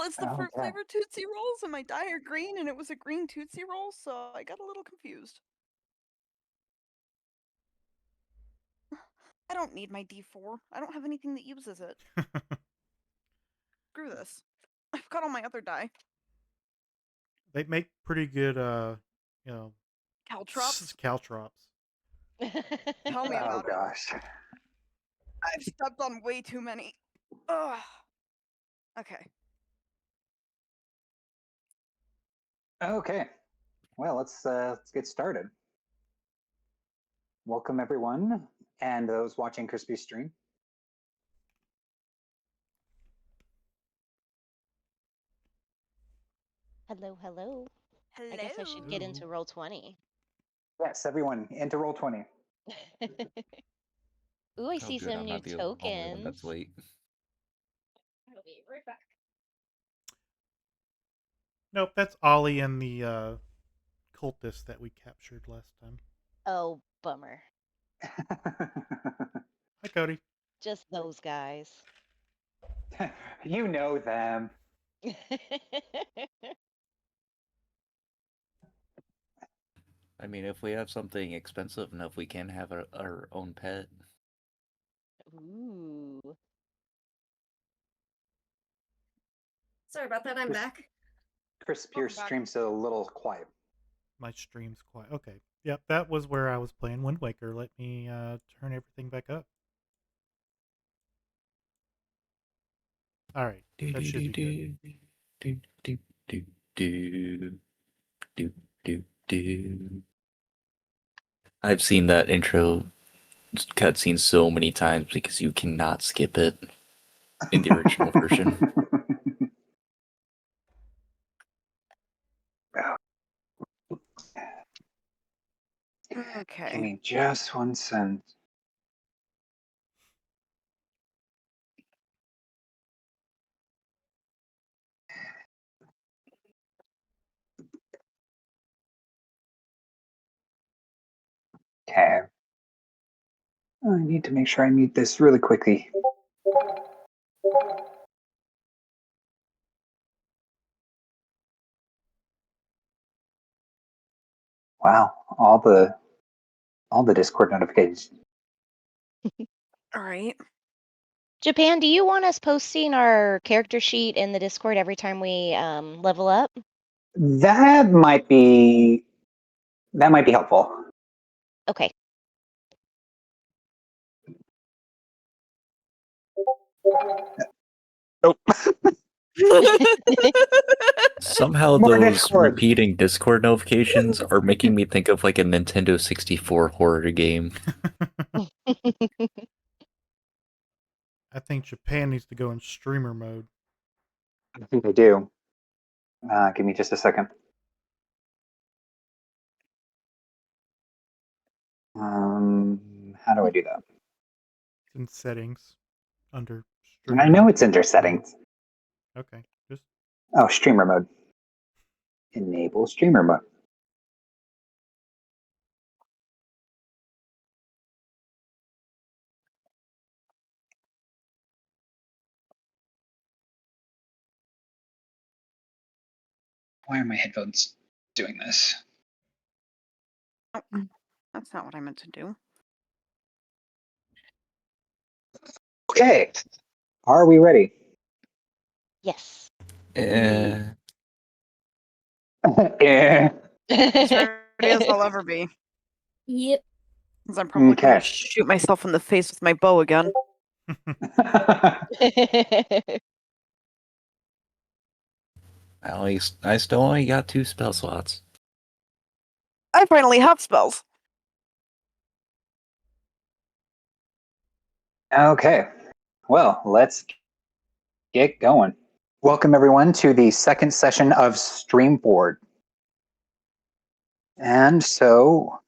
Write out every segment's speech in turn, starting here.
it's the fruit Okay. flavored Tootsie Rolls, and my dye are green, and it was a green Tootsie Roll, so I got a little confused. I don't need my D4. I don't have anything that uses it. Screw this. I've got all my other dye. They make pretty good, you know, Caltrops? caltrops. Tell me Oh about it. gosh. I've stepped on way too many. Ugh. Okay. Okay. Well, let's get started. Welcome everyone, and those watching Crispy stream. Hello, hello. Hello. I guess I should get into Roll20. Yes, everyone, into Roll20. Ooh, I see good, some I'm new not the only one tokens. that's late. I'll be right back. Nope, that's Ollie and the cultist that we captured last time. Oh, bummer. Hi, Cody. Just those guys. You know them. I mean, if we have something expensive enough, we can have our own pet. Ooh. Sorry about that, I'm back. Crisp, your Welcome back. stream's a little quiet. My stream's quiet. Okay. Yep, that was where I was playing Wind Waker. Let me turn everything back up. All right. That should be good. I've seen that intro cutscene so many times because you cannot skip it in the original version. Okay. Give me just 1 second. Okay. I need to make sure I mute this really quickly. Wow, all the Discord notifications. All right. Japan, do you want us posting our character sheet in the Discord every time we level up? That might be helpful. Okay. Nope. Somehow More those Discord. repeating Discord notifications are making me think of like a Nintendo 64 horror game. I think Japan needs to go in streamer mode. I think I do. Give me just a second. How do I do that? It's in settings under And I streamer know mode. it's under settings. Okay. Just Oh, streamer mode. Enable streamer mode. Why are my headphones doing this? Oh, that's not what I meant to do. Okay. Are we ready? Yes. Yeah. As ready as I'll ever be. Yep. Because I'm probably Okay. going to shoot myself in the face with my bow again. I still only got 2 spell slots. I finally have spells. Okay. Well, let's get going. Welcome everyone to the second session of Streamboard. And so,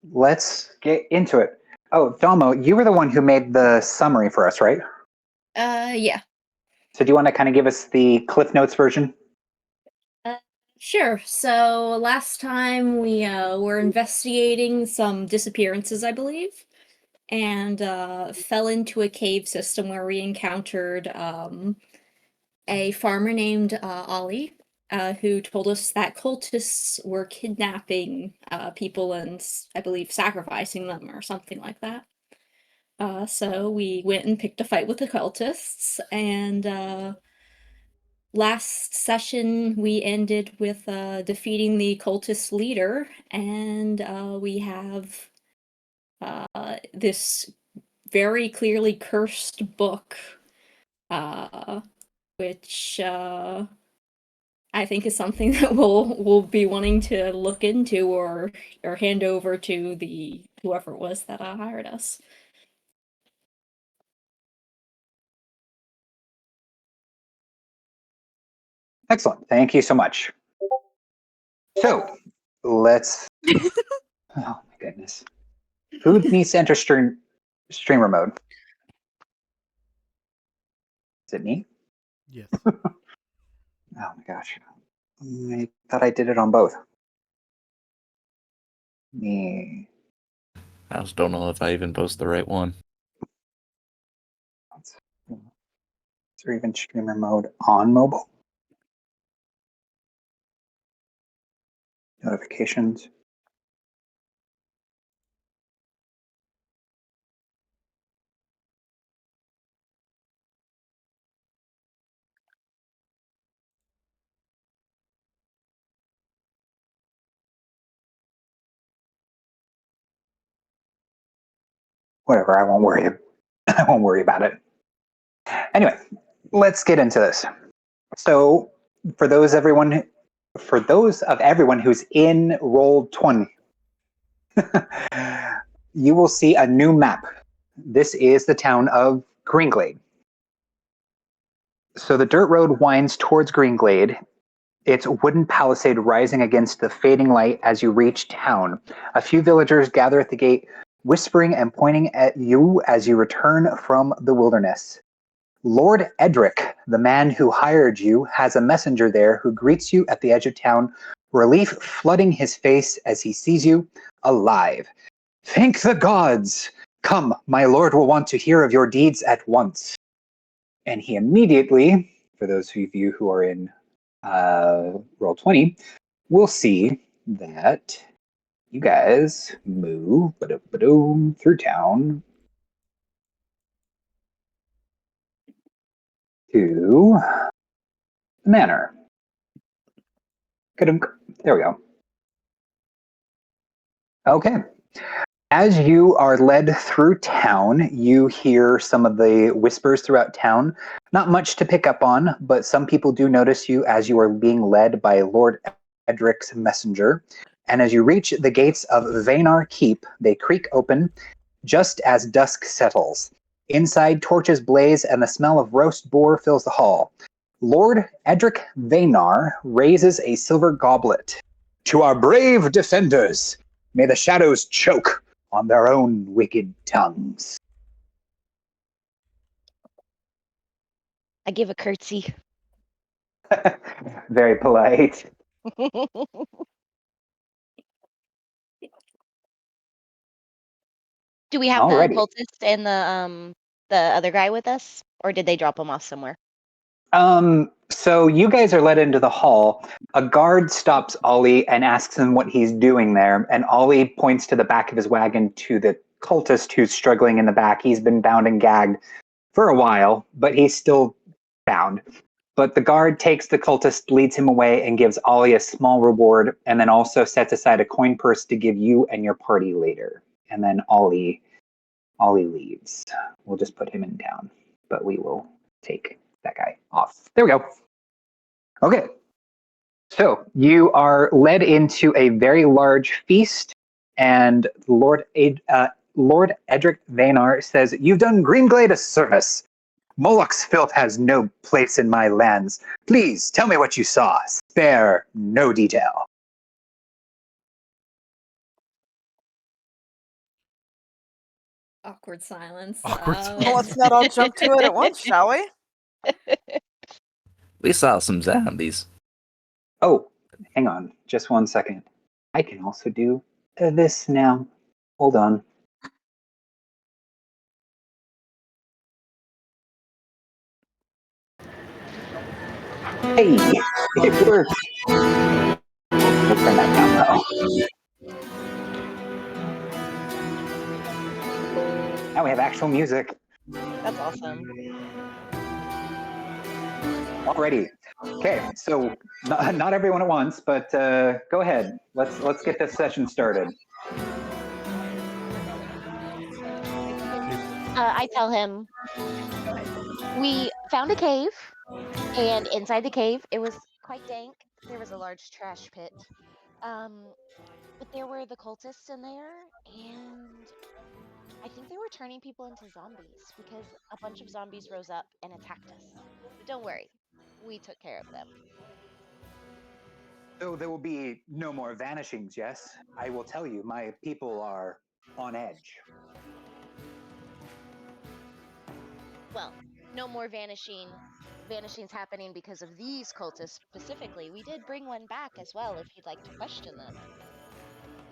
let's get into it. Oh, Domo, you were the one who made the summary for us, right? Yeah. So do you want to kind of give us the Cliff Notes version? Sure. So last time we were investigating some disappearances, I believe. and fell into a cave system where we encountered a farmer named Ollie, who told us that cultists were kidnapping people and I believe sacrificing them or something like that. So we went and picked a fight with the cultists, and last session we ended with defeating the cultist leader, and we have this very clearly cursed book, which I think is something that we'll be wanting to look into or hand over to the whoever it was that hired us. Excellent. Thank you so much. So let's. Oh my goodness. Who needs to enter streamer mode? Is it me? Yes. Oh my gosh. I thought I did it on both. Me. I just don't know if I even post the right one. Is there even streamer mode on mobile? Notifications. Whatever, I won't worry. I won't worry about it. Anyway, let's get into this. So, for those of everyone who's in Roll20, you will see a new map. This is the town of Greenglade. So the dirt road winds towards Greenglade, its wooden palisade rising against the fading light as you reach town. A few villagers gather at the gate, whispering and pointing at you as you return from the wilderness. Lord Edric, the man who hired you, has a messenger there who greets you at the edge of town, relief flooding his face as he sees you alive. Thank the gods! Come, my lord will want to hear of your deeds at once. And he immediately, for those of you who are in Roll20, will see that you guys move through town to the manor. There we go. Okay. As you are led through town, you hear some of the whispers throughout town. Not much to pick up on, but some people do notice you as you are being led by Lord Edric's messenger. And as you reach the gates of Vaynar Keep, they creak open just as dusk settles. Inside, torches blaze and the smell of roast boar fills the hall. Lord Edric Vaynar raises a silver goblet. To our brave defenders, may the shadows choke on their own wicked tongues. I give a curtsy. Very polite. Do we have Alrighty. the cultist and the other guy with us, or did they drop him off somewhere? So you guys are led into the hall. A guard stops Ollie and asks him what he's doing there, and Ollie points to the back of his wagon to the cultist who's struggling in the back. He's been bound and gagged for a while, but he's still bound. But the guard takes the cultist, leads him away, and gives Ollie a small reward, and then also sets aside a coin purse to give you and your party later. And then Ollie leaves. We'll just put him in town, but we will take that guy off. There we go. Okay. So you are led into a very large feast, and Lord Edric Vaynar says, "You've done Greenglade a service. Moloch's filth has no place in my lands. Please tell me what you saw. Spare no detail." Awkward silence. Awkward Well, let's not all jump to it at once, shall we? We saw some zombies. Oh, hang on. Just 1 second. I can also do this now. Hold on. Hey, it worked. We'll turn that down though. Now we have actual music. That's awesome. Alrighty. Okay, so not everyone at once, but go ahead. Let's get this session started. I tell him we found a cave, and inside the cave it was quite dank. There was a large trash pit. But there were the cultists in there, and I think they were turning people into zombies because a bunch of zombies rose up and attacked us. But don't worry, we took care of them. So there will be no more vanishings, yes? I will tell you, my people are on edge. Well, no more vanishings happening because of these cultists specifically. We did bring one back as well if you'd like to question them.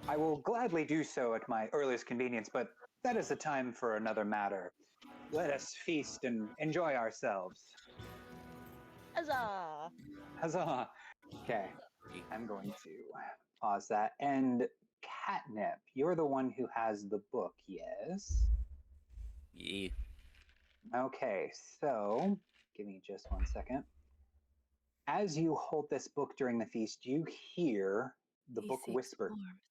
I will gladly do so at my earliest convenience, but that is a time for another matter. Let us feast and enjoy ourselves. Huzzah! Huzzah! Okay, I'm going to pause that. And Catnip, you're the one who has the book, yes? Yeah. Okay, so give me just 1 second. As you hold this book during the feast, you hear the He book seeks whisper. warmth,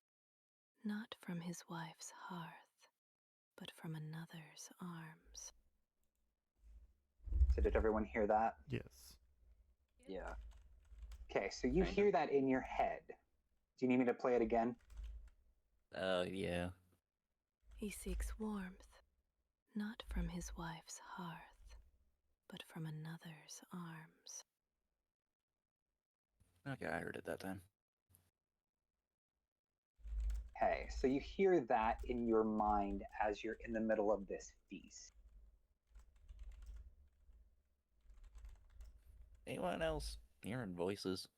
not from his wife's hearth, but from another's arms. So did everyone hear that? Yes. Yeah. Okay, so you Kind hear that in your head. Do you need me to play it again? Yeah. He seeks warmth, not from his wife's hearth, but from another's arms. Okay, I heard it that time. Okay, so you hear that in your mind as you're in the middle of this feast. Anyone else hearing voices?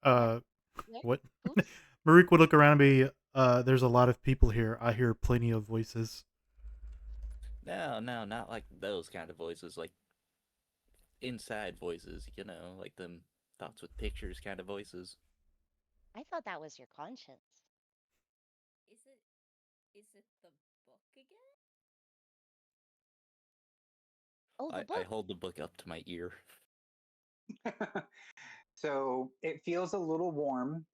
What? Oops. Marik would look around and be, there's a lot of people here. I hear plenty of voices. No, not like those kind of voices, like inside voices, you know, like them thoughts with pictures kind of voices. I thought that was your conscience. Is it the book again? Oh, the I book. hold the book up to my ear. So it feels a little warm,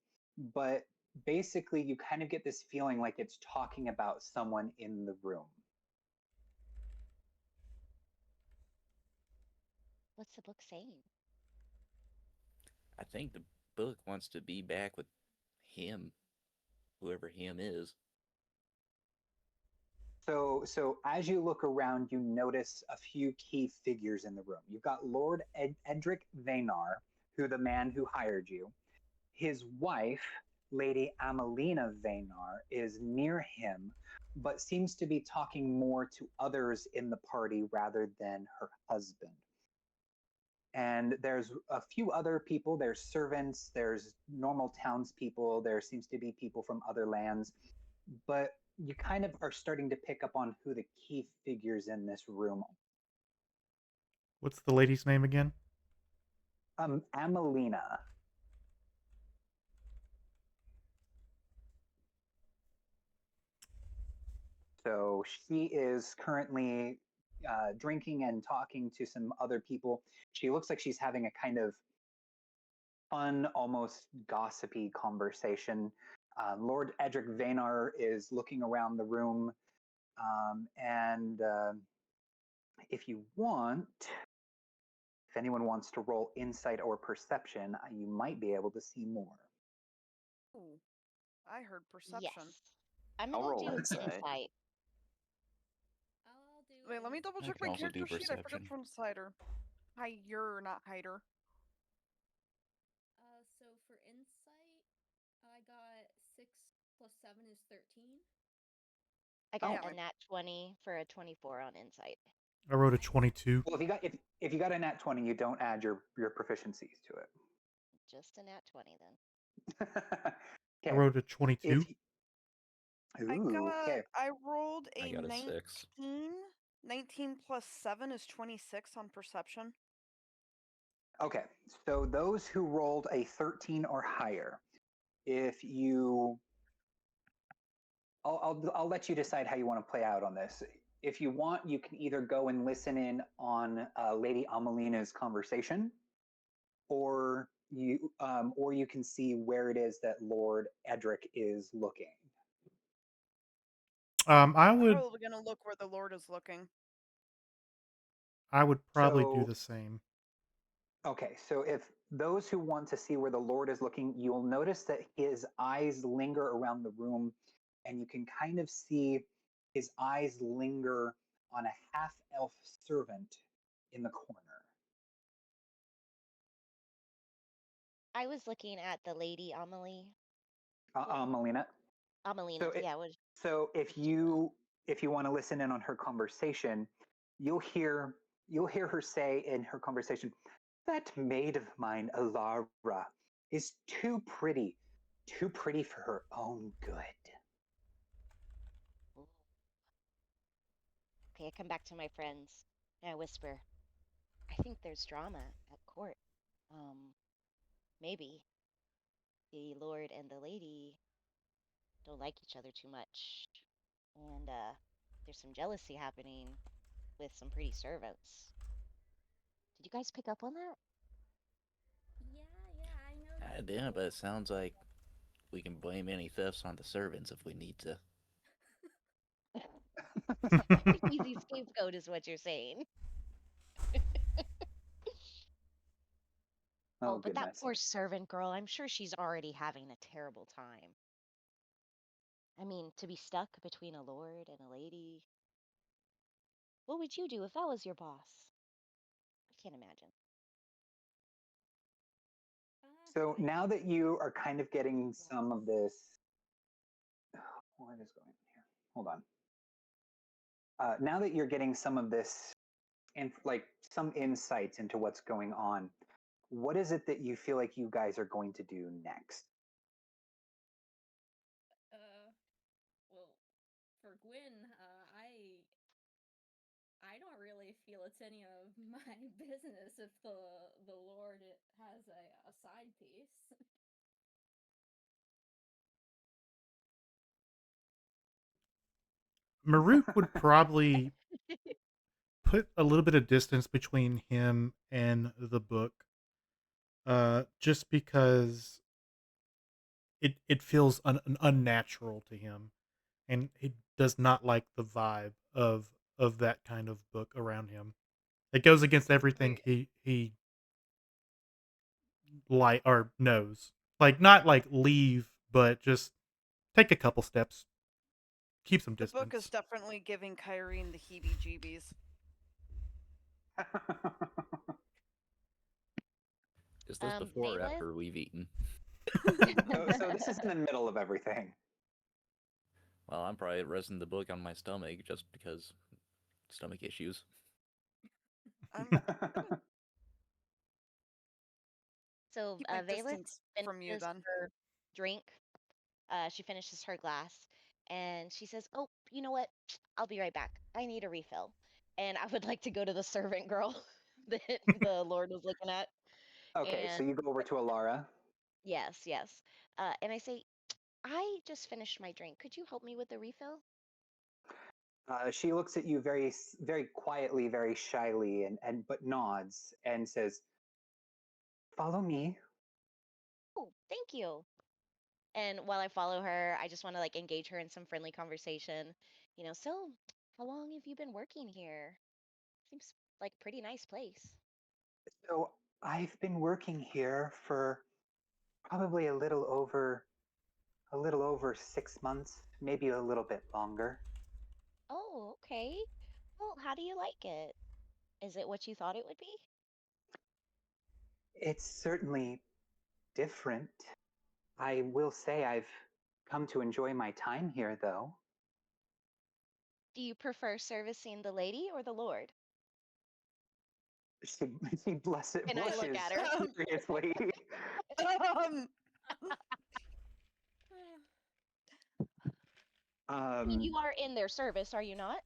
but basically you kind of get this feeling like it's talking about someone in the room. What's the book saying? I think the book wants to be back with him, whoever him is. So as you look around, you notice a few key figures in the room. You've got Lord Edric Vaynar, who the man who hired you. His wife, Lady Amelina Vaynar, is near him, but seems to be talking more to others in the party rather than her husband. And there's a few other people. There's servants, there's normal townspeople, there seems to be people from other lands, but you kind of are starting to pick up on who the key figures in this room are. What's the lady's name again? Amelina. So she is currently drinking and talking to some other people. She looks like she's having a kind of fun, almost gossipy conversation. Lord Edric Vaynar is looking around the room, and if you want, if anyone wants to roll insight or perception, you might be able to see more. Ooh, I heard perception. Yes. I'm I'll gonna roll do insight. insight. I'll do Wait, let me double I check can my also do character sheet. I forgot perception. from Cider. Hider, not hider. So for insight, I got 6 plus 7 is 13. I got yeah. a nat 20 for a 24 on insight. I wrote a 22. Well, if you got a nat 20, you don't add your proficiencies to it. Just a nat 20 then. I wrote a 22. I rolled I a got a 19. 6. 19 plus 7 is 26 on perception. Okay, so those who rolled a 13 or higher, if you, I'll let you decide how you want to play out on this. If you want, you can either go and listen in on Lady Amelina's conversation, or you can see where it is that Lord Edric is looking. I I'm would probably gonna look where the Lord is looking. probably do So the same. okay, so if those who want to see where the Lord is looking, you'll notice that his eyes linger around the room, and you can kind of see his eyes linger on a half elf servant in the corner. I was looking at the lady Amelie. Melina. Amelina, So, yeah. What? so if you want to listen in on her conversation, you'll hear her say in her conversation, "That maid of mine, Alara, is too pretty for her own good." Ooh. Okay, I come back to my friends and I whisper, I think there's drama at court. Maybe the Lord and the lady don't like each other too much. And there's some jealousy happening with some pretty servants. Did you guys pick up on that? Yeah, I know. Yeah, but it sounds like we can blame any thefts on the servants if we need to. Easy scapegoat is what you're saying. Oh, Oh, but that goodness. poor servant girl, I'm sure she's already having a terrible time. I mean, to be stuck between a lord and a lady. What would you do if that was your boss? I can't imagine. So now that you are kind of getting some of this, what is going on here? Hold on. Now that you're getting some of this, and like some insights into what's going on, what is it that you feel like you guys are going to do next? Well, for Gwyn, I don't really feel it's any of my business if the Lord has a side piece. Maruk would probably put a little bit of distance between him and the book, just because it feels unnatural to him, and he does not like the vibe of that kind of book around him. It goes against everything he like or knows. Like, not like leave, but just take a couple steps, keep some The book is distance. definitely giving Kyrene the heebie-jeebies. Is this before or Bailiff? after we've eaten? So this is in the middle of everything. Well, I'm probably resting the book on my stomach just because stomach issues. I'm gonna So keep my Bailiff distance from you finishes then. her drink. She finishes her glass and she says, "Oh, you know what? I'll be right back. I need a refill." And I would like to go to the servant girl that the Lord was looking at. Okay, And so you go over to Alara. yes, yes. And I say, "I just finished my drink. Could you help me with the refill?" She looks at you very quietly, very shyly, and but nods and says, "Follow me." Oh, thank you. And while I follow her, I just want to like engage her in some friendly conversation. So how long have you been working here? Seems like a pretty nice place. So I've been working here for probably a little over 6 months, maybe a little bit longer. Oh, okay. Well, how do you like it? Is it what you thought it would be? It's certainly different. I will say I've come to enjoy my time here, though. Do you prefer servicing the lady or the Lord? She, she And I look blushes at her. furiously. Um, I mean, Um, you are in their service, are you not?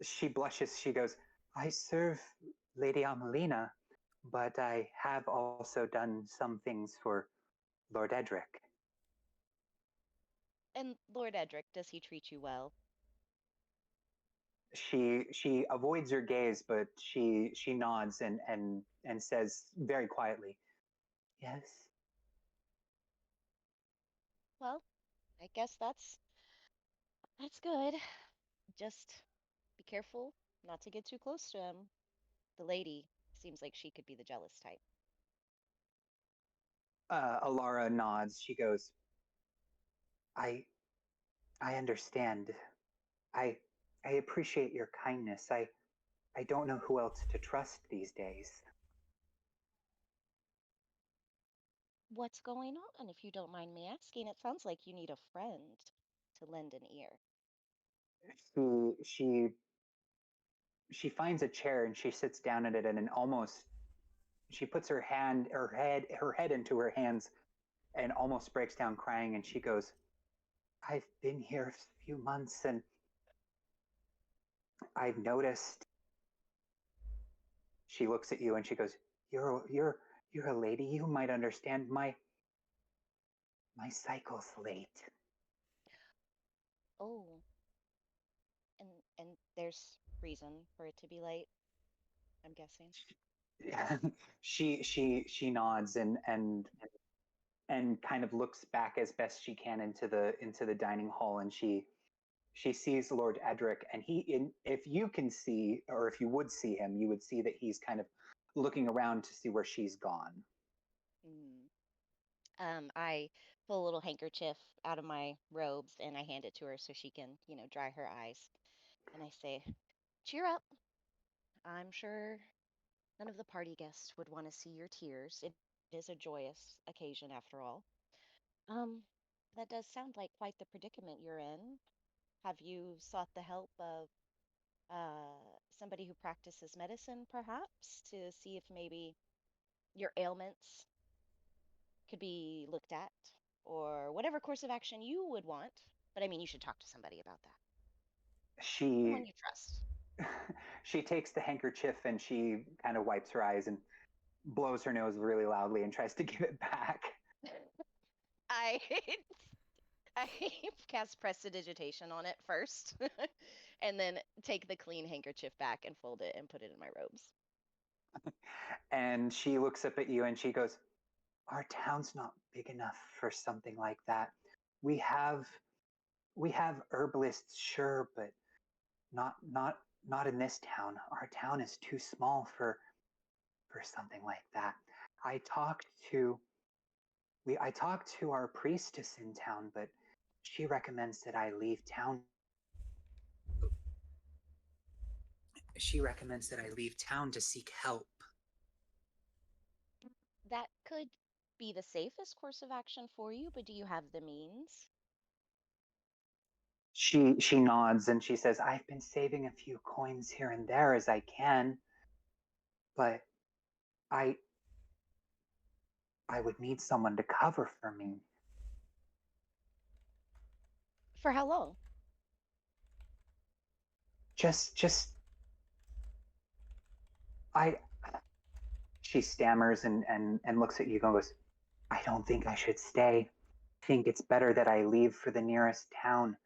she blushes. She goes, "I serve Lady Amelina. but I have also done some things for Lord Edric. And Lord Edric, does he treat you well? She avoids your gaze, but she nods and says very quietly, "Yes." Well, I guess that's good. Just be careful not to get too close to him. The lady seems like she could be the jealous type. Alara nods. She goes, "I I understand. I I appreciate your kindness. I don't know who else to trust these days." What's going on, if you don't mind me asking? It sounds like you need a friend to lend an ear. She finds a chair and she sits down at it and almost she puts her head into her hands and almost breaks down crying, and she goes, "I've been here a few months and I've noticed." She looks at you and she goes, "You're a lady. You might understand. My cycle's late." Oh, and there's reason for it to be late, I'm guessing. She nods and kind of looks back as best she can into the dining hall, and she sees Lord Edric, and if you can see, or if you would see him, you would see that he's kind of looking around to see where she's gone. I pull a little handkerchief out of my robes and I hand it to her so she can, dry her eyes. And I say, cheer up. I'm sure none of the party guests would want to see your tears. It is a joyous occasion after all. Um, that does sound like quite the predicament you're in. Have you sought the help of somebody who practices medicine, perhaps, to see if maybe your ailments could be looked at, or whatever course of action you would want? But I mean, you should talk to somebody about that. She Someone you trust. she takes the handkerchief and she kind of wipes her eyes and blows her nose really loudly and tries to give it back. I I cast prestidigitation on it first, and then take the clean handkerchief back and fold it and put it in my robes. And she looks up at you and she goes, "Our town's not big enough for something like that. We have herbalists, sure, but not in this town. Our town is too small for something like that. I talked to I talked to our priestess in town, but she recommends that I leave town. She recommends that I leave town to seek help." That could be the safest course of action for you, but do you have the means? She nods and she says, "I've been saving a few coins here and there as I can, but I I would need someone to cover for me." For how long? Just I She stammers and looks at you and goes, "I don't think I should stay. I think it's better that I leave for the nearest town.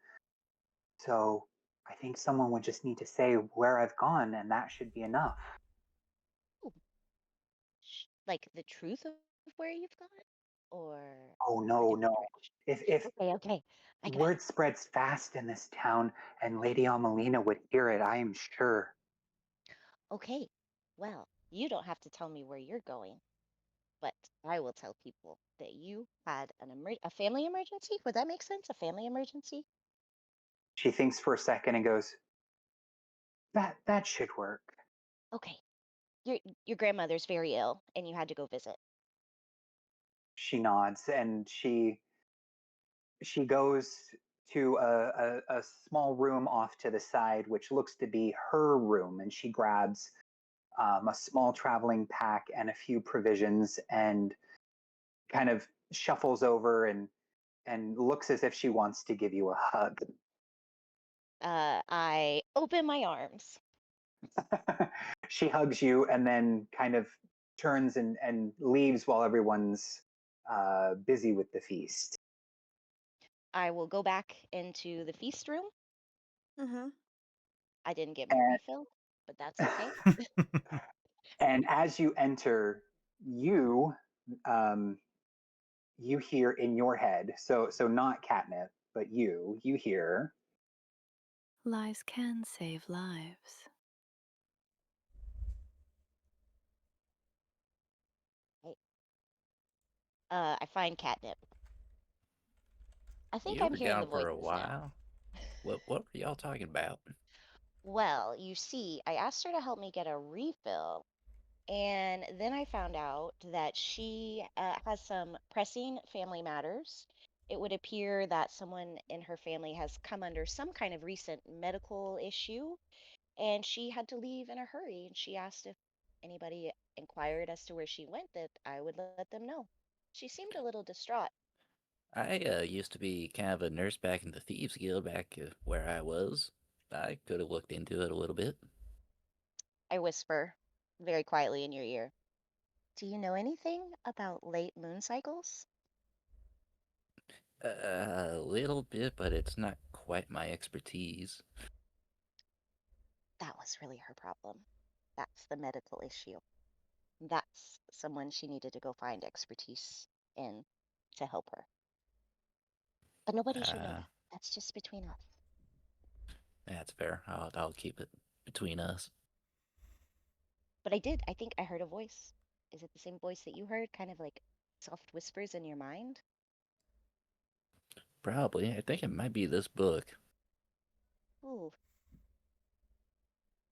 So I think someone would just need to say where I've gone, and that should be enough." Ooh, like the truth of where you've gone, or "Oh a no, different no. direction? If Okay, okay, I got word spreads fast in this town, and Lady Amelina would hear it, I am sure." it. Okay, well, you don't have to tell me where you're going, but I will tell people that you had a family emergency. Would that make sense? A family emergency? She thinks for a second and goes, That should work." Okay, your grandmother's very ill, and you had to go visit. She nods and she goes to a small room off to the side, which looks to be her room, and she grabs a small traveling pack and a few provisions and kind of shuffles over and looks as if she wants to give you a hug. I open my arms. She hugs you and then kind of turns and leaves while everyone's busy with the feast. I will go back into the feast room. Mm-hmm. I didn't get my And, refill, but that's okay. and as you enter, you um, you hear in your head, so not catnip, but you hear, Lies can save lives. I find catnip. I think You I'm were hearing the gone for a voices now. while. What were y'all talking about? Well, you see, I asked her to help me get a refill, and then I found out that she has some pressing family matters. It would appear that someone in her family has come under some kind of recent medical issue, and she had to leave in a hurry. And she asked if anybody inquired as to where she went, that I would let them know. She seemed a little distraught. I used to be kind of a nurse back in the Thieves Guild back where I was. I could have looked into it a little bit. I whisper very quietly in your ear. Do you know anything about late moon cycles? A little bit, but it's not quite my expertise. That was really her problem. That's the medical issue. That's someone she needed to go find expertise in to help her. But nobody should know that. That's just between us. That's fair. I'll keep it between us. But I did. I think I heard a voice. Is it the same voice that you heard? Kind of like soft whispers in your mind? Probably. I think it might be this book. Ooh.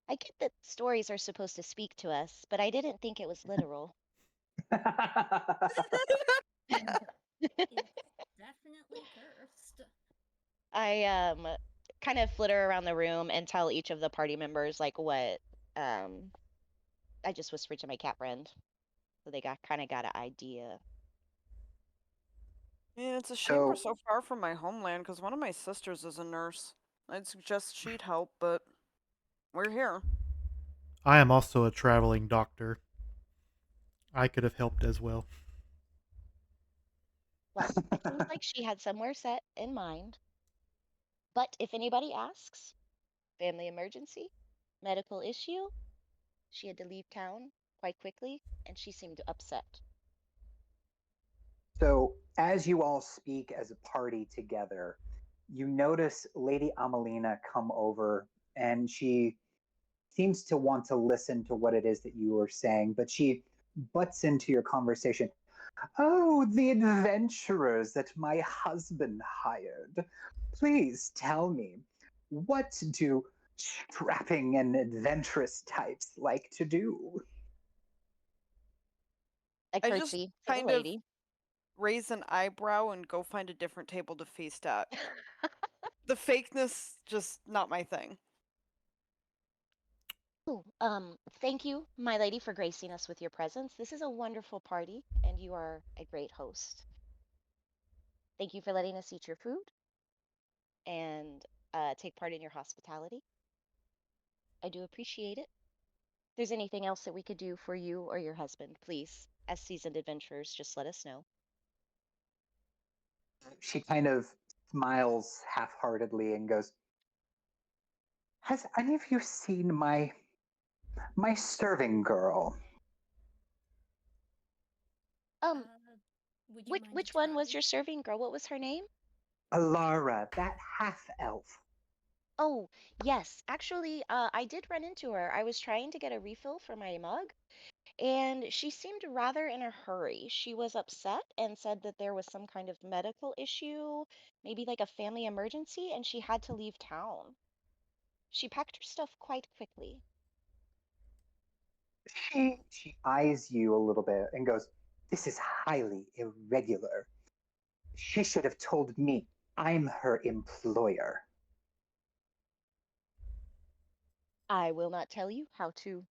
I get that stories are supposed to speak to us, but I didn't think it was literal. Definitely cursed. I kind of flitter around the room and tell each of the party members like what I just whispered to my cat friend. So they kind of got an idea. Yeah, it's a shame we're so so far from my homeland because one of my sisters is a nurse. I'd suggest she'd help, but we're here. I am also a traveling doctor. I could have helped as well. Well, it seems like she had somewhere set in mind. But if anybody asks, family emergency, medical issue, she had to leave town quite quickly and she seemed upset. So, as you all speak as a party together, you notice Lady Amelina come over, and she seems to want to listen to what it is that you are saying, but she butts into your conversation. Oh, the adventurers that my husband hired. Please tell me, what do strapping and adventurous types like to do? I I just curtsy to the kind of lady. raise an eyebrow and go find a different table to feast at. The fakeness, just not my thing. Ooh, thank you, my lady, for gracing us with your presence. This is a wonderful party, and you are a great host. Thank you for letting us eat your food and take part in your hospitality. I do appreciate it. If there's anything else that we could do for you or your husband, please, as seasoned adventurers, just let us know. She kind of smiles half heartedly and goes, Has any of you seen my serving girl? Um, Would you mind which one was describing? your serving girl? What was her name? Alara, that half elf. Oh, yes. Actually, I did run into her. I was trying to get a refill for my mug, and she seemed rather in a hurry. She was upset and said that there was some kind of medical issue, maybe like a family emergency, and she had to leave town. She packed her stuff quite quickly. She eyes you a little bit and goes, This is highly irregular. She should have told me. I'm her employer. I will not tell you how to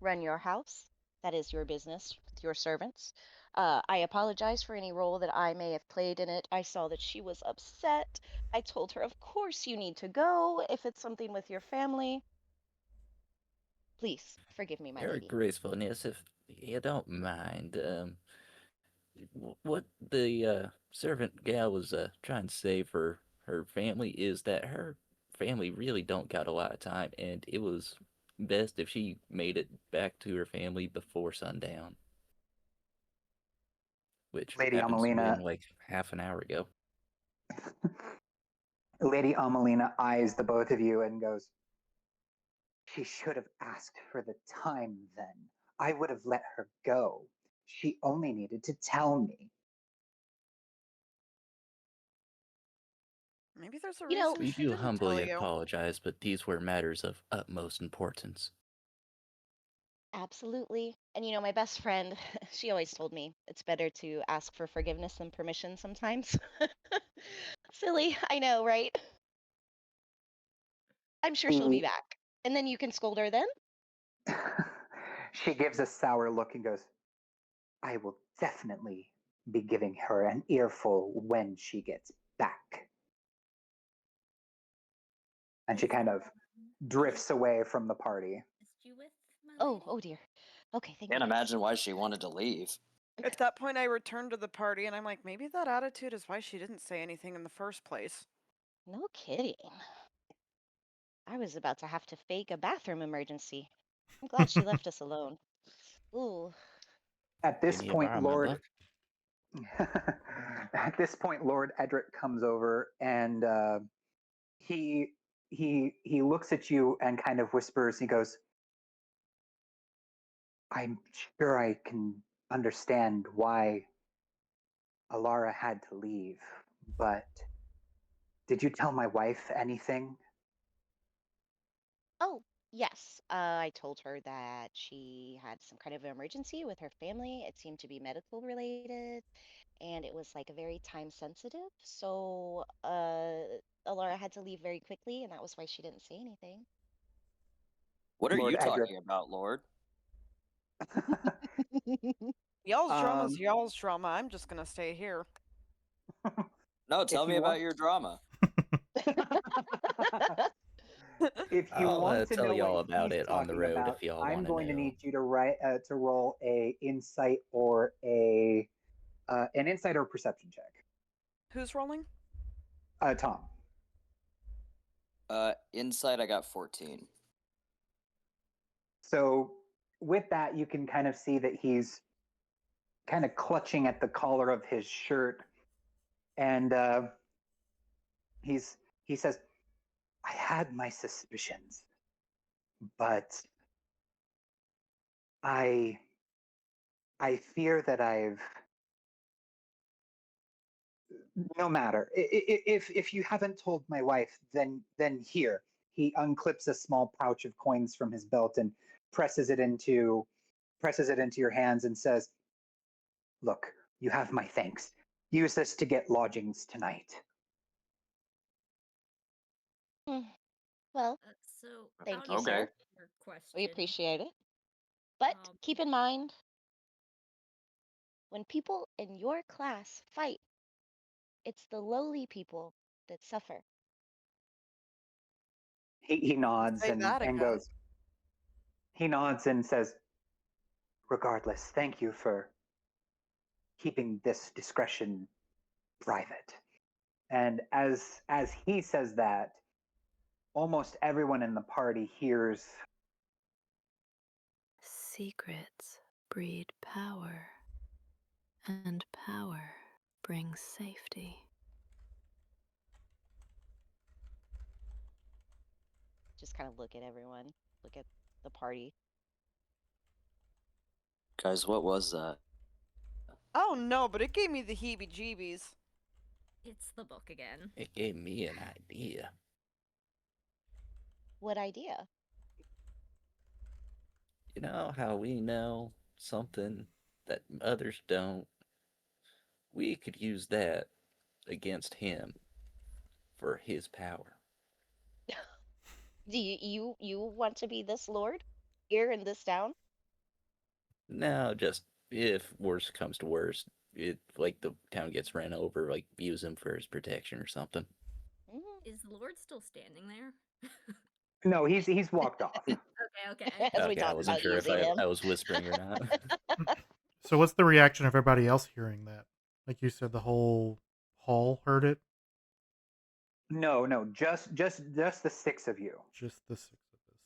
run your house. That is your business with your servants. I apologize for any role that I may have played in it. I saw that she was upset. I told her, of course, you need to go if it's something with your family. Please forgive me, my Your lady. gracefulness, you don't mind. What the servant gal was trying to say for her family is that her family really don't got a lot of time, and it was best if she made it back to her family before sundown, which Lady happens to Amelina, been like half an hour ago. Lady Amelina eyes the both of you and goes, "She should have asked for the time then. I would have let her go. She only needed to tell me." Maybe there's a You know, reason We she do didn't tell humbly you. apologize, but these were matters of utmost importance. absolutely. And you know, my best friend, she always told me it's better to ask for forgiveness than permission sometimes. Silly, I know, right? I'm sure she'll be She, back. And then you can scold her then? she gives a sour look and goes, "I will definitely be giving her an earful when she gets back." And she kind of drifts away from the party. Assist you with, my Oh, lady? oh dear. Okay, thank Can't you. imagine why she wanted to leave. At that point, I returned to the party, and I'm like, maybe that attitude is why she didn't say anything in the first place. No kidding. I was about to have to fake a bathroom emergency. I'm glad she left us alone. Ooh. At this Can you point, borrow my Lord buck? at this point, Lord Edric comes over and he he looks at you and kind of whispers. He goes, "I'm sure I can understand why Alara had to leave, but did you tell my wife anything?" Oh, yes. I told her that she had some kind of emergency with her family. It seemed to be medical related, and it was like very time sensitive. So, Alara had to leave very quickly, and that was why she didn't say anything. What are Lord you Edric. talking about, Lord? Y'all's drama's Um, y'all's drama. I'm just gonna stay here. No, tell if me you about want, your drama. if you I'll want to tell know what y'all about he's it on the talking road about, if y'all I'm want to going to know. need you to roll a insight or a an insight or perception check. Who's rolling? Tom. Inside I got 14. So with that, you can kind of see that he's kind of clutching at the collar of his shirt, and he says, "I had my suspicions, but I fear that I've no matter. If you haven't told my wife, then here." He unclips a small pouch of coins from his belt and presses it into your hands and says, "Look, you have my thanks. Use this to get lodgings tonight." Mm, Well, So, thank out you, of Okay. sir. your We question, appreciate it. But um, keep in mind, when people in your class fight, it's the lowly people that suffer. He nods Say that and again. goes. He nods and says, "Regardless, thank you for keeping this discretion private." And as he says that, almost everyone in the party hears, Secrets breed power, and power brings safety. Just kind of look at everyone, look at the party. Guys, what was that? Oh no, but it gave me the heebie-jeebies. it's the book again. It gave me an idea. What idea? You know how we know something that others don't? We could use that against him for his power. Do you want to be this lord here in this town? Now, just if worse comes to worse, it like the town gets ran over, like use him for his protection or something. Mm, Is the Lord still standing there? no, he's walked off. Okay, Okay. As we Okay, I talk wasn't about sure if using him. I was whispering or not. So what's the reaction of everybody else hearing that? Like you said, the whole hall heard it. No, just the six of you. Just the six of us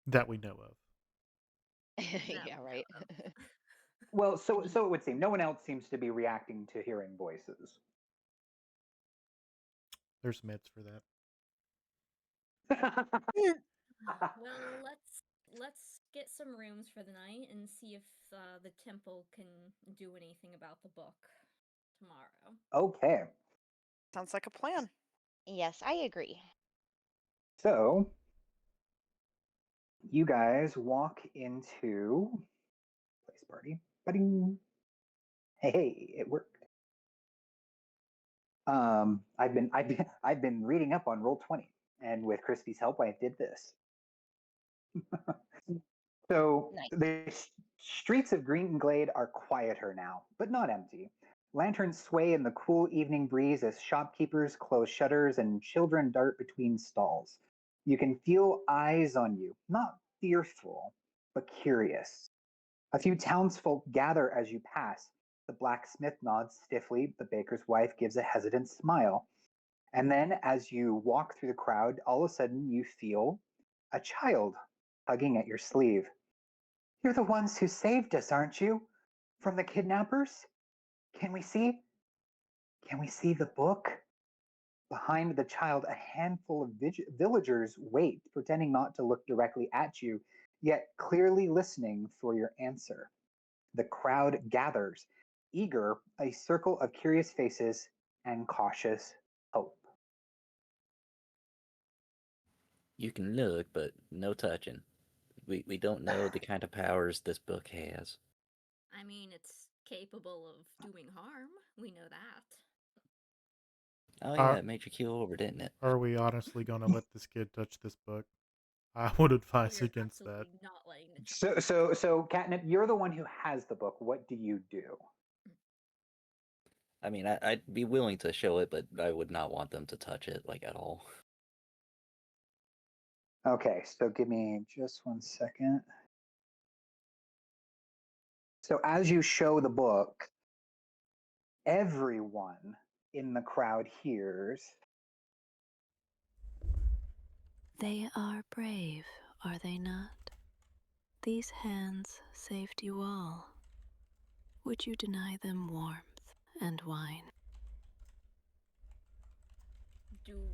that we know of. Yeah, right. Well, so it would seem. No one else seems to be reacting to hearing voices. There's meds for that. Well, let's get some rooms for the night and see if the temple can do anything about the book tomorrow. Okay. Sounds like a plan. Yes, I agree. So you guys walk into place party. Ba-ding. Hey, it worked. I've been reading up on Roll20, and with Christy's help, I did this. So Nice. the streets of Green Glade are quieter now, but not empty. Lanterns sway in the cool evening breeze as shopkeepers close shutters and children dart between stalls. You can feel eyes on you, not fearful, but curious. A few townsfolk gather as you pass. The blacksmith nods stiffly, the baker's wife gives a hesitant smile. And then, as you walk through the crowd, all of a sudden you feel a child tugging at your sleeve. You're the ones who saved us, aren't you? From the kidnappers? Can we see? Can we see the book? Behind the child, a handful of villagers wait, pretending not to look directly at you, yet clearly listening for your answer. The crowd gathers, eager, a circle of curious faces and cautious hope. You can look, but no touching. We don't know the kind of powers this book has. I mean, it's capable of doing harm. We know that. Oh Uh, yeah, it made you keel over, didn't it? Are we honestly going to let this kid touch this book? I would advise We're against that. absolutely not letting the So Catnip, you're the one who has the book. What do you do? I mean, I'd be willing to show it, but I would not want them to touch it, like, at all. Okay, so give me just 1 second. So as you show the book, everyone in the crowd hears. They are brave, are they not? These hands saved you all. Would you deny them warmth and wine?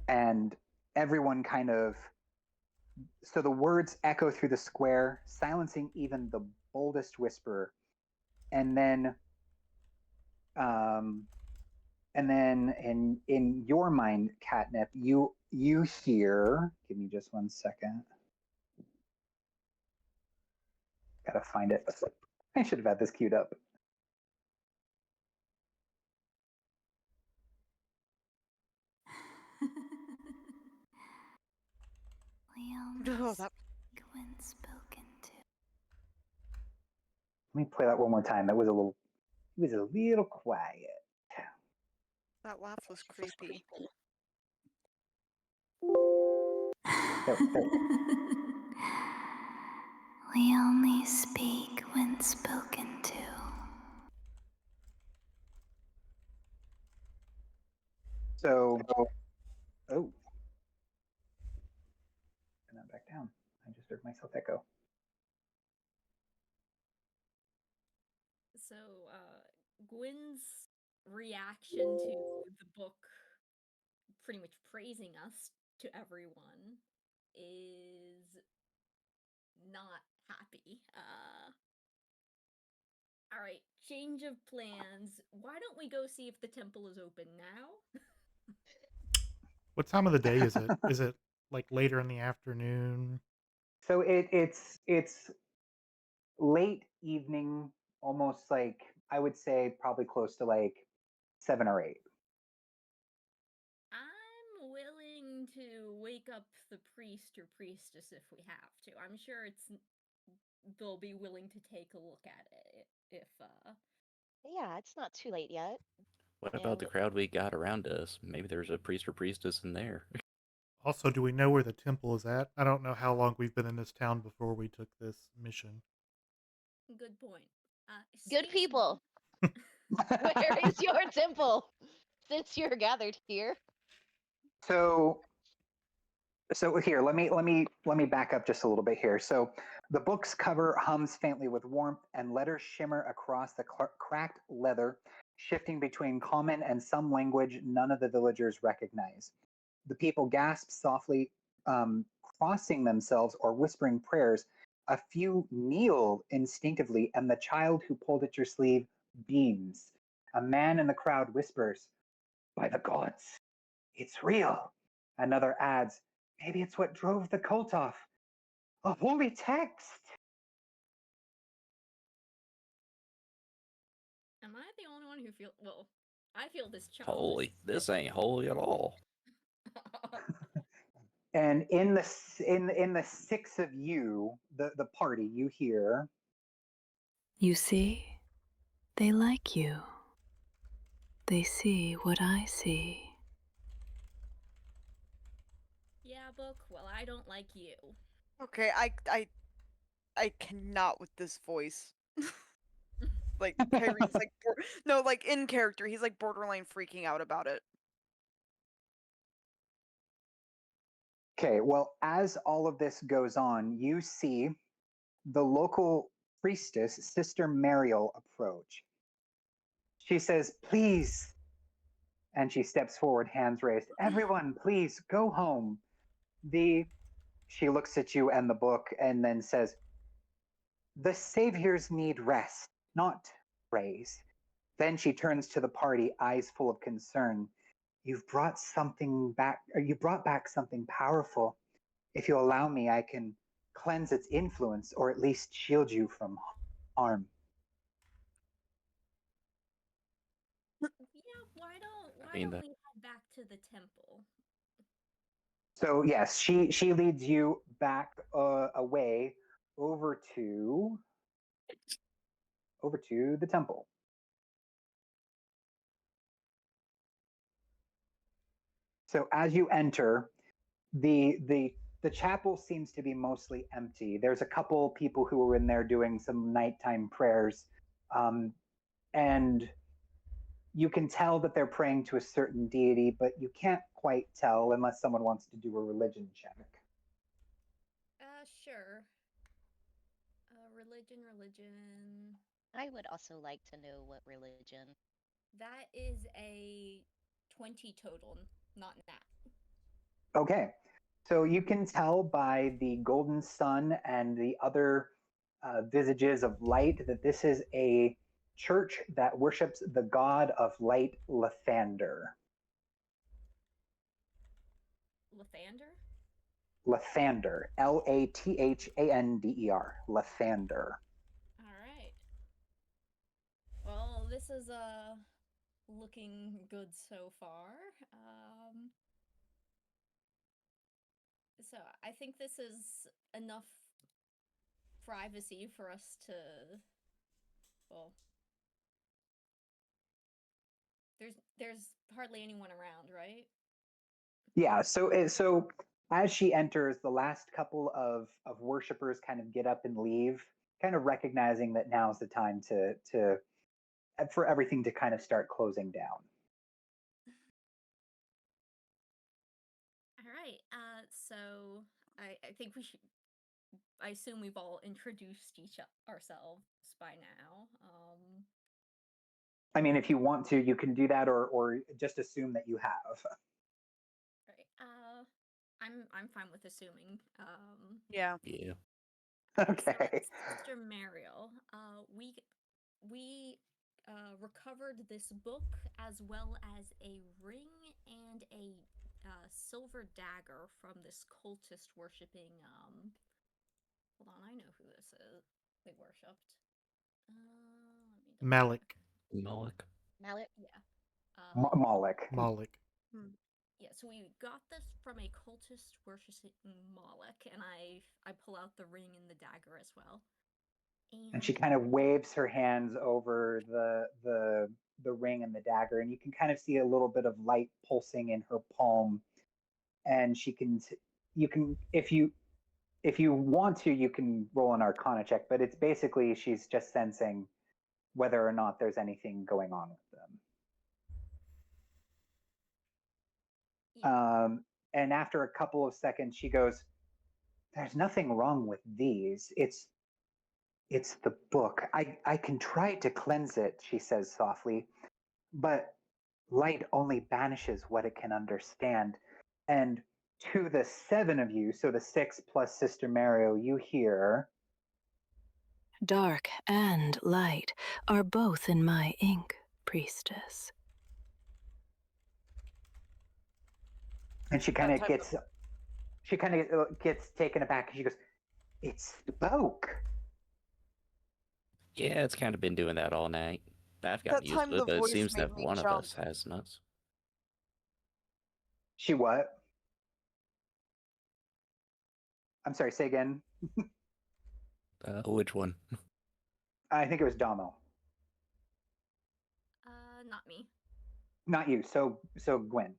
And everyone kind of. So the words echo through the square, silencing even the boldest whisperer. And then in your mind, Catnip, you hear. Give me just 1 second. Gotta find it. I should have had this queued up. Oh, that when spoken to. Let me play that one more time. It was a little quiet. that laugh was creepy. We only speak when spoken to. So, oh, turn that back down. I just heard myself echo. So, Gwyn's reaction to the book pretty much praising us to everyone is not happy. All right, change of plans. Why don't we go see if the temple is open now? What time of the day is it? Is it like later in the afternoon? So it's late evening, almost like I would say probably close to like 7 or 8. I'm willing to wake up the priest or priestess if we have to. I'm sure they'll be willing to take a look at it if Yeah, it's not too late yet. What about the And crowd we got around us? Maybe there's a priest or priestess in there. Also, do we know where the temple is at? I don't know how long we've been in this town before we took this mission. Good point. Good Stacy, people. Where is your temple? Since you're gathered here. So here, let me back up just a little bit here. So the book's cover hums faintly with warmth, and letters shimmer across the cracked leather, shifting between common and some language none of the villagers recognize. The people gasp softly, crossing themselves or whispering prayers. A few kneel instinctively, and the child who pulled at your sleeve beams. A man in the crowd whispers, "By the gods, it's real." Another adds, "Maybe it's what drove the cult off. A holy text." am I the only one who feel? Well, I feel this child. Holy. This ain't holy at all. And in the six of you, the party, you hear, You see, they like you. They see what I see. Yeah, book. Well, I don't like you. Okay, I cannot with this voice. Like Kyrie's like no, like in character, he's like borderline freaking out about it. okay, well, as all of this goes on, you see the local priestess, Sister Mariel, approach. She says, "Please," and she steps forward, hands raised. "Everyone, please go home." She looks at you and the book and then says, "The saviors need rest, not praise." Then she turns to the party, eyes full of concern. "You brought back something powerful. If you allow me, I can cleanse its influence or at least shield you from harm." Yeah, why mean, don't we head back to the temple? So yes, she leads you back away over to the temple. So as you enter, the chapel seems to be mostly empty. There's a couple people who are in there doing some nighttime prayers, and you can tell that they're praying to a certain deity, but you can't quite tell unless someone wants to do a religion check. Sure. Religion. I would also like to know what religion. That is a 20 total, not nat. Okay, so you can tell by the golden sun and the other visages of light that this is a church that worships the god of light, Lathander. Lathander? Lathander, Lathander, Lathander. All right. Well, this is looking good so far. So I think this is enough privacy for us to, well, there's hardly anyone around, right? Yeah, so as she enters, the last couple of worshipers kind of get up and leave, kind of recognizing that now's the time for everything to kind of start closing down. All right. So I think we should. I assume we've all introduced ourselves by now. I mean, if you want to, you can do that, or just assume that you have. Right. I'm fine with assuming. Yeah. Yeah. Okay. So, Sister Mariel, we recovered this book as well as a ring and a silver dagger from this cultist worshipping. Hold on, I know who this is. They worshipped. Malik. Moloch. Malik? Yeah. Moloch. Malik. Yeah, so we got this from a cultist worshipping Moloch, and I pull out the ring and the dagger as well. And she kind of waves her hands over the ring and the dagger, and you can kind of see a little bit of light pulsing in her palm. and you can if you want to, you can roll an Arcana check, but it's basically she's just sensing whether or not there's anything going on with them. And after a couple of seconds, she goes, "There's nothing wrong with these. It's the book. I can try to cleanse it," she says softly, "but light only banishes what it can understand." And to the 7 of you, so the 6 plus Sister Mario, you hear, Dark and light are both in my ink, priestess. and she kind of type gets taken aback, and she goes, "It spoke." Yeah, it's kind of been doing that all night. I've That gotten used time to the it, but it voice seems made that me one of jump. us has nuts. She what? I'm sorry, say again. Which one? I think it was Damo. Not me. Not you. So Gwen.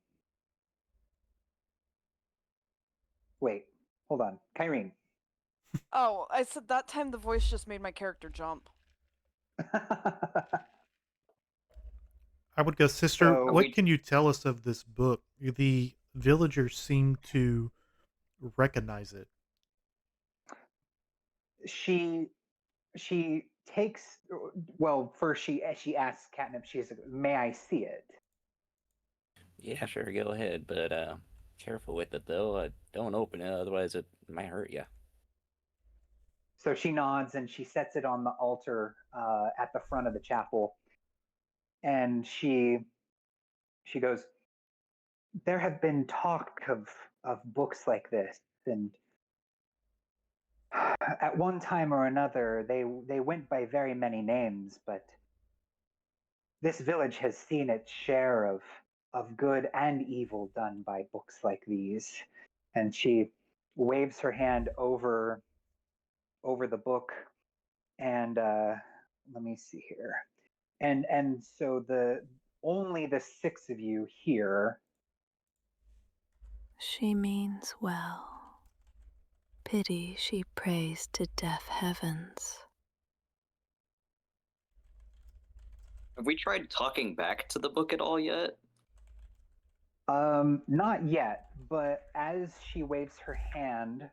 Wait, hold on. Kyrene. Oh, I said that time the voice just made my character jump. I would go, sister. So What can you tell us of this book? The villagers seem to recognize it. she takes, well, first she asks Catnip, she's like, "May I see it?" Yeah, sure, go ahead, but careful with it though. Don't open it, otherwise it might hurt you. So she nods and she sets it on the altar at the front of the chapel, and she goes, "There have been talk of books like this, and at one time or another they went by very many names, but this village has seen its share of good and evil done by books like these." And she waves her hand over the book, and let me see here. And so only the 6 of you here. She means well. Pity she prays to deaf heavens. Have we tried talking back to the book at all yet? Not yet, but as she waves her hand,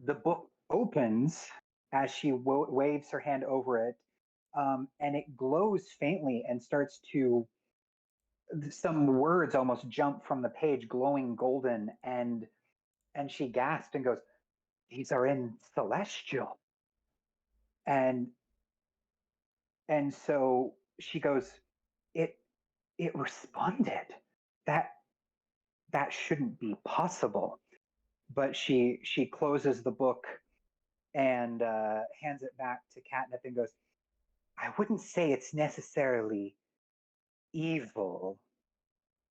the book opens as she waves her hand over it, and it glows faintly and starts to, some words almost jump from the page, glowing golden, and she gasped and goes, "These are in Celestial." And so she goes, it responded. That shouldn't be possible. But she closes the book and hands it back to Catnip and goes, "I wouldn't say it's necessarily evil,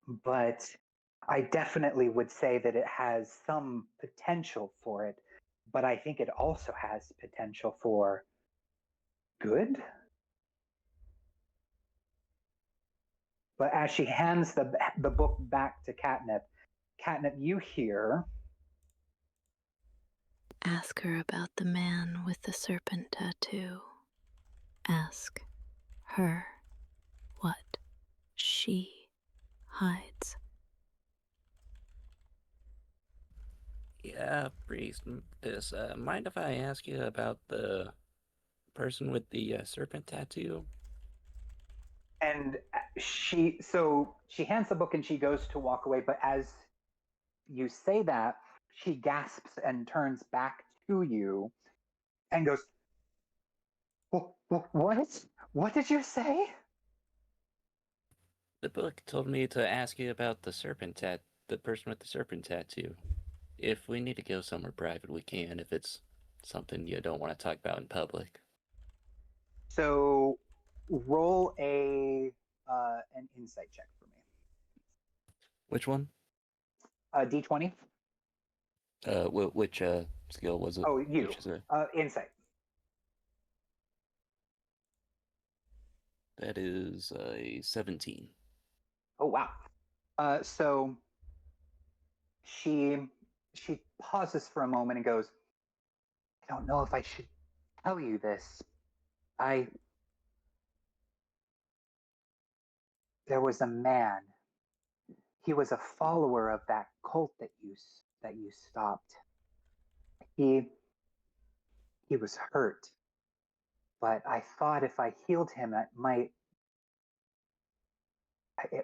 but I definitely would say that it has some potential for it, but I think it also has potential for good." But as she hands the book back to Catnip, you hear, Ask her about the man with the serpent tattoo. Ask her what she hides. Yeah, priest. Mind if I ask you about the person with the serpent tattoo? and she hands the book and she goes to walk away, but as you say that, she gasps and turns back to you and goes, what did you say?" The book told me to ask you about the person with the serpent tattoo. If we need to go somewhere private, we can, if it's something you don't want to talk about in public. So roll an insight check for me. Which one? D20. Which skill was it? Oh, you. Insight. That is a 17. Oh, wow. So she pauses for a moment and goes, I don't know if I should tell you this. There was a man. He was a follower of that cult that you stopped. He was hurt, but I thought if I healed him, it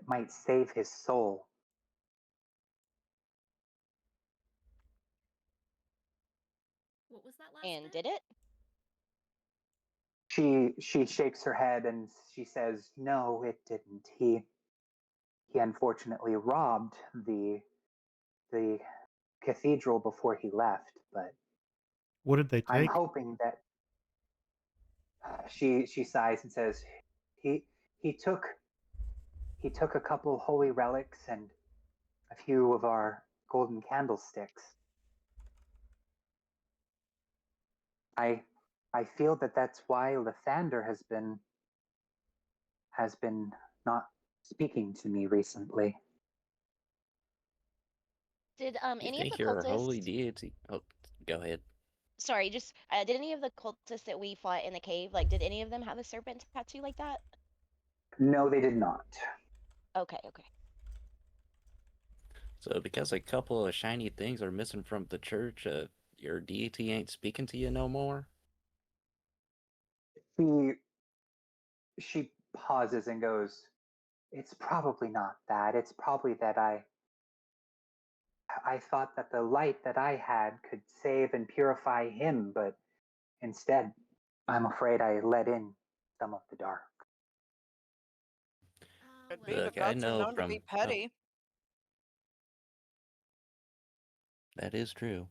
might save his soul. What was that last And bit? did it? She shakes her head and she says, "No, it didn't. He unfortunately robbed the cathedral before he left, but What did they I'm take? hoping that." She sighs and says, "He took a couple holy relics and a few of our golden candlesticks. I feel that that's why Lathander has been not speaking to me recently." Did You any of the think you're a holy cultists? deity? Oh, go ahead. Sorry, just did any of the cultists that we fought in the cave, like, did any of them have a serpent tattoo like that? No, they did not. Okay, okay. So because a couple of shiny things are missing from the church, your deity ain't speaking to you no more? She pauses and goes, "It's probably not that. It's probably that I thought that the light that I had could save and purify him, but instead, I'm afraid I let in some of the dark." Could be, Well, but Look, I bats are know known to be from... Oh, petty. that is true.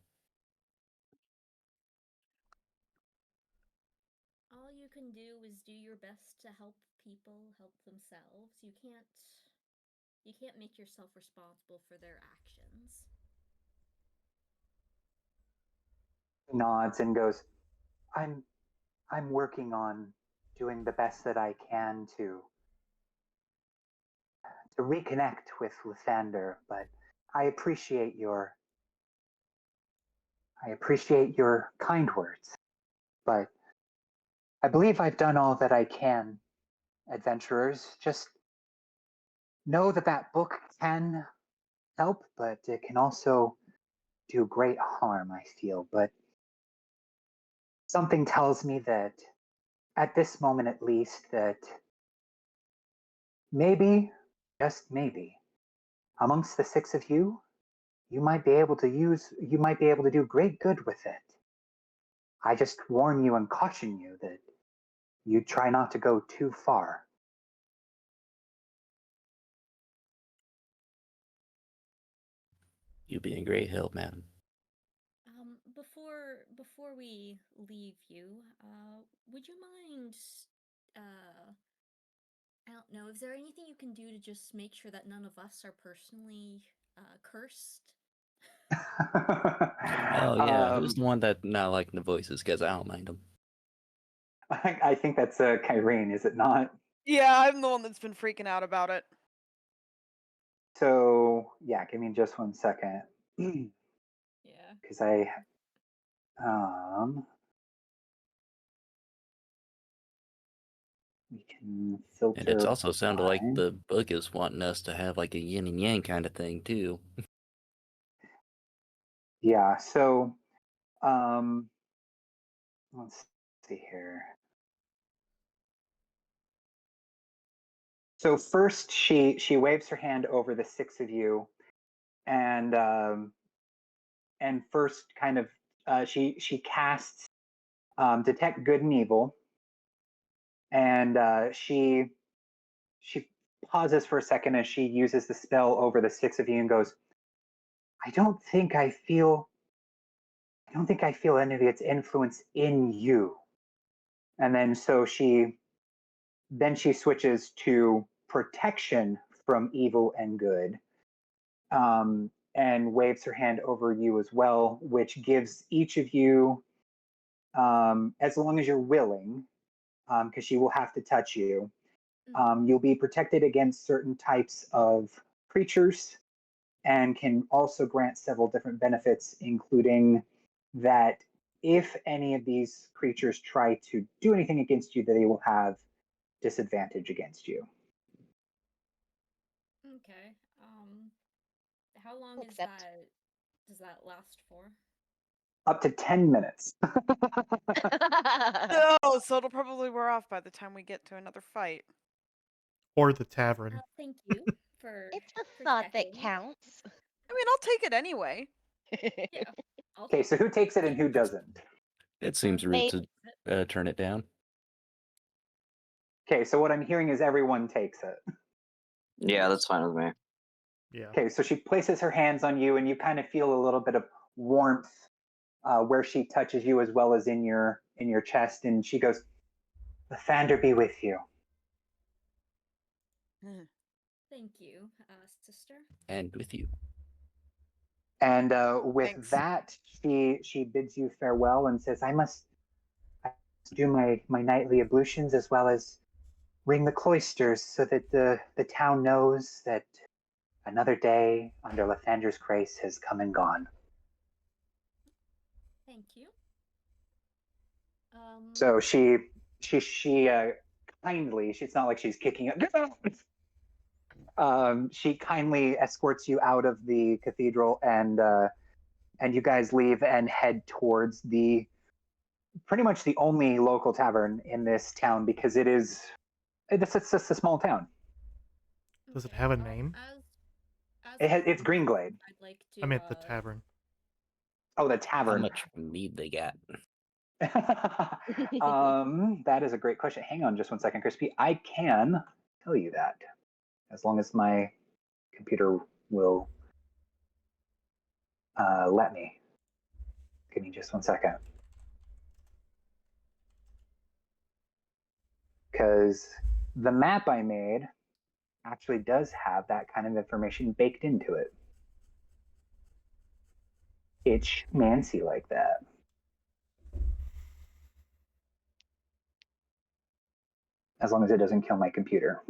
all you can do is do your best to help people help themselves. You can't make yourself responsible for their actions. Nods and goes, I'm working on doing the best that I can to reconnect with Lathander, but I appreciate your kind words. But I believe I've done all that I can, adventurers. Just know that that book can help, but it can also do great harm, I feel. But something tells me that at this moment at least, that maybe, just maybe, amongst the six of you, you might be able to do great good with it. I just warn you and caution you that you try not to go too far. You'd be in great help, madam. Before we leave you, would you mind, I don't know, is there anything you can do to just make sure that none of us are personally cursed? Oh, yeah, who's the one that not liking the voices? Because I don't mind them. I think that's Kyrene, is it not? Yeah, I'm the one that's been freaking out about it. So yeah, give me just 1 second. Yeah. Because I we can filter. And it's also sounded like by- the book is wanting us to have like a yin and yang kind of thing, too. Yeah, so let's see here. So first she waves her hand over the six of you, and first kind of she casts detect good and evil, and she pauses for a second as she uses the spell over the six of you and goes, I don't think I feel any of its influence in you. And then so she switches to protection from evil and good, and waves her hand over you as well, which gives each of you, as long as you're willing, because she will have to touch you, you'll be protected against certain types of creatures and can also grant several different benefits, including that if any of these creatures try to do anything against you, they will have disadvantage against you. Okay. How long is Accept. that? Does that last for? Up to 10 minutes. No, so it'll probably wear off by the time we get to another fight. Or the tavern. Thank you for. It's a for thought that checking. counts. I mean, I'll take it anyway. Yeah. I'll Okay, take so it. who takes it and who doesn't? It seems rude Maybe- to turn it down. Okay, so what I'm hearing is everyone takes it. Yeah, that's fine with me. Yeah. Okay, so she places her hands on you, and you kind of feel a little bit of warmth where she touches you, as well as in your chest. And she goes, "Lathander be with you." Thank you, sister. And with you. And with Thanks. that, she bids you farewell and says, I must do my nightly ablutions as well as ring the cloisters so that the town knows that another day under Lathander's grace has come and gone. Thank you. So she kindly, it's not like she's kicking it. She kindly escorts you out of the cathedral, and you guys leave and head towards pretty much the only local tavern in this town, because it's just a small town. Does it have a name? It's Greenglade. I'd like to. I meant the tavern. Oh, the How tavern. much mead they got? That is a great question. Hang on just one second, Crispy. I can tell you that, as long as my computer will let me. Give me just 1 second. Because the map I made actually does have that kind of information baked into it. It's schmancy like that. As long as it doesn't kill my computer.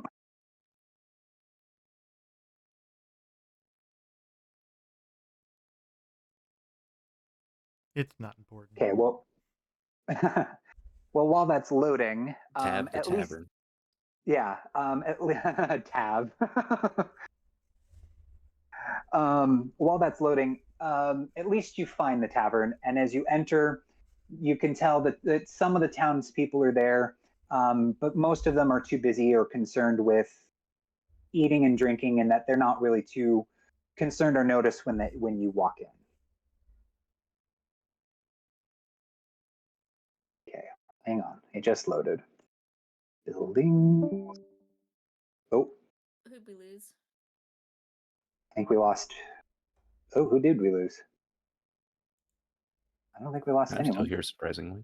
It's not important. Okay, well, well, while that's loading, Tab the at least, tavern. yeah, tab. While that's loading, at least you find the tavern, and as you enter, you can tell that some of the townspeople are there, but most of them are too busy or concerned with eating and drinking, and that they're not really too concerned or notice when you walk in. Okay, hang on, it just loaded. Building. Oh, Who'd we lose? I think we lost. Oh, who did we lose? I don't think we lost I'm anyone. still here, surprisingly.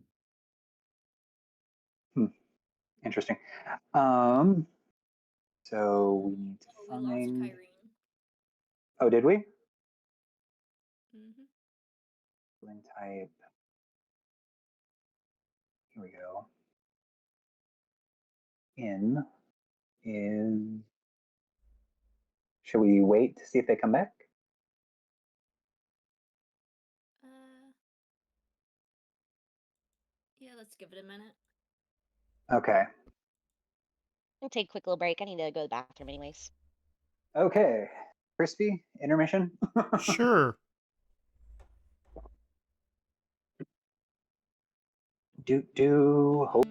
Interesting. So we need to We lost find. Kyrene. Oh, did we? Mm-hmm. Building type. Here we go. In is. Should we wait to see if they come back? Yeah, let's give it a minute. Okay. I'll take a quick little break. I need to go to the bathroom anyways. Okay. Crispy, intermission? Sure. Hope.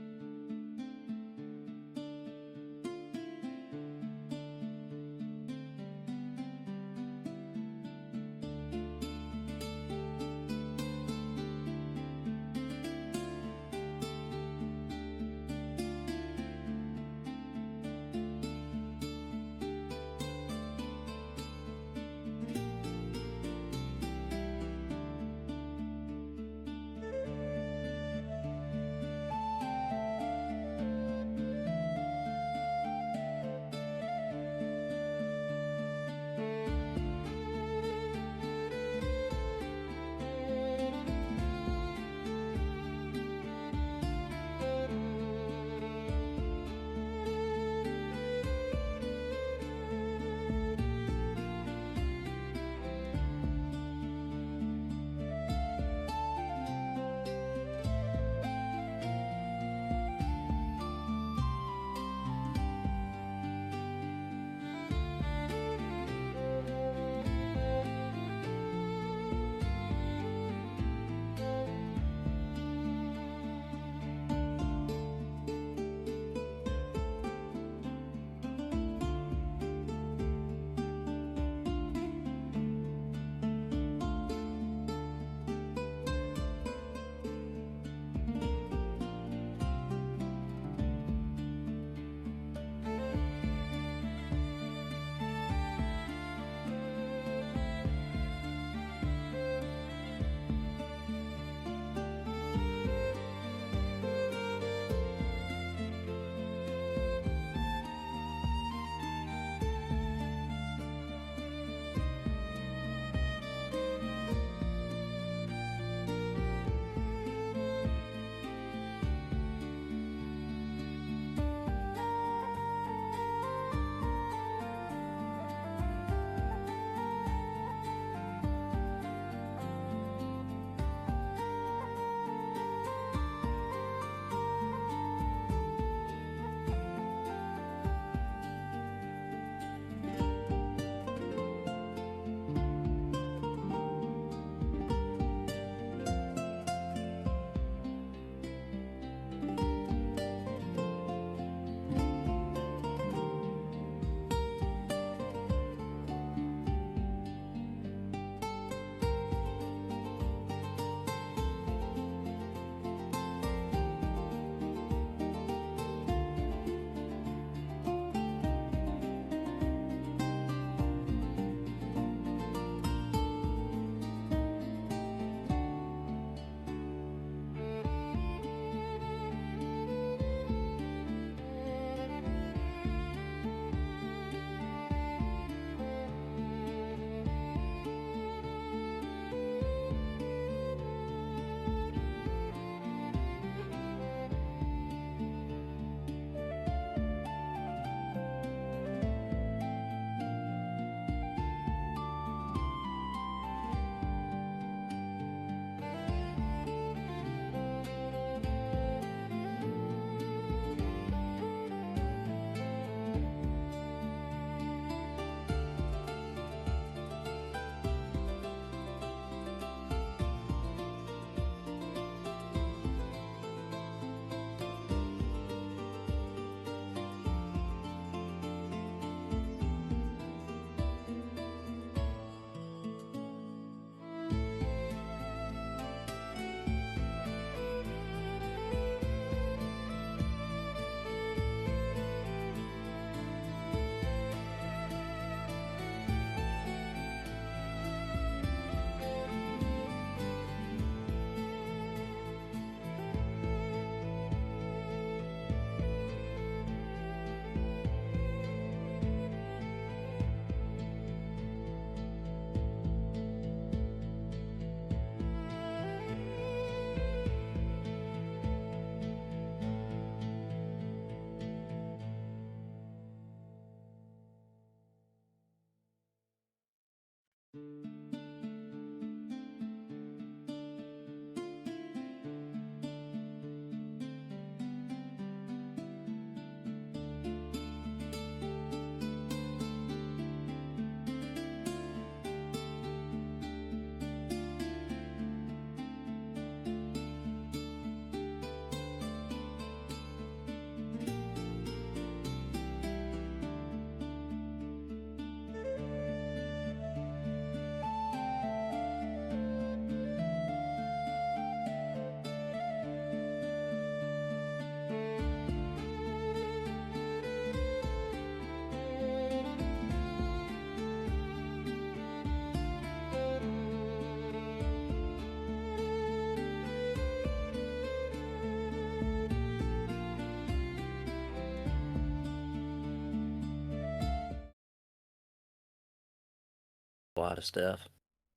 a lot of stuff.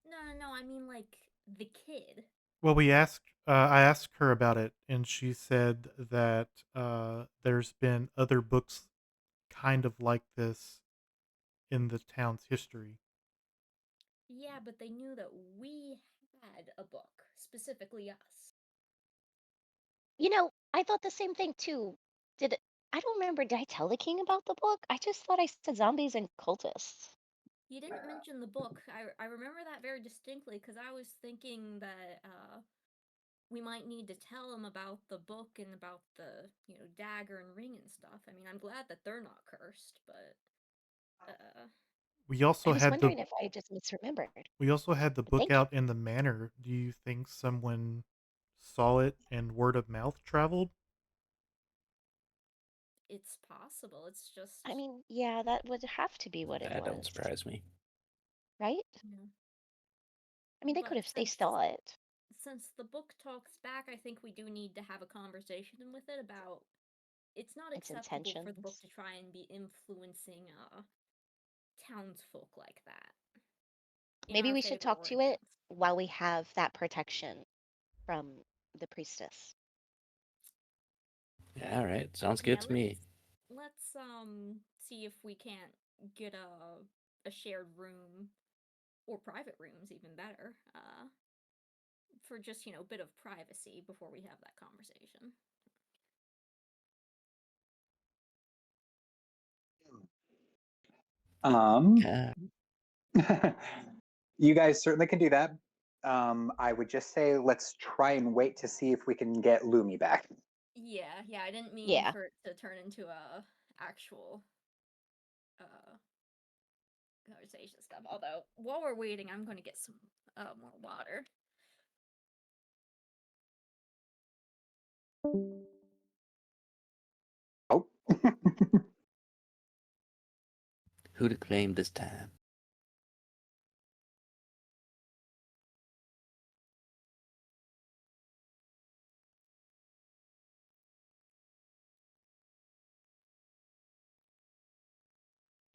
No, I mean like the kid. Well, I asked her about it, and she said that there's been other books kind of like this in the town's history. Yeah, but they knew that we had a book, specifically us. You know, I thought the same thing too. Did it, I don't remember. Did I tell the king about the book? I just thought I said zombies and cultists. You didn't mention the book. I remember that very distinctly because I was thinking that we might need to tell him about the book and about the dagger and ring and stuff. I mean, I'm glad that they're not cursed, but We I also was had wondering the if I just misremembered. book Thank you. out in the manor. Do you think someone saw it and word of mouth traveled? it's possible. It's just I mean, yeah, that would have to be what it That don't was, surprise me. right? yeah. I mean, they But could have. They since saw it. since the book talks back, I think we do need to have a conversation with it about it's not Its acceptable for the book intentions. to try and be influencing townsfolk like that in Maybe our we should favor talk or to it against. while we have that protection from the priestess. Yeah, all right. Sounds Yeah, good to me. let's see if we can't get a shared room or private rooms, even better, for just a bit of privacy before we have that conversation. Yeah. You guys certainly can do that. I would just say let's try and wait to see if we can get Lumi back. Yeah, I didn't mean Yeah. for it to turn into a actual conversation stuff. Although while we're waiting, I'm going to get some more water. Oh. Who to claim this time?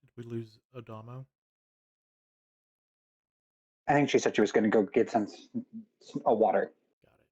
Did we lose Adamo? I think she said she was going to go get some water. Got it.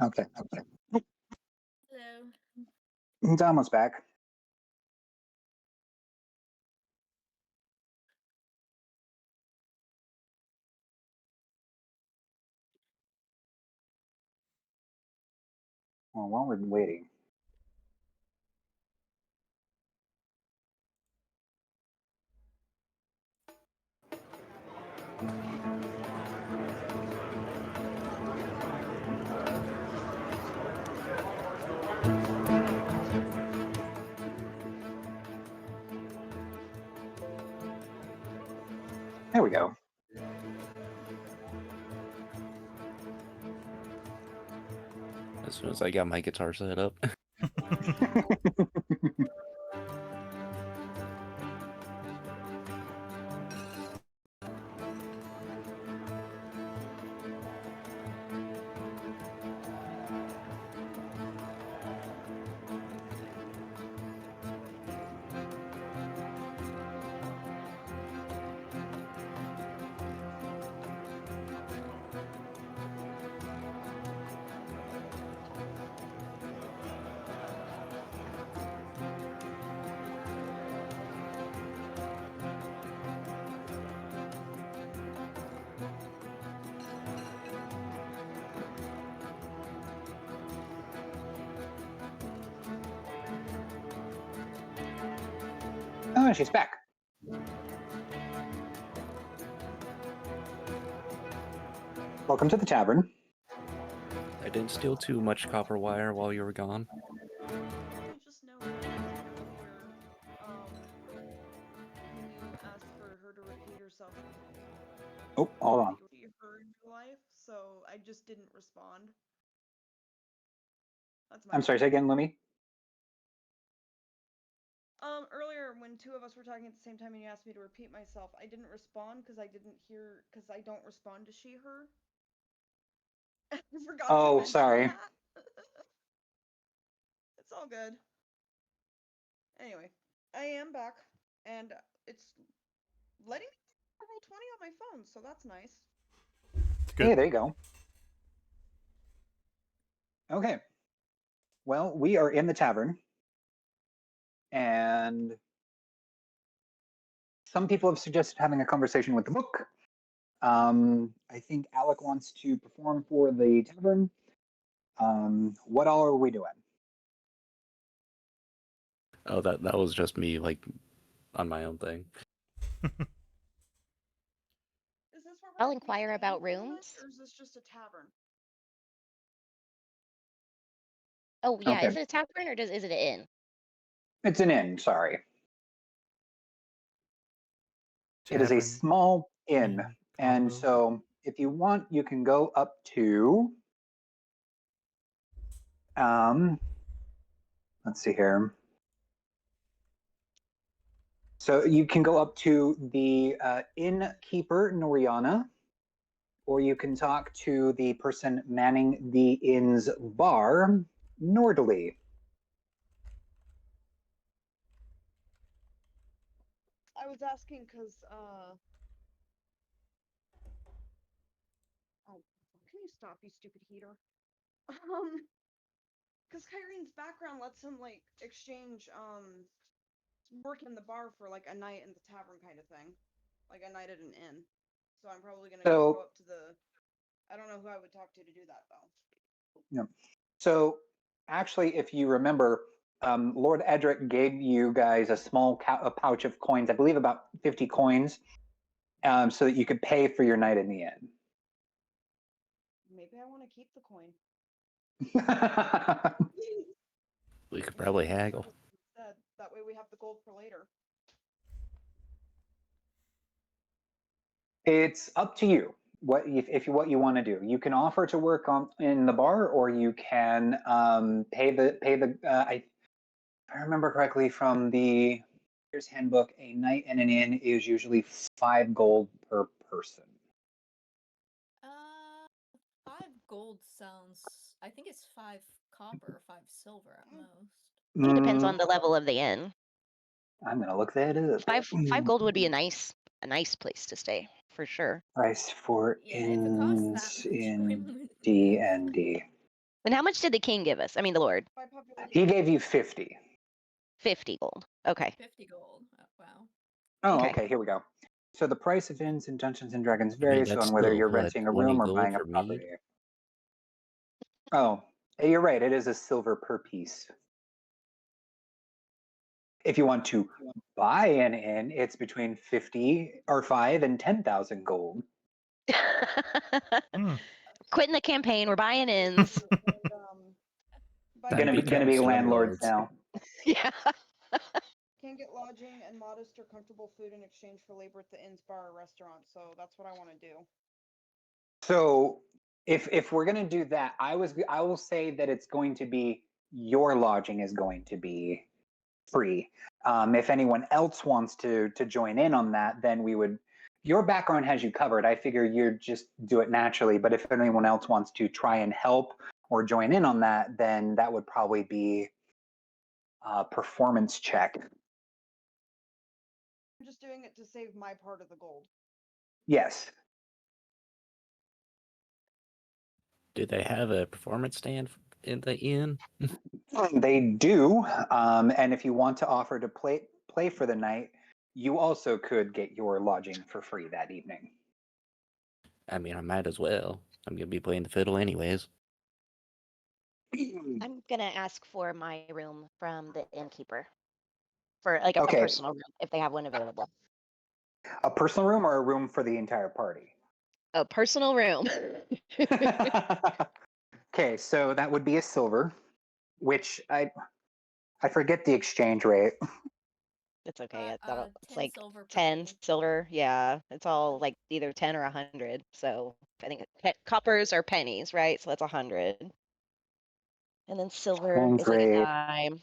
Okay. Hello. Damo's back. Well, while we're waiting. There we go. As soon as I got my guitar set up. Oh, she's back. Welcome to the tavern. I didn't steal too much copper wire while you were gone. I just know earlier, when you asked for her to repeat herself, Oh, hold on. you heard in your life, so I just didn't respond. That's my I'm sorry, say again, Lumi. Earlier when two of us were talking at the same time and you asked me to repeat myself, I didn't respond because I don't respond to she, her. I forgot to Oh, mention sorry. that. It's all good. Anyway, I am back, and it's letting me roll 20 on my phone, so that's nice. Hey, there you go. Okay. Well, we are in the tavern, and some people have suggested having a conversation with the book. I think Alec wants to perform for the tavern. What all are we doing? Oh, that was just me, like, on my own thing. Is this where we're I'll gonna be inquire about staying for the night, rooms. or is this just a tavern? Oh yeah, Okay. is it a tavern or is it an inn? It's an inn, sorry. It is a Tavern small inn, inn and combo. so if you want, you can go up to. Let's see here. So you can go up to the innkeeper, Noriana, or you can talk to the person manning the inn's bar, Nordley. I was asking because, oh, can you stop, you stupid heater? Because Kyrene's background lets him, like, exchange, work in the bar for, like, a night in the tavern kind of thing. Like, a night at an inn. So I'm probably gonna just go up to the... I don't know who I would talk to do that, though. No. So actually, if you remember, Lord Edric gave you guys a small a pouch of coins, I believe about 50 coins, so that you could pay for your night in the inn. Maybe I want to keep the coin. We could probably haggle. That way we have the gold for later. It's up to you. What you want to do? You can offer to work in the bar, or you can pay the. If I remember correctly from the Player's Handbook, a night in an inn is usually 5 gold per person. 5 gold sounds. I think it's 5 copper or 5 silver at most. I think it depends on the level of the inn. I'm gonna look that up. 5 gold would be a nice place to stay for sure. Price for inns in D&D. And how much did the king give us? I mean, the Lord. He gave you 50. 50 gold. Okay. 50 gold. Oh, wow. Oh, okay. Here we go. So the price of inns in Dungeons and Dragons varies that's on whether still, you're what, renting a 20 room or gold buying a for me? property. Oh, you're right. It is a silver per piece. If you want to buy an inn, it's between 50 or 5 and 10,000 gold. Quitting the campaign. We're buying inns. Gonna be landlords now. Yeah. Can get lodging and modest or comfortable food in exchange for labor at the inn's bar or restaurant. So that's what I want to do. So if we're gonna do that, I will say that it's going to be your lodging is going to be free. If anyone else wants to join in on that, then we would. Your background has you covered. I figure you'd just do it naturally. But if anyone else wants to try and help or join in on that, then that would probably be a performance check. I'm just doing it to save my part of the gold. Yes. Do they have a performance stand in the inn? They do, and if you want to offer to play for the night, you also could get your lodging for free that evening. I mean, I might as well. I'm gonna be playing the fiddle anyways. I'm gonna ask for my room from the innkeeper. for like a Okay. personal room if they have one available. A personal room or a room for the entire party? A personal room. Okay, so that would be a silver, which I forget the exchange rate. It's okay. It's 10 like silver per 10 gold. silver. Yeah, it's all like either 10 or 100. So I think coppers are pennies, right? So that's 100. And then silver Sounds is like a great. dime.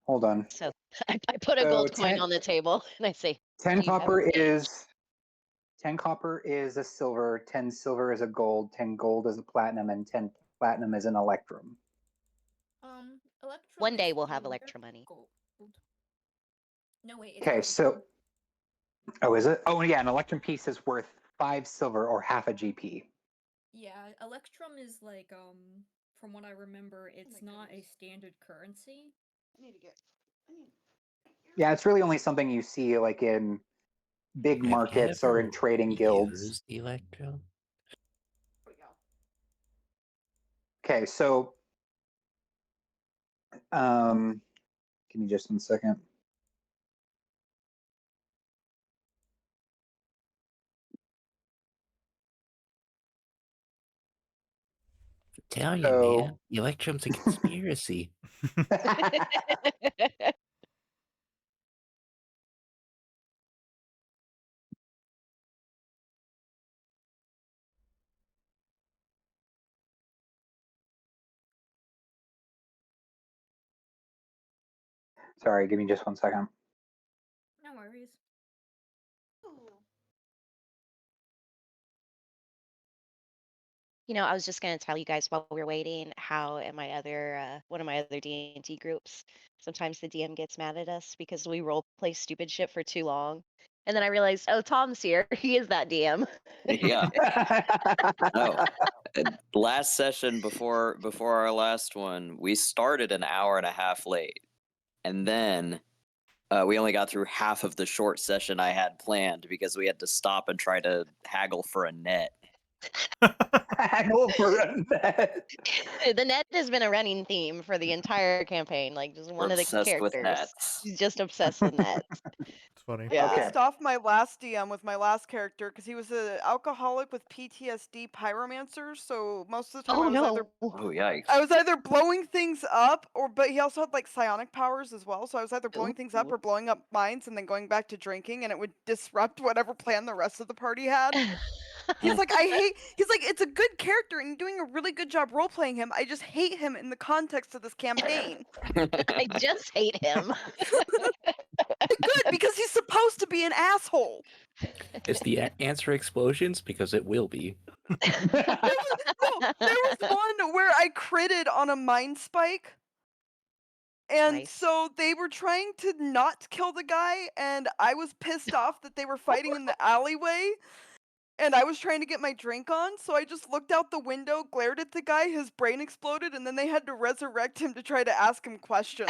Hold on. So I put a So gold coin 10 on the table and I say, 10 "Do you have copper change?" is 10 copper is a silver, 10 silver is a gold, 10 gold is a platinum, and 10 platinum is an electrum. Electrum One day is we'll have 4 electro money. gold. No, wait, it's Okay, 5 so gold. is it? Oh yeah, an electrum piece is worth 5 silver or half a GP. Yeah, Electrum is like, from what I remember, it's not a goodness. standard currency. I need to get. Yeah, it's really only something you see like in big Have you markets or in ever trading guilds. used Electrum? There we go. Okay, so give me just 1 second. I'm telling you, So- man, Electrum's a conspiracy. Sorry, give me just 1 second. No worries. You know, I was just gonna tell you guys while we were waiting how in my other one of my other D&D groups, sometimes the DM gets mad at us because we role play stupid shit for too long. And then I realized, oh, Tom's here. He is that DM. Yeah. No. Last session before our last one, we started an hour and a half late, and then we only got through half of the short session I had planned because we had to stop and try to haggle for a net. Haggle for a net. The net has been a running theme for the entire campaign. Like just one We're of the obsessed with characters. nets. He's just obsessed with nets. It's funny. Yeah. Okay. Pissed off my last DM with my last character because he was an alcoholic with PTSD pyromancer. So most of the time Oh no. Oh yikes! I was either blowing things up but he also had like psionic powers as well. So I was either blowing things up or blowing up mines and then going back to drinking, and it would disrupt whatever plan the rest of the party had. He's like, he's like, it's a good character and you're doing a really good job role playing him. I just hate him in the context of this campaign. I just hate him. Good, because he's supposed to be an asshole. Is the answer explosions? Because it will be. No, there was one where I critted on a mine spike. And Nice. so they were trying to not kill the guy, and I was pissed off that they were fighting in the alleyway. And I was trying to get my drink on, so I just looked out the window, glared at the guy, his brain exploded, and then they had to resurrect him to try to ask him questions.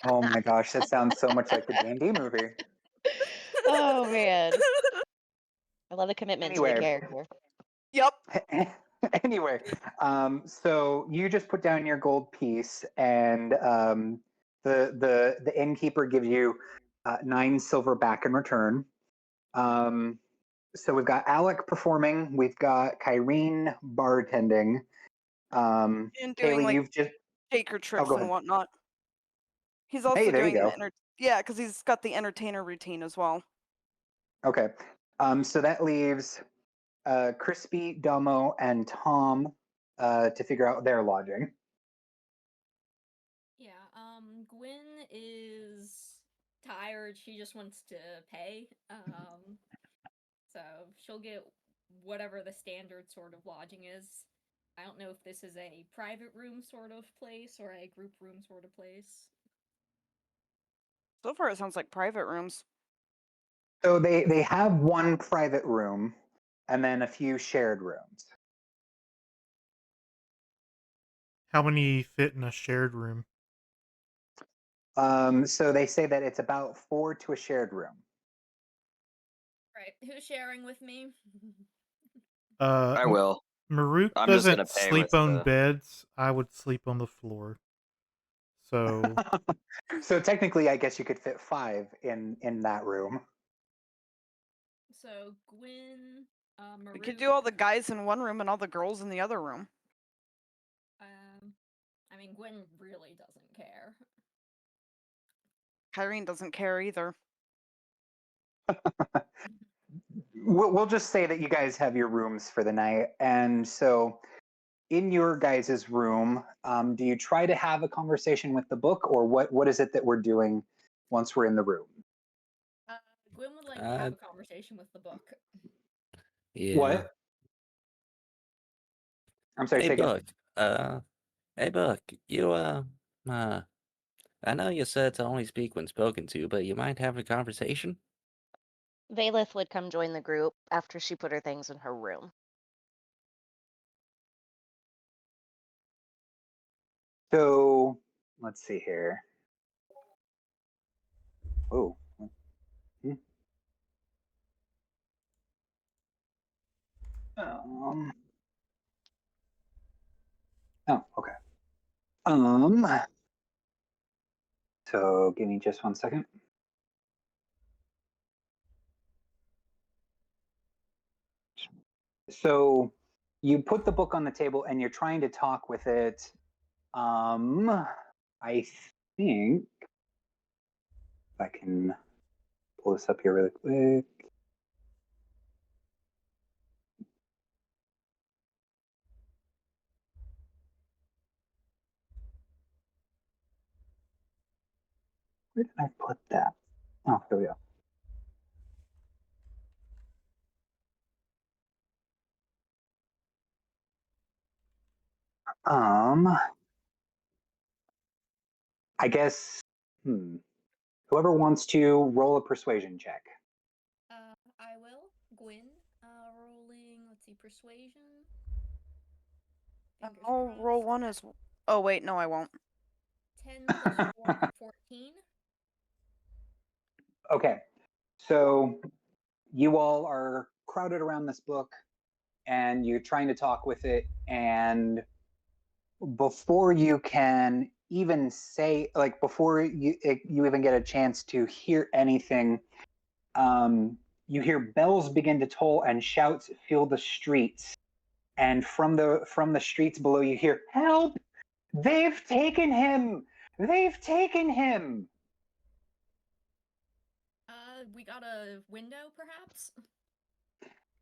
Oh my gosh, that sounds so much like the D&D movie. Oh man. I love the commitment to the Anyway. character. Yep. Anyway, so you just put down your gold piece, and the innkeeper gives you 9 silver back in return. So we've got Alec performing, we've got Kyrene bartending. And doing Kaylee, like you've just shaker trips go and ahead. whatnot. He's also Hey, there you doing go. because he's got the entertainer routine as well. Okay. So that leaves Crispy, Domo, and Tom to figure out their lodging. Yeah, Gwen is tired. She just wants to pay. So she'll get whatever the standard sort of lodging is. I don't know if this is a private room sort of place or a group room sort of place. So far, it sounds like private rooms. So they have one private room and then a few shared rooms. How many fit in a shared room? So they say that it's about 4 to a shared room. Right, who's sharing with me? I will. Maruk I'm just doesn't gonna pay sleep with on the- beds. I would sleep on the floor. So So technically, I guess you could fit 5 in that room. So Gwyn, We could Marut, do all the guys in one room and all the girls in the other room. I mean, Gwyn really doesn't care. Kyrene doesn't care either. We'll just say that you guys have your rooms for the night, and so in your guys' room, do you try to have a conversation with the book, or what is it that we're doing once we're in the room? Gwyn would like to have a conversation with the book. Yeah. What? I'm sorry, Hey, say again. Buck. Hey, Buck. You, I know you said to only speak when spoken to, but you mind having a conversation? Valeth would come join the group after she put her things in her room. So let's see here. Oh. Hmm. Oh, okay. So give me just 1 second. So you put the book on the table and you're trying to talk with it. I think if I can pull this up here really quick. Where did I put that? Oh, here we go. I guess whoever wants to roll a persuasion check. I will. Gwyn, rolling, let's see, persuasion. Fingers I'll crossed. roll one as. Oh wait, no, I won't. 10 plus 4, 14. Okay, so you all are crowded around this book and you're trying to talk with it, and before you can even say, like, before you even get a chance to hear anything, you hear bells begin to toll and shouts fill the streets, and from the streets below you hear, "Help! They've taken him! They've taken him!" We got a window, perhaps?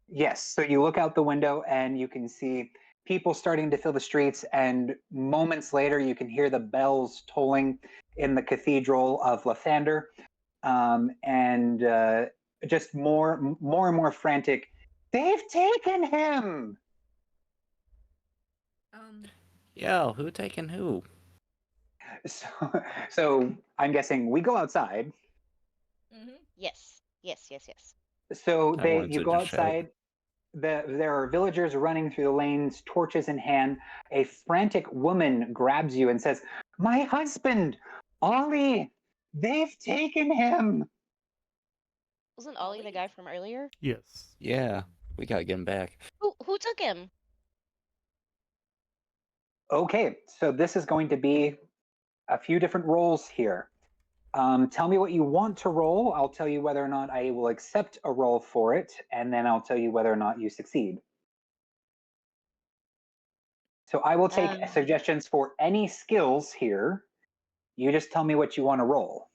Yes, so you look out the window and you can see people starting to fill the streets, and moments later you can hear the bells tolling in the Cathedral of Lathander, and just more and more frantic. "They've taken him!" Yo, who taking who? So I'm guessing we go outside. Yes. So I wanted you to go just shout. outside. There are villagers running through the lanes, torches in hand. A frantic woman grabs you and says, "My husband, Ollie! They've taken him!" Wasn't Ollie the guy from earlier? yes. Yeah, we gotta get him back. Who took him? Okay, so this is going to be a few different roles here. Tell me what you want to roll. I'll tell you whether or not I will accept a roll for it, and then I'll tell you whether or not you succeed. So I will take suggestions for any skills here. You just tell me what you want to roll.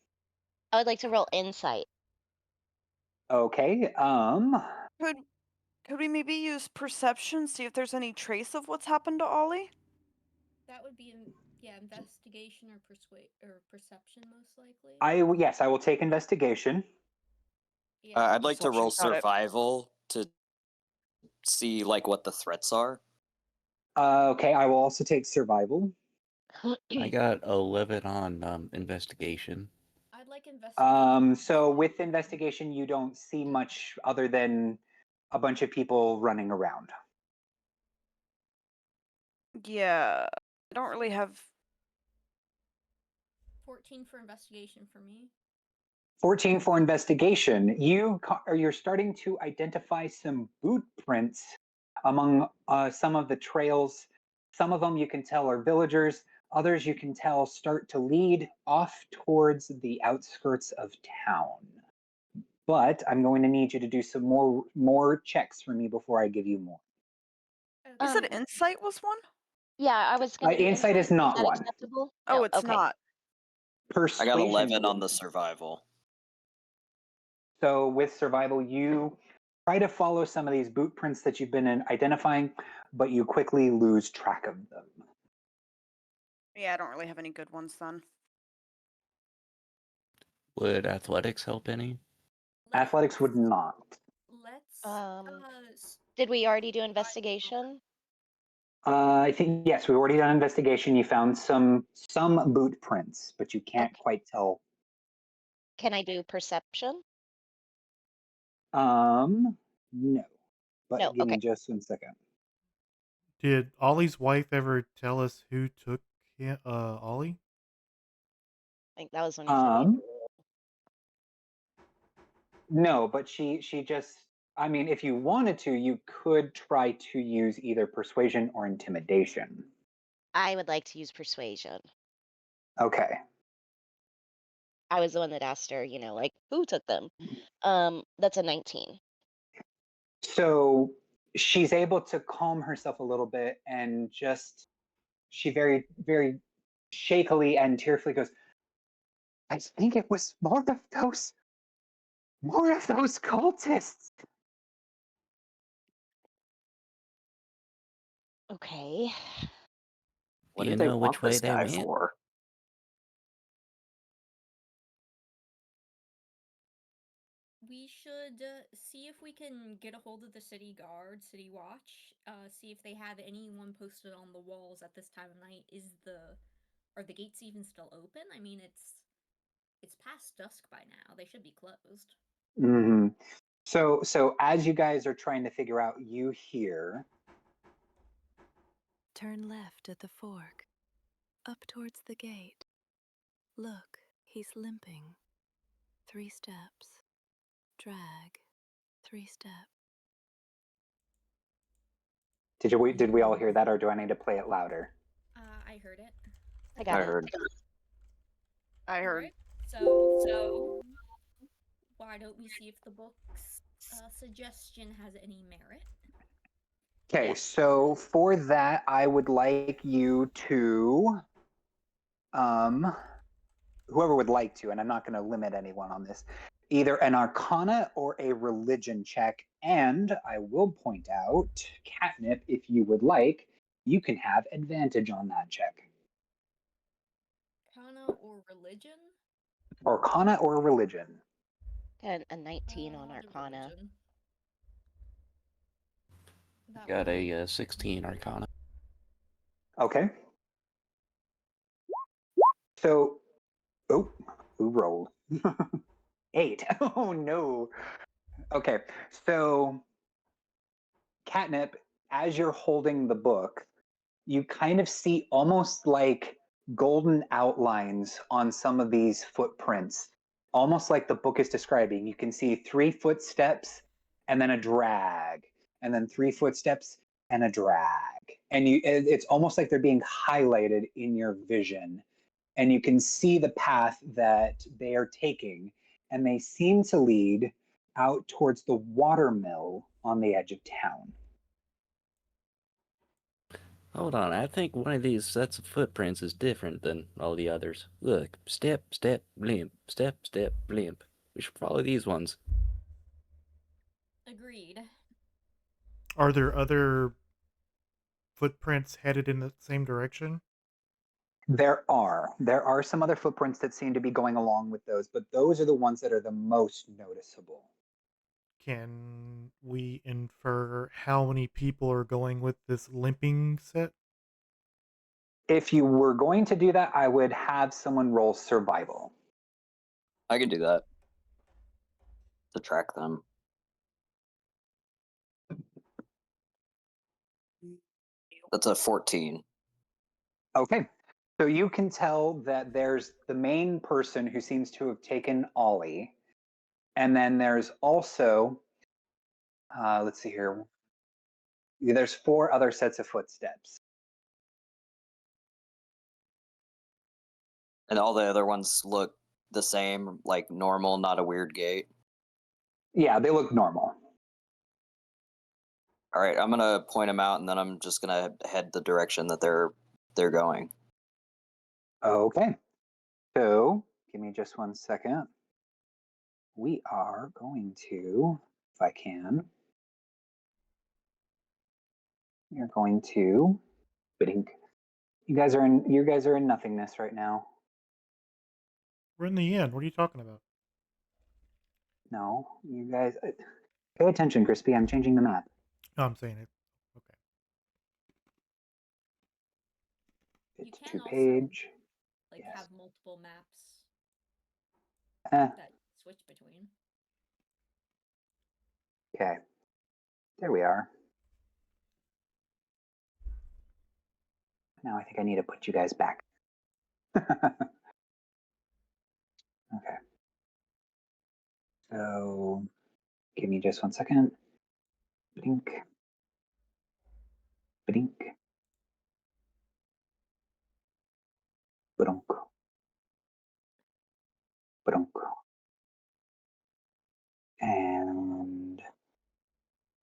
I would like to roll insight. Okay. Could we maybe use perception, see if there's any trace of what's happened to Ollie? That would be, investigation or perception, most likely. Yes, I will take investigation. Yeah. I'd like to roll Perception, got it. survival to see like what the threats are. Okay, I will also take survival. I got 11 on investigation. I'd like investigation. So with investigation, you don't see much other than a bunch of people running around. Yeah, I don't really have. 14 for investigation for me. 14 for investigation. You're starting to identify some boot prints among some of the trails. Some of them you can tell are villagers. Others you can tell start to lead off towards the outskirts of town. But I'm going to need you to do some more checks for me before I give you more. You said Um, insight was one? Yeah, I was gonna do Insight is Is not that one. acceptable? Oh, No. it's Okay. not. I Persuasion. got 11 on the survival. So with survival, you try to follow some of these boot prints that you've been identifying, but you quickly lose track of them. Yeah, I don't really have any good ones then. Would athletics help any? Athletics would not. Let's Did we already do investigation? I think yes, we've already done investigation. You found some boot prints, but you can't quite tell. Can I do perception? No. But No, give me okay. just 1 second. Did Ollie's wife ever tell us who took Ollie? I think that was when you said No, but she just, I mean, if you wanted to, you could try to use either persuasion or intimidation. I would like to use persuasion. Okay. I was the one that asked her, like, who took them? That's a 19. So she's able to calm herself a little bit and just, she very, very shakily and tearfully goes, I think it was more of those cultists. Okay. What Do do you they know want which way this they guy went? for? We should see if we can get a hold of the city guard, city watch. See if they have anyone posted on the walls at this time of night. Are the gates even still open? I mean, it's past dusk by now. They should be closed. Mm-hmm. So as you guys are trying to figure out, you hear. Turn left at the fork, up towards the gate. Look, he's limping. 3 steps. Drag. 3 steps. Did we all hear that, or do I need to play it louder? I heard it. I got it. heard. I heard. Alright, so why don't we see if the book's suggestion has any merit? Okay, so for that, I would like you to, whoever would like to, and I'm not going to limit anyone on this, either an Arcana or a Religion check. And I will point out, Catnip, if you would like, you can have advantage on that check. Arcana or religion? Arcana or Religion. Got a 19 on Arcana. Religion. That Got way. a 16 Arcana. Okay. So, who rolled? 8. Oh no. Okay, so Catnip, as you're holding the book, you kind of see almost like golden outlines on some of these footprints, almost like the book is describing. You can see 3 footsteps and then a drag, and then 3 footsteps and a drag. And it's almost like they're being highlighted in your vision. And you can see the path that they are taking, and they seem to lead out towards the watermill on the edge of town. Hold on, I think one of these sets of footprints is different than all the others. Look, step, step, blimp, step, step, blimp. We should follow these ones. Agreed. Are there other footprints headed in the same direction? There are some other footprints that seem to be going along with those, but those are the ones that are the most noticeable. Can we infer how many people are going with this limping set? If you were going to do that, I would have someone roll survival. I could do that. To track them. That's a 14. Okay. So you can tell that there's the main person who seems to have taken Ollie. And then there's also, let's see here. There's 4 other sets of footsteps. And all the other ones look the same, like normal, not a weird gate. Yeah, they look normal. All right, I'm gonna point them out, and then I'm just gonna head the direction that they're going. Okay. So, give me just 1 second. We are going to, if I can, we are going to, you guys are in nothingness right now. We're in the end. What are you talking about? No, you guys, pay attention, Crispy. I'm changing the map. No, I'm saying it. Okay. You It's can two also page. like Yes. have multiple maps Eh, that switch between. okay. There we are. Now I think I need to put you guys back. Okay. So, give me just 1 second. Blink. Blink. Badunk. Badunk. And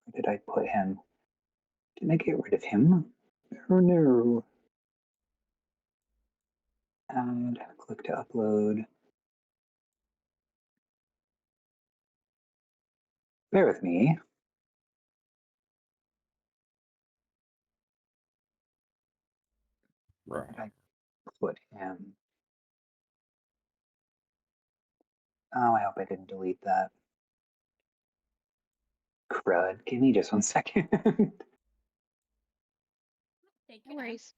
where did I put him? Didn't I get rid of him? Oh no. And click to upload. Bear with me. Where did I put him? Oh, I hope I didn't delete that. Crud. Give me just 1 second. Take No your time. worries.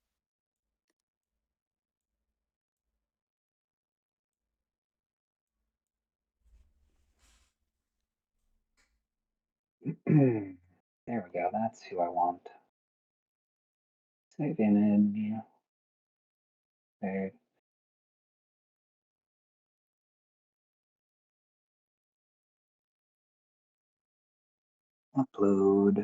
There we go. That's who I want. Save image. Save. Upload.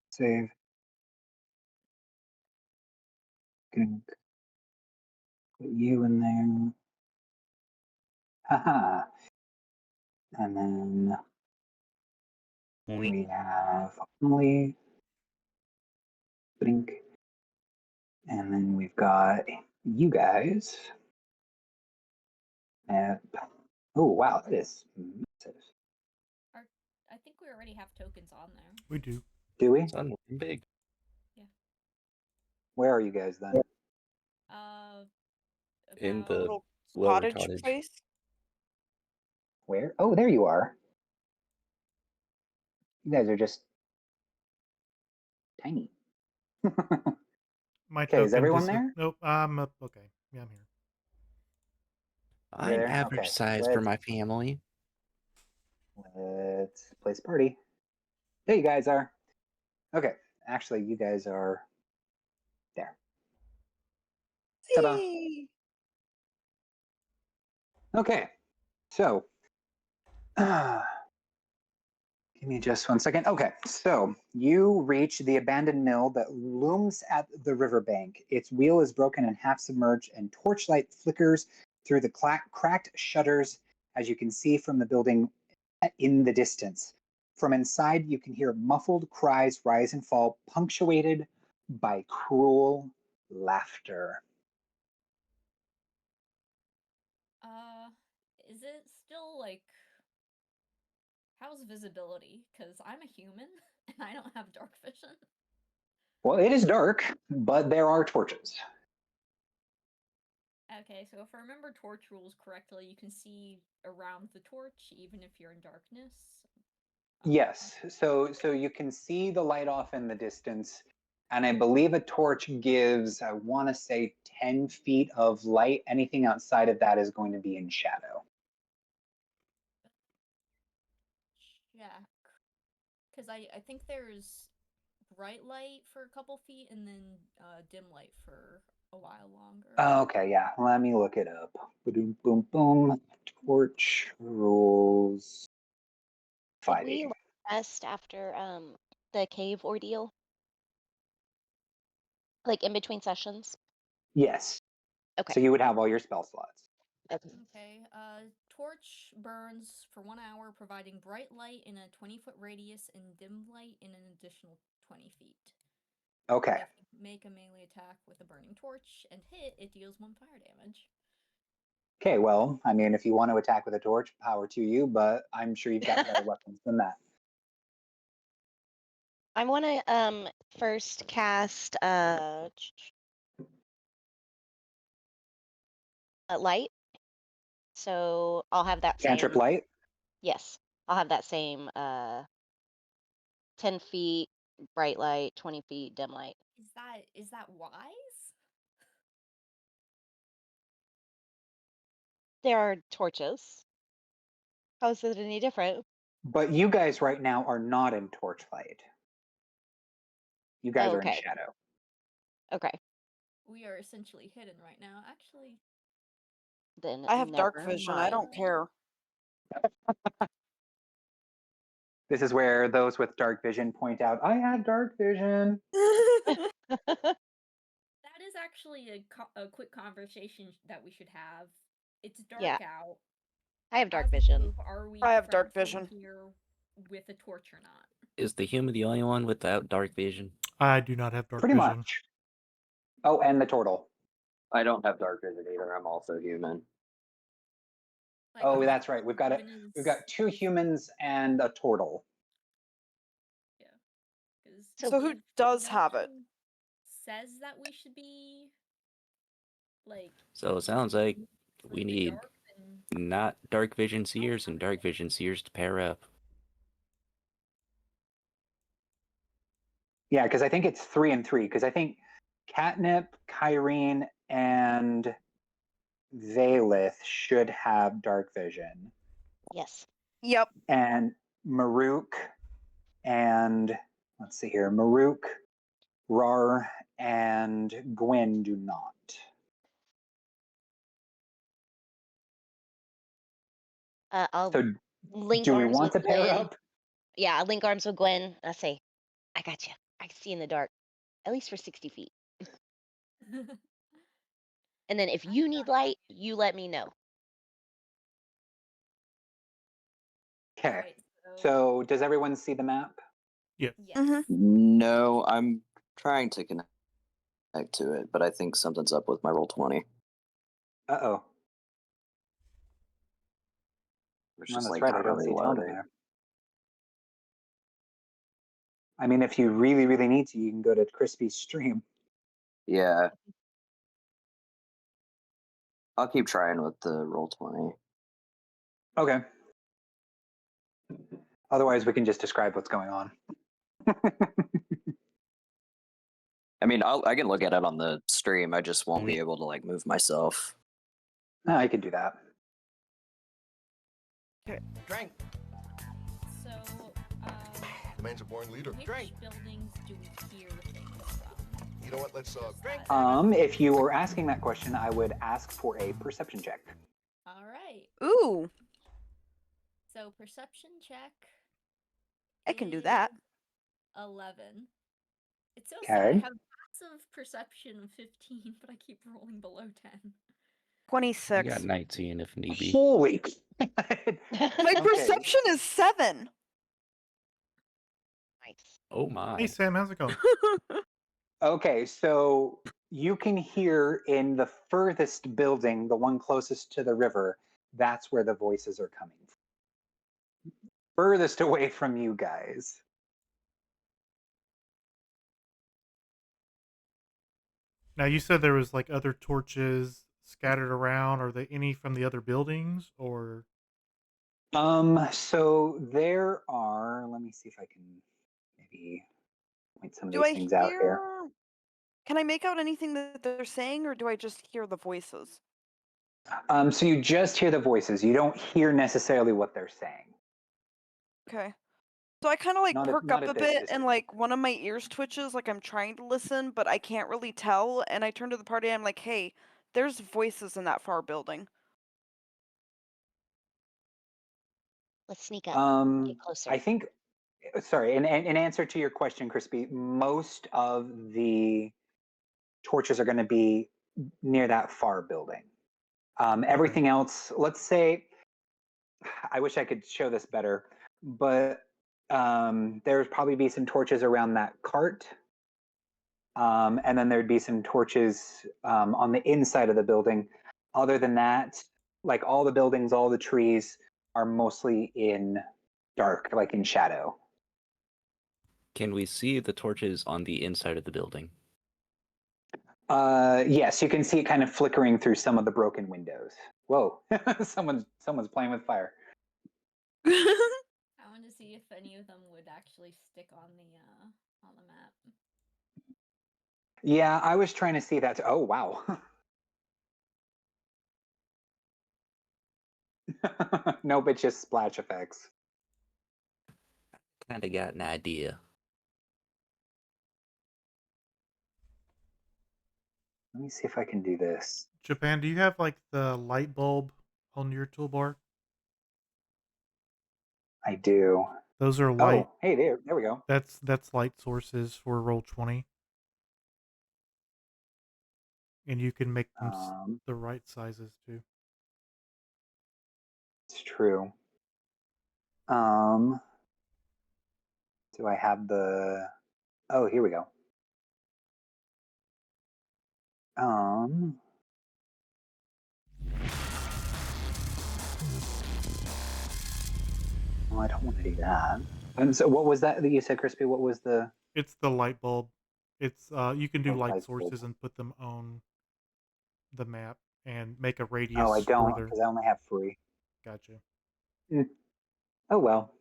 Save. Good. Put you in there. Haha. And then we have Emily. Blink. And then we've got you guys. And oh wow, that is massive. I think we already have tokens on there. We do. Do we? It's big. Where are you guys then? In About the little lower cottage cottage. place. Where? Oh, there you are. You guys are just tiny. My Okay, is token everyone dis- there? Nope. I'm up. Okay. Yeah, I'm here. I'm there? average Okay, size for my family. Let's place party. There you guys are. Okay, actually, you guys are there. Ta-da. Yay! Okay, so give me just 1 second. Okay, so you reach the abandoned mill that looms at the riverbank. Its wheel is broken and half submerged, and torchlight flickers through the cracked shutters, as you can see from the building in the distance. From inside, you can hear muffled cries rise and fall, punctuated by cruel laughter. Is it still like how's visibility? Because I'm a human and I don't have dark vision. Well, it is dark, but there are torches. Okay, so if I remember torch rules correctly, you can see around the torch even if you're in darkness. Yes, so you can see the light off in the distance, and I believe a torch gives, I want to say, 10 feet of light. Anything outside of that is going to be in shadow. Check. Because I think there's bright light for a couple feet and then dim light for a while longer. Okay, yeah. Let me look it up. Boom, boom, boom. Torch rules. Did we Fighting. rest after the cave ordeal? Like in between sessions? Yes. Okay. So you would have all your spell slots. Okay. Okay. Torch burns for 1 hour, providing bright light in a 20-foot radius and dim light in an additional 20 feet. Okay. If you make a melee attack with a burning torch and hit, it deals 1 fire damage. Okay, well, I mean, if you want to attack with a torch, power to you, but I'm sure you've got better weapons than that. I want to first cast light. So I'll have that Cantrip same. light? Yes, I'll have that same 10 feet bright light, 20 feet dim light. Is that wise? There are torches. How is it any different? But you guys right now are not in torchlight. You guys are in Okay. shadow. Okay. We are essentially hidden right now. Actually, Then I have dark never vision. I don't mind. care. This is where those with dark vision point out, I have dark vision. that is actually a quick conversation that we should have. It's dark Yeah. out. I have dark As a vision. group, are we I have dark traveling vision. here with a torch or not? Is the human the only one without dark vision? I do not have dark Pretty vision. much. Oh, and the turtle. I don't have dark vision either. I'm also human. Like, Oh, our that's right. We've got human we've got 2 humans and a turtle. Yeah. 'Cause So who if does have it? nothing says that we should be like So it sounds like we in the need dark, then not dark vision seers and dark vision seers to pair up. Yeah, because I think it's 3 and 3. Because I think Catnip, Kyrene, and Valith should have dark vision. Yes. Yep. And Maruk and let's see here, Maruk, Rar, and Gwyn do not. I'll So link do we arms want to with pair Gwen. up? Yeah, I'll link arms with Gwen. I say, I got you. I can see in the dark, at least for 60 feet. And then if you need light, you let me know. Okay. Alright, So does everyone see the map? Yeah. yes. Mhm. No, I'm trying to connect to it, but I think something's up with my roll 20. Uh-oh. It's No, just that's like right. I not don't really see Tom in loading. there. I mean, if you really, really need to, you can go to Crispy's stream. Yeah. I'll keep trying with the roll 20. Okay. Otherwise, we can just describe what's going on. I mean, I can look at it on the stream. I just won't be able to like move myself. No, I can do that. Okay, drink. So, The man's a born leader. which Drink. buildings do we hear things from? You know what? Let's drink. If you were asking that question, I would ask for a perception check. Alright. Ooh, So perception check. I can do that. 11. It's so sad. I Okay. have passive perception of 15, but I keep rolling below 10. You 26. got 19 if need be. Holy. My Okay. perception is 7. Nice. Oh my. Hey Sam, how's it going? Okay, so you can hear in the furthest building, the one closest to the river, that's where the voices are coming from. Furthest away from you guys. Now you said there was like other torches scattered around. Are there any from the other buildings or? So there are, let me see if I can maybe point some of Do these I things out here. hear? Can I make out anything that they're saying, or do I just hear the voices? So you just hear the voices. You don't hear necessarily what they're saying. Okay. So I kind of like Not perk not up at a this bit, distance. and like one of my ears twitches, like I'm trying to listen, but I can't really tell. And I turn to the party, and I'm like, "Hey, there's voices in that far building." Let's sneak up. Get closer. I think. Sorry, in answer to your question, Crispy, most of the torches are going to be near that far building. Everything else, let's say, I wish I could show this better, but there would probably be some torches around that cart. And then there'd be some torches on the inside of the building. Other than that, like all the buildings, all the trees are mostly in dark, like in shadow. Can we see the torches on the inside of the building? Yes, you can see it kind of flickering through some of the broken windows. Whoa, someone's playing with fire. I want to see if any of them would actually stick on the map. Yeah, I was trying to see that. Oh, wow. Nope, it's just splash effects. Kind of got an idea. Let me see if I can do this. Japan, do you have like the light bulb on your toolbar? I do. Those are light. Oh, hey, there we go. That's light sources for Roll20, and you can make them the right sizes too. It's true. Do I have the? Oh, here we go. Well, I don't want to do that. And so, what was that you said, Crispy? What was the? It's the light bulb. It's you can do Oh, light light bulb. sources and put them on the map and make a radius. Oh, I don't further. because I only have 3. Gotcha. Oh well.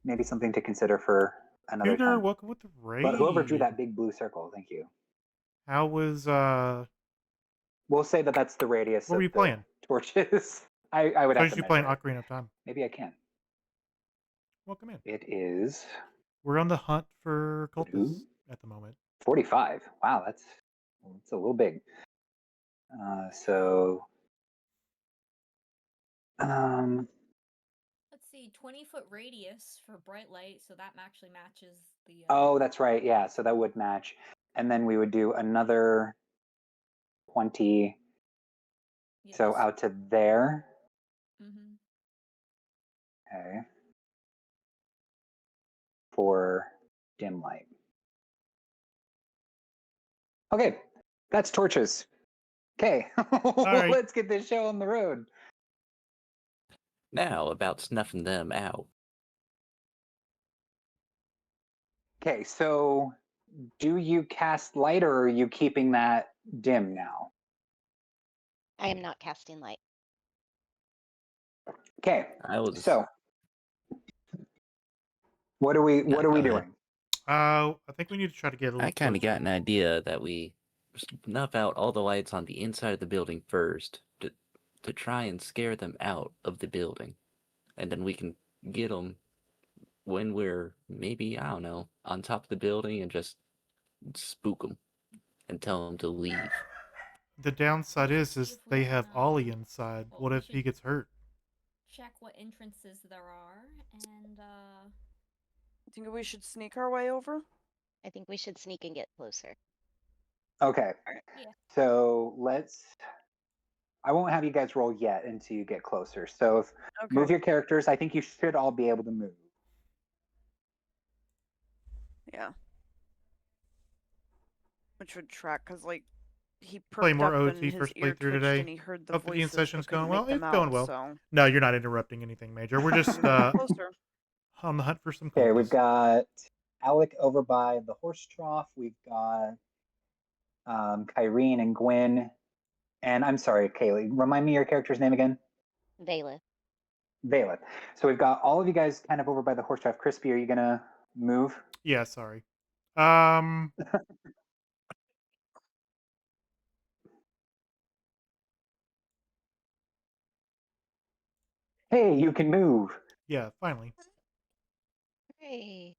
Maybe something to consider for another Peter, time. welcome with the raid. But whoever drew that big blue circle, thank you. How was We'll say that that's the radius. What were of you the playing? Torches. I would So have to you playing measure it. Ocarina of Time? Maybe I can. Welcome in. It is. We're on the hunt for cultists at the moment. 45. Wow, that's a little big. So. Let's see, 20-foot radius for bright light, so that actually matches the. Oh, that's right. Yeah, so that would match, and then we would do another 20. Yes. So out to there. Mm-hmm. Okay. For dim light. Okay, that's torches. Okay, right. Let's get this show on the road. Now about snuffing them out. Okay, so do you cast light or are you keeping that dim now? I am not casting light. Okay, I was. so what are we go ahead. doing? I think we need to try to get a little. I kind of closer. got an idea that we snuff out all the lights on the inside of the building first to try and scare them out of the building, and then we can get them when we're maybe, I don't know, on top of the building and just spook them and tell them to leave. The downside is if we they have can, Ollie inside. well, What we if he should- gets hurt? Check what entrances there are, and Think we should sneak our way over? I think we should sneak and get closer. Okay, Yeah. so I won't have you guys roll yet until you get closer. So move your characters. I think you should all be able to move. Yeah. Which would track, because, like, he Play perked more up OT and his first ear playthrough twitched today. and he heard the Hope the voices, session's but couldn't going well. make them It's going out, well. so. No, you're not interrupting anything major. We're just Closer. on the hunt for some Okay, we've cultists. got Alec over by the horse trough. We've got Kyrene and Gwen. And I'm sorry, Kaylee, remind me your character's name again? Vela. Vela. So we've got all of you guys kind of over by the horse trough. Crispy, are you going to move? Yeah, sorry. Hey, you can move. Yeah, finally. Hey.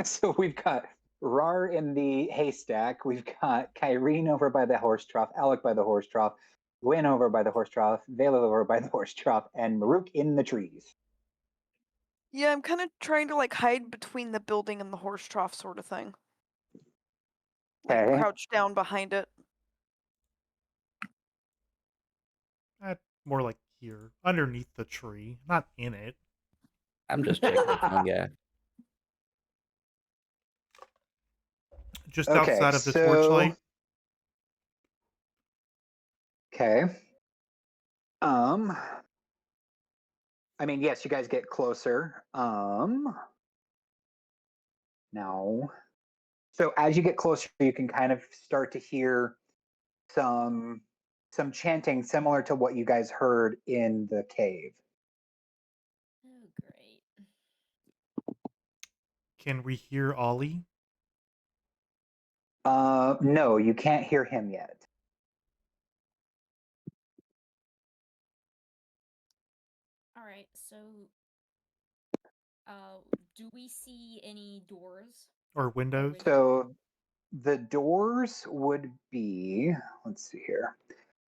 So we've got Rar in the haystack. We've got Kyrene over by the horse trough, Alec by the horse trough, Gwen over by the horse trough, Vela over by the horse trough, and Maruk in the trees. Yeah, I'm kind of trying to like hide between the building and the horse trough sort of thing. Like Okay. crouch down behind it. More like here, underneath the tree, not in it. I'm just checking the fungi. Just Okay, outside of the so- torchlight. Okay. I mean, yes, you guys get closer. Now, so as you get closer, you can kind of start to hear some chanting similar to what you guys heard in the cave. Oh, great. Can we hear Ollie? No, you can't hear him yet. All right, so do we see any doors? Or windows? So the doors would be, let's see here.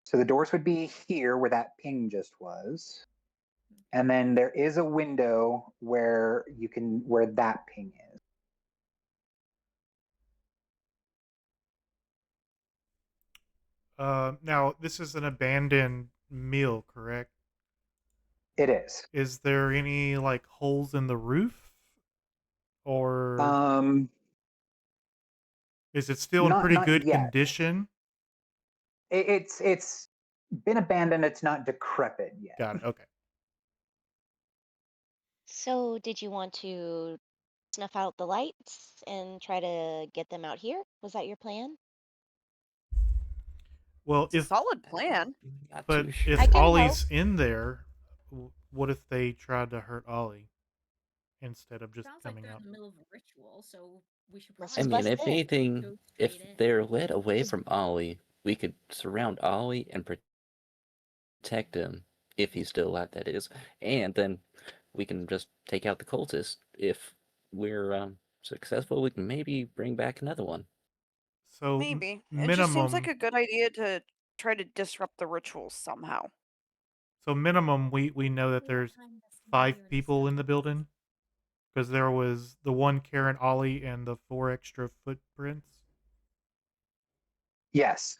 So the doors would be here where that ping just was. And then there is a window where that ping is. Now, this is an abandoned mill, correct? It is. Is there any like holes in the roof? Or is it still in not- pretty not good yet. condition? It's been abandoned. It's not decrepit yet. Got it. Okay. So, did you want to snuff out the lights and try to get them out here? Was that your plan? Well, if Solid plan. Not but too sure. if I can Ollie's in there, what if they tried to hurt Ollie instead of just Sounds like coming they're out? in the middle of a ritual, so we should Let's I probably just mean, bust if in. anything, go if straight in. they're led away Just- from Ollie, we could surround Ollie and protect him if he's still alive. That is, and then we can just take out the cultist. If we're successful, we can maybe bring back another one. So Maybe. It minimum. just seems like a good idea to try to disrupt the rituals somehow. So minimum, we know that there's 5 people in the building, because there was the one Karen, Ollie, and the 4 extra footprints. Yes.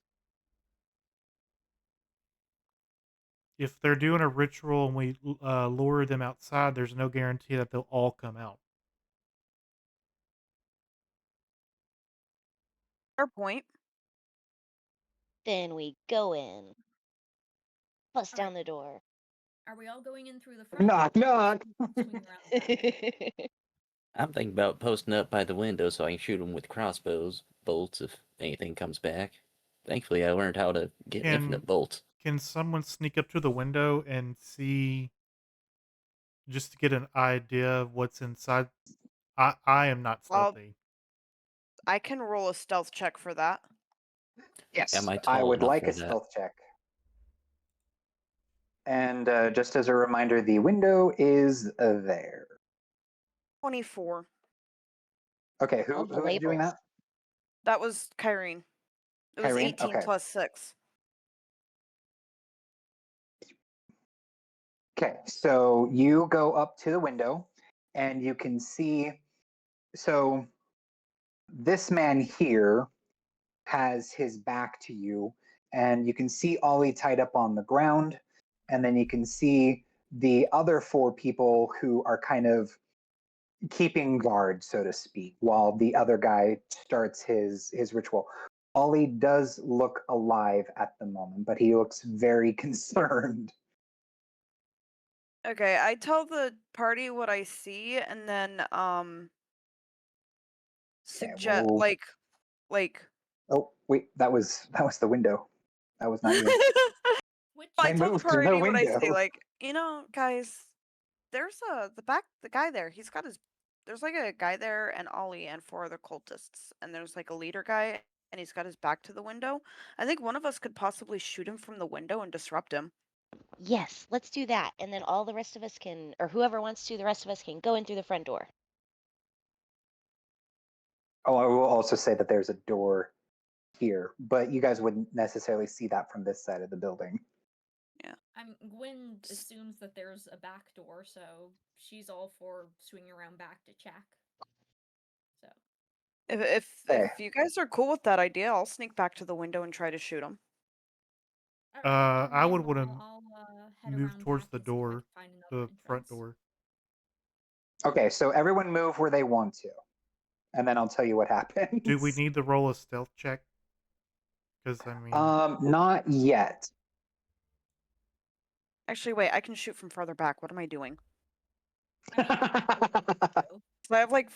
If they're doing a ritual and we lure them outside, there's no guarantee that they'll all come out. Fair point. Then we go in. Bust All right. down the door. Are we all going in through the front? Knock, knock. Swing around the back? I'm thinking about posting up by the window so I can shoot them with crossbows bolts if anything comes back. Thankfully, I learned how to get Can- infinite bolts. Can someone sneak up to the window and see, just to get an idea of what's inside? I am not Well, stealthy. I can roll a stealth check for that. Yes. Am I I tall would enough like for a that? stealth check. And just as a reminder, the window is there. 24. Okay, who Love the is doing labels. that? That was Kyrene. It was Kyrene? 18 Okay. plus 6. Okay, so you go up to the window and you can see. So this man here has his back to you, and you can see Ollie tied up on the ground, and then you can see the other 4 people who are kind of keeping guard, so to speak, while the other guy starts his ritual. Ollie does look alive at the moment, but he looks very concerned. Okay, I tell the party what I see and then suggest well- like Oh wait, that was the window. That was not you. Which They I tell the moved to the party what I say, window. like, guys, there's the guy there. There's like a guy there and Ollie and 4 other cultists, and there's like a leader guy and he's got his back to the window. I think one of us could possibly shoot him from the window and disrupt him. Yes, let's do that. And then all the rest of us can, or whoever wants to, the rest of us can go in through the front door. Oh, I will also say that there's a door here, but you guys wouldn't necessarily see that from this side of the building. Gwen assumes that there's a back door, so she's all for swinging around back to check. So If you guys are cool with that idea, I'll sneak back to the window and try to shoot him. I would want to I'll head move around towards back the and see if I door, can find another the front entrance. door. Okay, so everyone move where they want to, and then I'll tell you what happens. Do we need to roll a stealth check? Because I mean, not yet. Actually, wait, I can shoot from farther back. What am I doing? I mean, So I have like,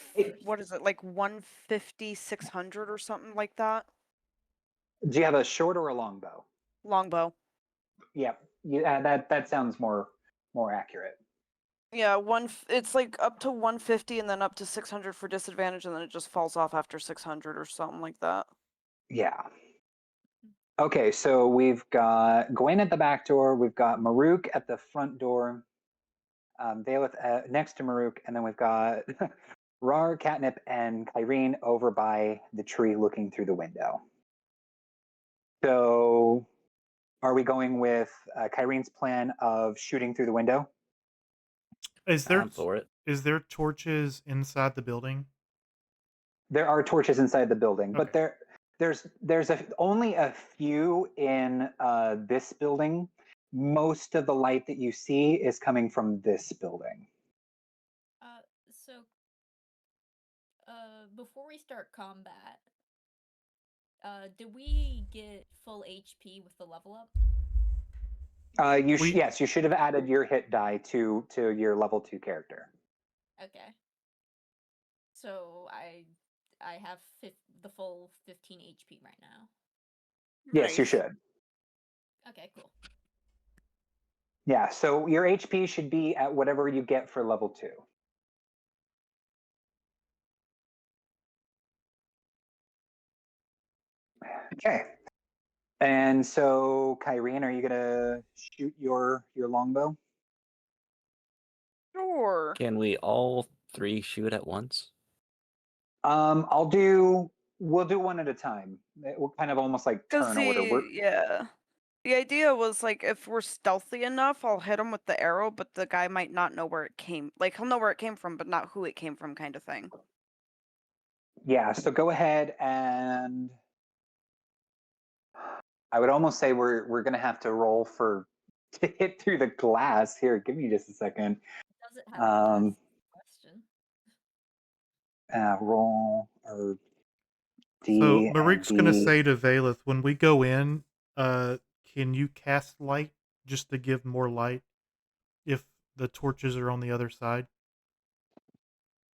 what is it, like 150, 600 or something like that? Do you have a short or a long bow? Longbow. Yeah, that sounds more accurate. Yeah, it's like up to 150 and then up to 600 for disadvantage, and then it just falls off after 600 or something like that. Yeah. Okay, so we've got Gwen at the back door, we've got Maruk at the front door, Valeth next to Maruk, and then we've got Rar, Catnip, and Kyrene over by the tree looking through the window. So are we going with Kyrene's plan of shooting through the window? is there for it. is there torches inside the building? There are torches inside the building, but Okay. there's only a few in this building. Most of the light that you see is coming from this building. So before we start combat, did we get full HP with the level up? Yes, you should have added your hit die to your level 2 character. Okay. So I have the full 15 HP right now. Yes, you should. Okay, cool. Yeah, so your HP should be at whatever you get for level 2. Okay. And so, Kyrene, are you gonna shoot your longbow? Sure. Can we all three shoot at once? We'll do one at a time. We'll kind of almost like turn order. Yeah. The idea was like if we're stealthy enough, I'll hit him with the arrow, but the guy might not know where it came. Like he'll know where it came from, but not who it came from, kind of thing. Yeah, so go ahead and I would almost say we're gonna have to roll to hit through the glass. Here, give me just a second. Does it have glass? Question. Roll or D. So Marik's gonna say to Valeth, when we go in, can you cast light just to give more light if the torches are on the other side?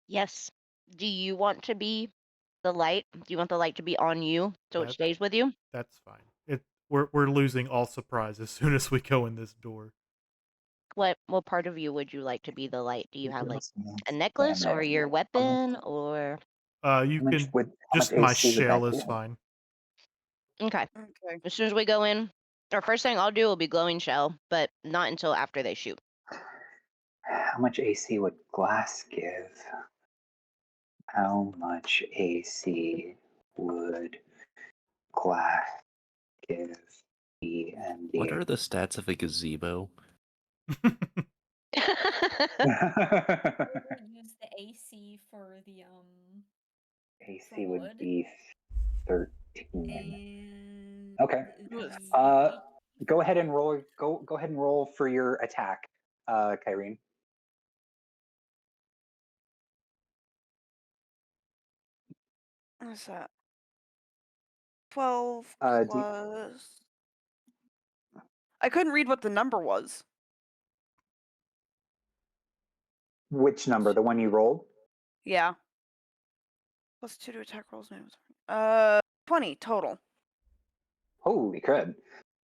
Yes. Do you want to be the light? Do you want the light to be on you so it stays with you? That's fine. We're losing all surprise as soon as we go in this door. What part of you would you like to be the light? Do you have like a necklace or your weapon or? You can just my shell is fine. Okay. Okay. As soon as we go in, our first thing I'll do will be glowing shell, but not until after they shoot. How much AC would glass give? How much AC would glass give D&D? What are the stats of a gazebo? We'll use the AC for the AC would be 13. And Okay. Go ahead and roll. Go ahead and roll for your attack, Kyrene. What's that? 12 plus. I couldn't read what the number was. Which number? The one you rolled? Yeah. Plus 2 to attack rolls. 20 total. Holy crud.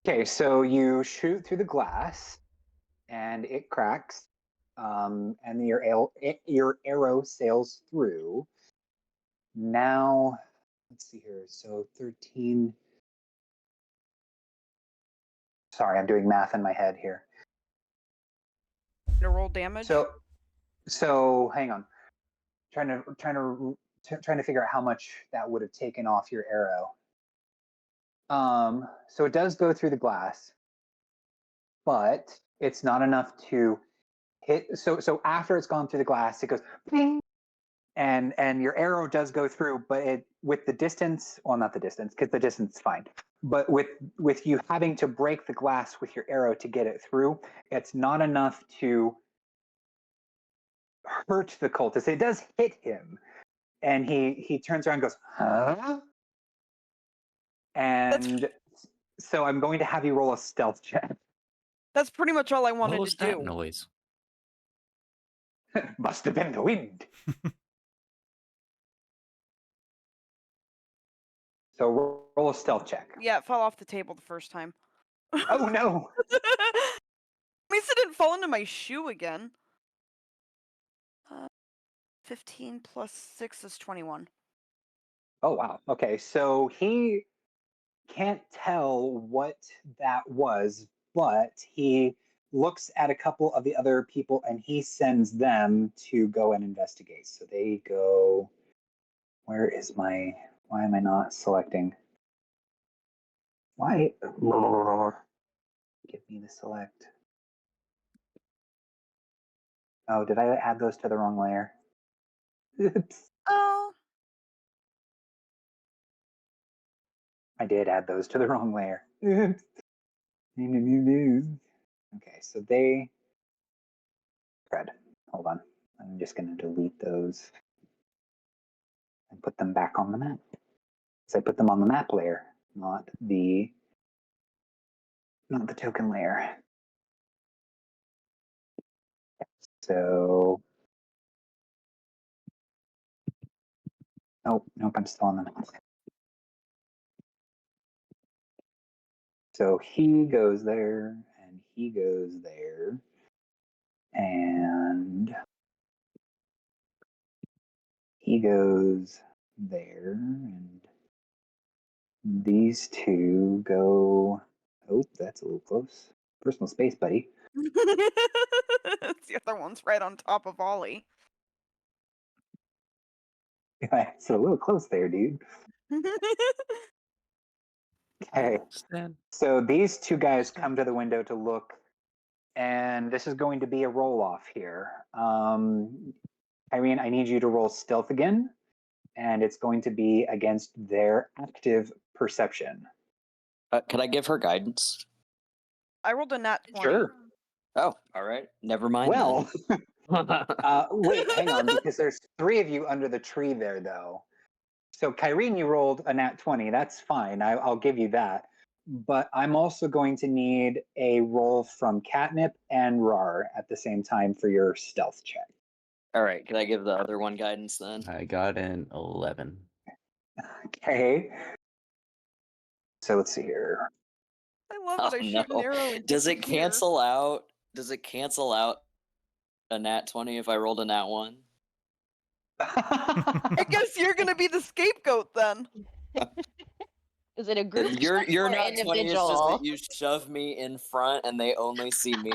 Okay, so you shoot through the glass, and it cracks, and your arrow sails through. Now, let's see here. So 13. Sorry, I'm doing math in my head here. To roll damage. So hang on. Trying to figure out how much that would have taken off your arrow. So it does go through the glass, but it's not enough to hit. So after it's gone through the glass, it goes ping, and your arrow does go through, but it with the distance, well, not the distance, because the distance is fine. But with you having to break the glass with your arrow to get it through, it's not enough to hurt the cultist. It does hit him, and he turns around and goes, huh? And so I'm going to have you roll a stealth check. That's pretty much all I What wanted was to that do. noise? Must have been the wind. So roll a stealth check. Yeah, it fell off the table the first time. Oh no! At least it didn't fall into my shoe again. 15 plus 6 is 21. Oh wow. Okay, so he can't tell what that was, but he looks at a couple of the other people and he sends them to go and investigate. So they go. Where is my? Why am I not selecting? Why? Give me the select. Oh, did I add those to the wrong layer? Oops. Oh. I did add those to the wrong layer. Oops. Okay, so they. Fred, hold on. I'm just going to delete those and put them back on the map. So I put them on the map layer, not the token layer. So, nope, I'm still on the map. So he goes there, and he goes there, and he goes there, and these two go. Oh, that's a little close. Personal space, buddy. The other one's right on top of Ollie. It's a little close there, dude. Okay. So these two guys come to the window to look, and this is going to be a roll off here. Irene, I need you to roll stealth again, and it's going to be against their active perception. Can I give her guidance? I rolled a nat 20. Sure. Oh, all right. Never mind. Well, wait, hang on, because there's 3 of you under the tree there, though. So, Kyrene, you rolled a nat 20. That's fine. I'll give you that. But I'm also going to need a roll from Catnip and Rar at the same time for your stealth check. All right. Can I give the other one guidance then? I got an 11. Okay. So let's see here. I love that I shoot an arrow and Does it disappear. cancel out? Does it cancel out a nat 20 if I rolled a nat 1? I guess you're gonna be the scapegoat then. Is it a group Your check or nat 20 is just individual? that you shove me in front and they only see me.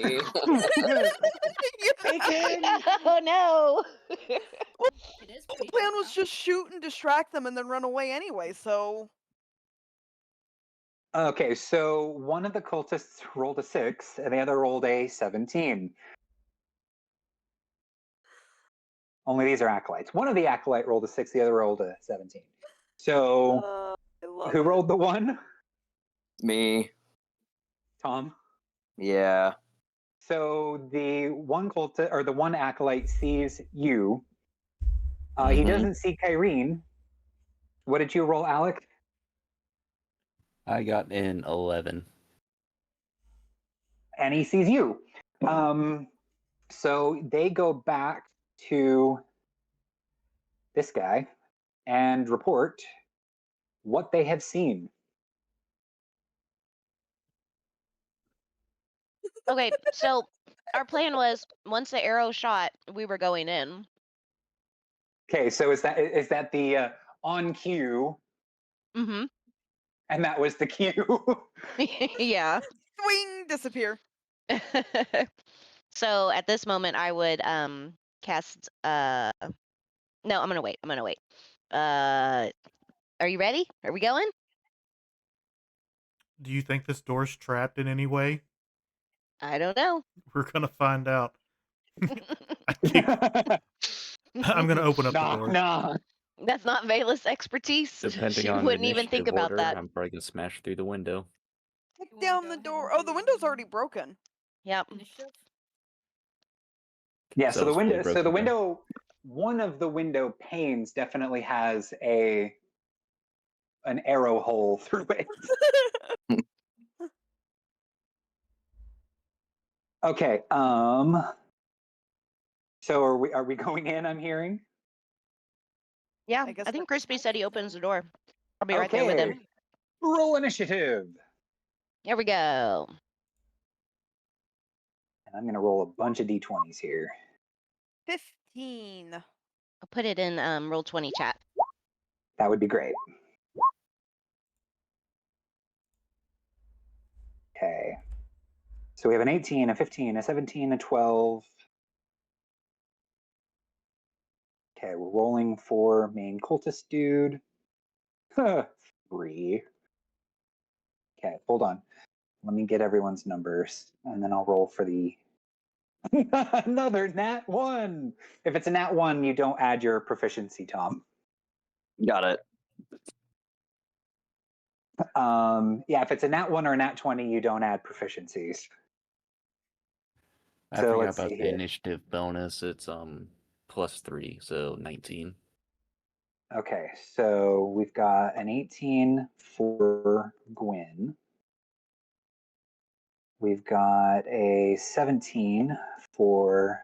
Oh no! The plan was just shoot and distract them and then run away anyway, so... Okay, so one of the cultists rolled a 6 and the other rolled a 17. Only these are acolytes. One of the acolyte rolled a 6, the other rolled a 17. So, who rolled the 1? Me. Tom? Yeah. So the one cultist or the one acolyte sees you. He doesn't see Kyrene. What did you roll, Alec? I got an 11. And he sees you. So they go back to this guy and report what they have seen. Okay, so our plan was once the arrow shot, we were going in. Okay, so is that the on cue? Mm-hmm. And that was the cue. Yeah. Swing, disappear. So at this moment, I would cast. No, I'm gonna wait. Are you ready? Are we going? Do you think this door's trapped in any way? I don't know. We're gonna find out. I'm gonna open up the door. Nah. That's not Vela's expertise. Depending She on wouldn't even think initiative about order, that. I'm probably gonna smash through the window. Kick You wanna down go the ahead door. and Oh, the do, window's already broken. Yep. Initiative? Yeah, so the it's fully window, broken down. one of the window panes definitely has an arrow hole through it. Okay. So are we going in? I'm hearing. Yeah, I guess I think we're- Crispy said he opens the door. I'll be right there with him. Okay. Roll initiative. Here we go. And I'm going to roll a bunch of d20s here. 15. I'll put it in Roll20 chat. That would be great. Okay. So we have an 18, a 15, a 17, a 12. Okay, we're rolling for main cultist dude. 3. Okay, hold on. Let me get everyone's numbers, and then I'll roll for the another nat 1. If it's a nat 1, you don't add your proficiency, Tom. Got it. Yeah, if it's a nat 1 or a nat 20, you don't add proficiencies. I So forgot let's about see the here. initiative bonus. It's +3, so 19. Okay, so we've got an 18 for Gwyn. We've got a 17 for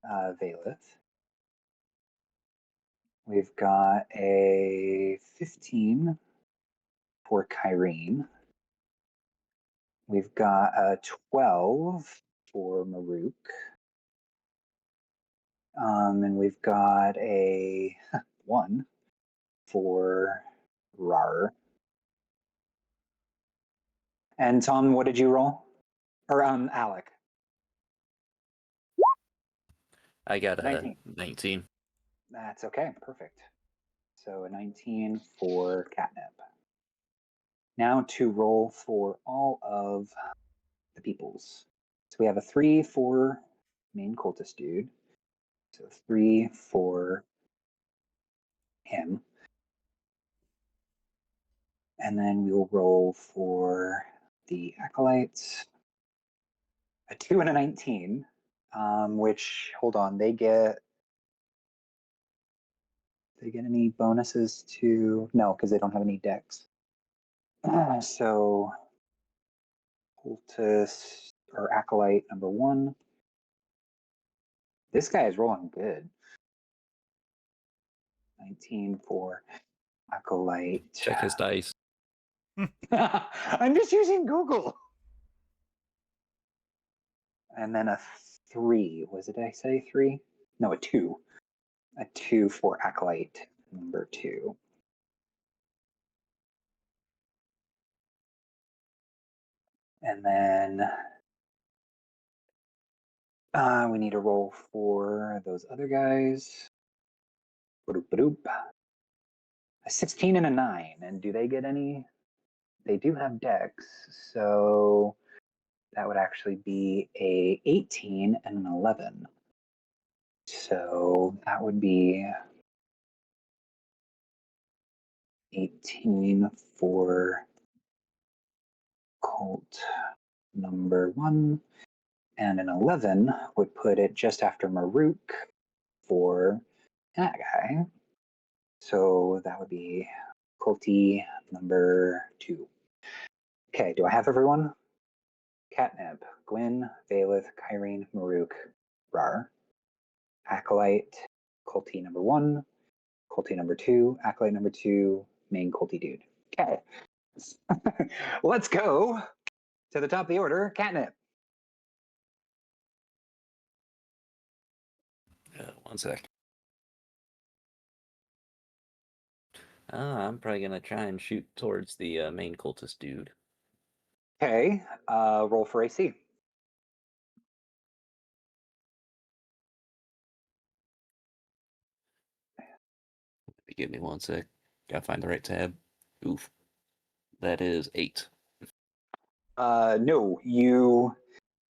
Valeth. We've got a 15 for Kyrene. We've got a 12 for Maruk. And we've got a 1 for Rar. And Tom, what did you roll? Or Alec? I got a 19. 19. That's okay, perfect. So a 19 for Catnip. Now to roll for all of the peoples. So we have a 3 for main cultist dude. So 3 for him. And then we will roll for the acolytes. A 2 and a 19, which, hold on, they get any bonuses to, no, because they don't have any decks. So cultist or acolyte number 1. This guy is rolling good. 19 for acolyte. Check his dice. I'm just using Google. And then a 3. Was it, I say 3? No, a 2. A 2 for acolyte number 2. And then we need a roll for those other guys. Ba-doop, ba-doop. A 16 and a 9. And do they get any? They do have decks. So that would actually be a 18 and an 11. So that would be 18 for cult number 1. And an 11 would put it just after Maruk for that guy. So that would be culty number 2. Okay, do I have everyone? Catnip, Gwyn, Valeth, Kyrene, Maruk, Rar. Acolyte, culty number 1, culty number 2, acolyte number 2, main culty dude. Okay. Let's go to the top of the order. Catnip. One sec. I'm probably gonna try and shoot towards the main cultist dude. Okay, roll for AC. Give me one sec. Gotta find the right tab. Oof. That is 8. No, you.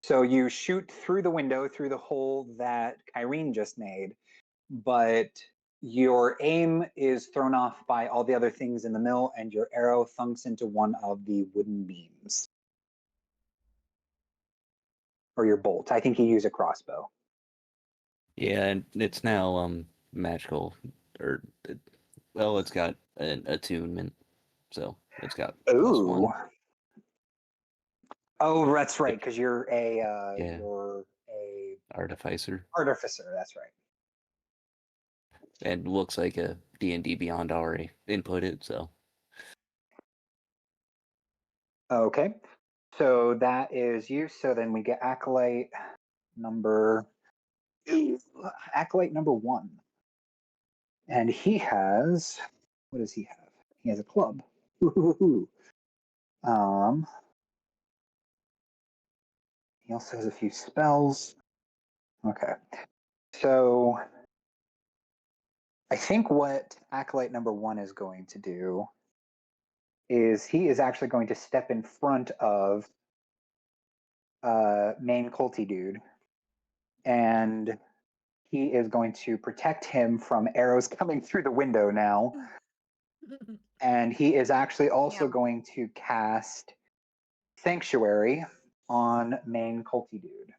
So you shoot through the window, through the hole that Kyrene just made, but your aim is thrown off by all the other things in the mill, and your arrow thunks into one of the wooden beams. Or your bolt. I think you use a crossbow. Yeah, and it's now magical, or well, it's got an attunement, so it's got +1. Oh, that's right, because you're a Yeah. you're a Artificer, artificer. That's right. and looks like a D&D Beyond already inputted, so. Okay, so that is you. So then we get acolyte number 1, and he has, what does he have? He has a club. He also has a few spells. Okay, so I think what acolyte number 1 is going to do is he is actually going to step in front of main culty dude, and he is going to protect him from arrows coming through the window now. And he is actually also going to cast Sanctuary on main culty dude.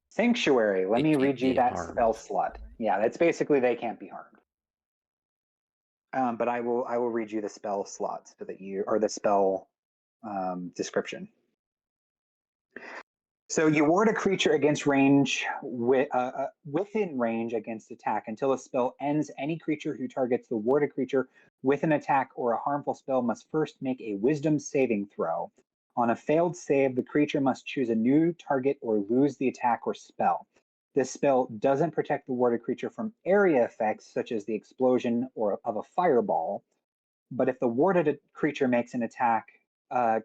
Sanctuary. Let me read you that spell slot. Yeah, that's basically they can't be harmed. But I will read you the spell slots so that you, or the spell description. So you ward a creature against range within range against attack until a spell ends. Any creature who targets the warded creature with an attack or a harmful spell must first make a Wisdom saving throw. On a failed save, the creature must choose a new target or lose the attack or spell. This spell doesn't protect the warded creature from area effects such as the explosion or of a fireball, but if the warded creature makes an attack,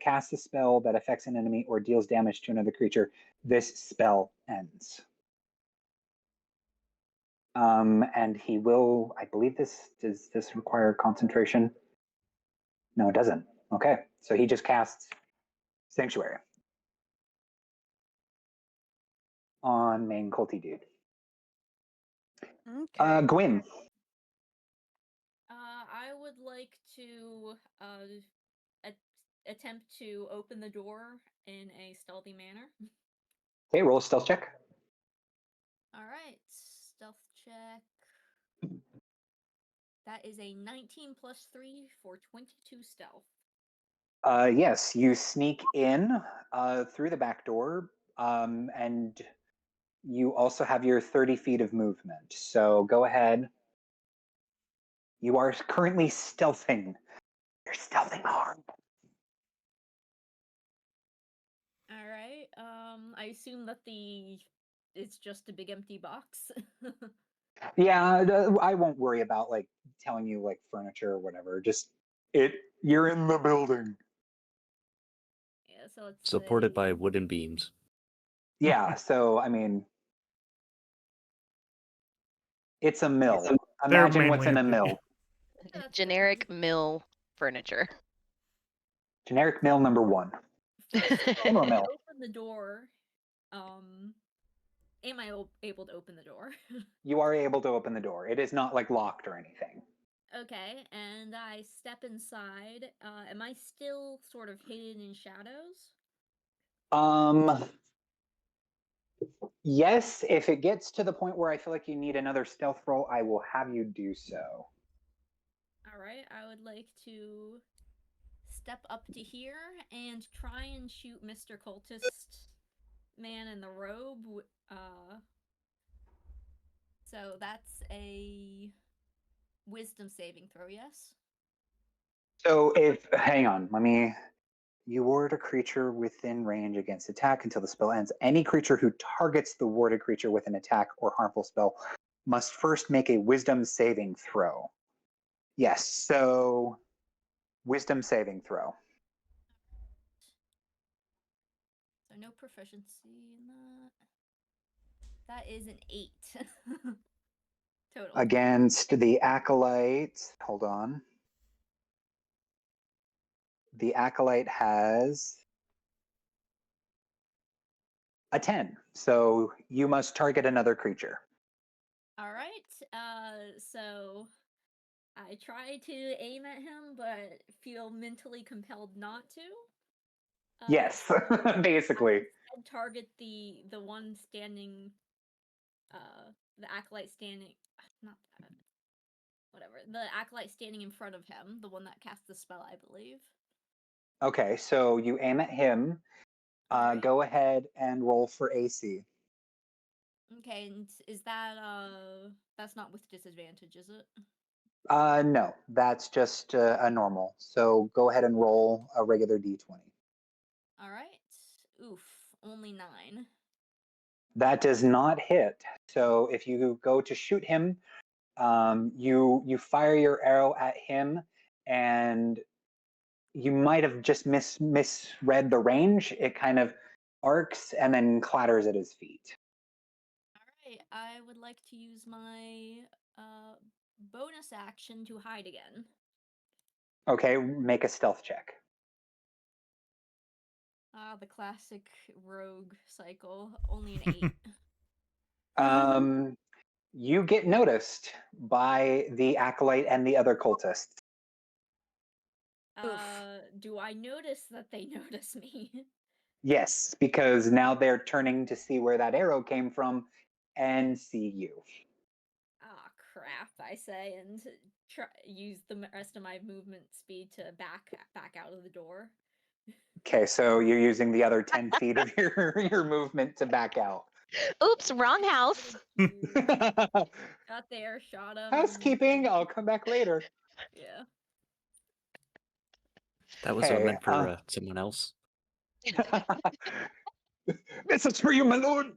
casts a spell that affects an enemy or deals damage to another creature, this spell ends. And he will, I believe does this require concentration? No, it doesn't. Okay, so he just casts Sanctuary on main culty dude. Okay. Gwyn. I would like to attempt to open the door in a stealthy manner. Okay, roll a stealth check. All right, stealth check. That is a 19 plus 3 for 22 stealth. Yes, you sneak in through the back door, and you also have your 30 feet of movement. So go ahead. You are currently stealthing. You're stealthing hard. All right. I assume that it's just a big empty box. Yeah, I won't worry about like telling you like furniture or whatever. Just you're in the building. Yeah, so it's Supported by wooden beams. Yeah, so I mean, it's a mill. They're Imagine what's in a mainly mill. Generic mill furniture. Generic mill number 1. Timber mill. Open the door. Am I able to open the door? You are able to open the door. It is not like locked or anything. Okay, and I step inside. Am I still sort of hidden in shadows? Yes, if it gets to the point where I feel like you need another stealth roll, I will have you do so. All right, I would like to step up to here and try and shoot Mr. Cultist man in the robe. So that's a wisdom saving throw, yes? So hang on, you ward a creature within range against attack until the spell ends. Any creature who targets the warded creature with an attack or harmful spell must first make a wisdom saving throw. Yes, so wisdom saving throw. So no proficiency in that. That is an 8. Total. Against the Acolyte. Hold on. The Acolyte has a 10. So you must target another creature. All right. So I try to aim at him, but feel mentally compelled not to. Yes, basically. I'd target the one standing, the acolyte standing, not that, whatever, the acolyte standing in front of him, the one that cast the spell, I believe. Okay, so you aim at him. Go ahead and roll for AC. Okay, and is that that's not with disadvantage, is it? No, that's just a normal. So go ahead and roll a regular d20. All right. Oof, only 9. That does not hit. So if you go to shoot him, you fire your arrow at him, and you might have just misread the range. It kind of arcs and then clatters at his feet. All right, I would like to use my bonus action to hide again. Okay, make a stealth check. Ah, the classic rogue cycle. Only an 8. You get noticed by the Acolyte and the other cultists. Do I notice that they notice me? Yes, because now they're turning to see where that arrow came from and see you. Ah, crap, I say, and use the rest of my movement speed to back out of the door. Okay, so you're using the other 10 feet of your movement to back out. Oops, wrong house. Got there, shot him. Housekeeping, I'll come back later. Yeah. That was Okay, meant for someone else. This is for you, my lord.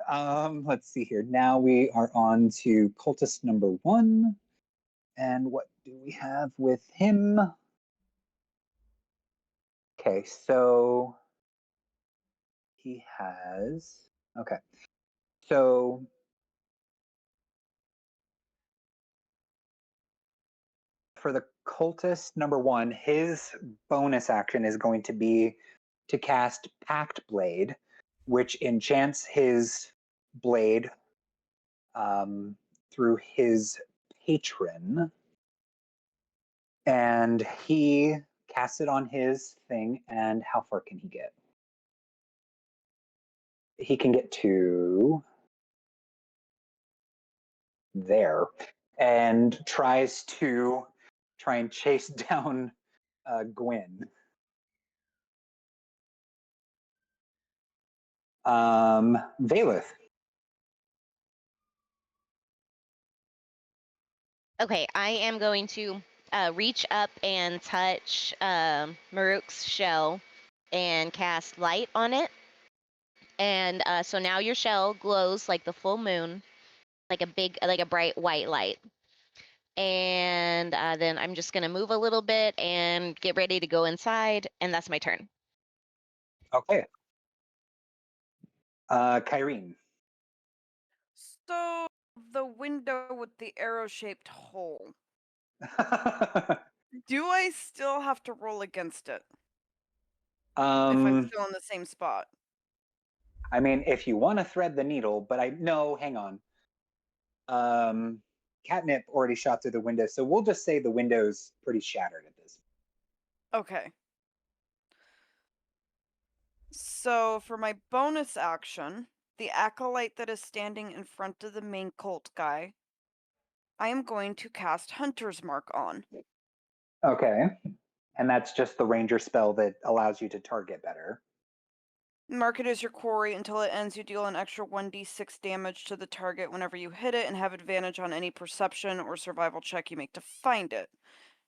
Let's see here. Now we are on to cultist number 1. And what do we have with him? Okay, so he has, okay. So for the cultist number 1, his bonus action is going to be to cast Pact Blade, which enchants his blade through his patron. And he casts it on his thing, and how far can he get? He can get to there, and tries to chase down Gwyn. Valeth. Okay, I am going to reach up and touch Maruk's shell and cast light on it. And so now your shell glows like the full moon, like a bright white light. And then I'm just gonna move a little bit and get ready to go inside, and that's my turn. Okay. Kyrene. So the window with the arrow-shaped hole. Do I still have to roll against it? If I'm still in the same spot. I mean, if you want to thread the needle, but no, hang on. Catnip already shot through the window, so we'll just say the window's pretty shattered at this. Okay. So for my bonus action, the acolyte that is standing in front of the main cult guy, I am going to cast Hunter's Mark on. Okay. And that's just the ranger spell that allows you to target better. Mark it as your quarry. Until it ends, you deal an extra 1d6 damage to the target whenever you hit it and have advantage on any perception or survival check you make to find it.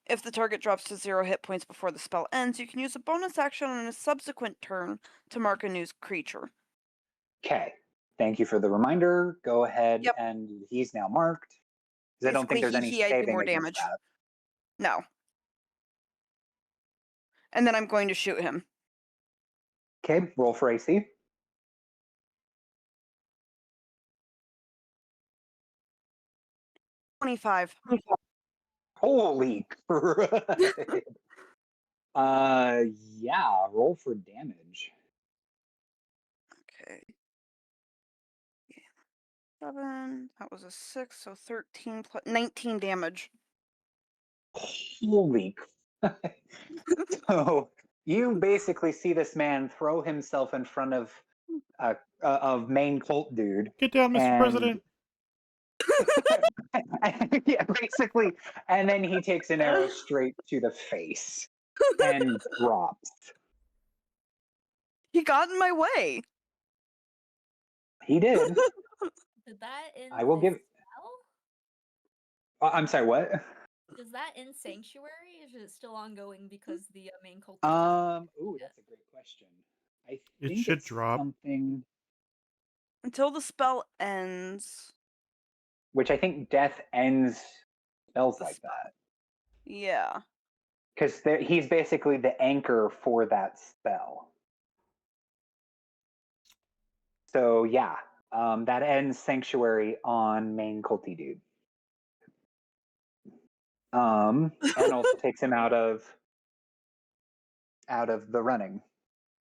If the target drops to 0 hit points before the spell ends, you can use a bonus action on a subsequent turn to mark a new creature. Okay. Thank you for the reminder. Go ahead, and he's now marked. Because I don't think there's any I do saving more against damage. that. No. And then I'm going to shoot him. Okay, roll for AC. 25. Holy crap. Yeah, roll for damage. Okay. 7. That was a 6, so 13 plus 19 damage. Holy crap. So you basically see this man throw himself in front of main cult dude. Get down, Mr. And President. yeah, basically, and then he takes an arrow straight to the face and drops. He got in my way. He did. Did that end I will the give. spell? I'm sorry. What? Does that end Sanctuary? Or is it still ongoing because the main cult? Ooh, that's a great question. I It think should it's drop. something Until the spell ends. which I think death ends spells The like spell. that Yeah. because he's basically the anchor for that spell. So yeah, that ends Sanctuary on main culty dude. And also takes him out of the running.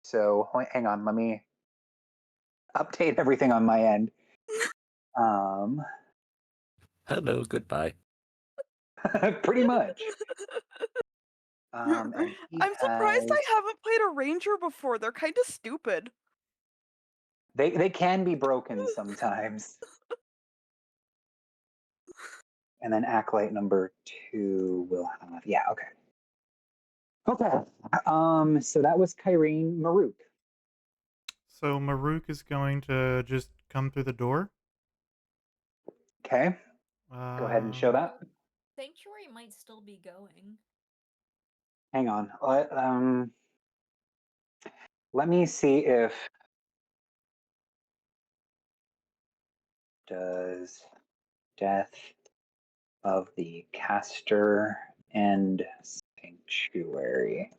So hang on, let me update everything on my end. Hello, goodbye. Pretty much. And he I'm surprised has, I haven't played a ranger before. They're kind of stupid. they can be broken sometimes. And then acolyte number 2 will have, yeah, okay. Okay. So that was Kyrene Maruk. So Maruk is going to just come through the door. Okay. Go ahead and show that. Sanctuary might still be going. Hang on. Let me see if does death of the caster and Sanctuary.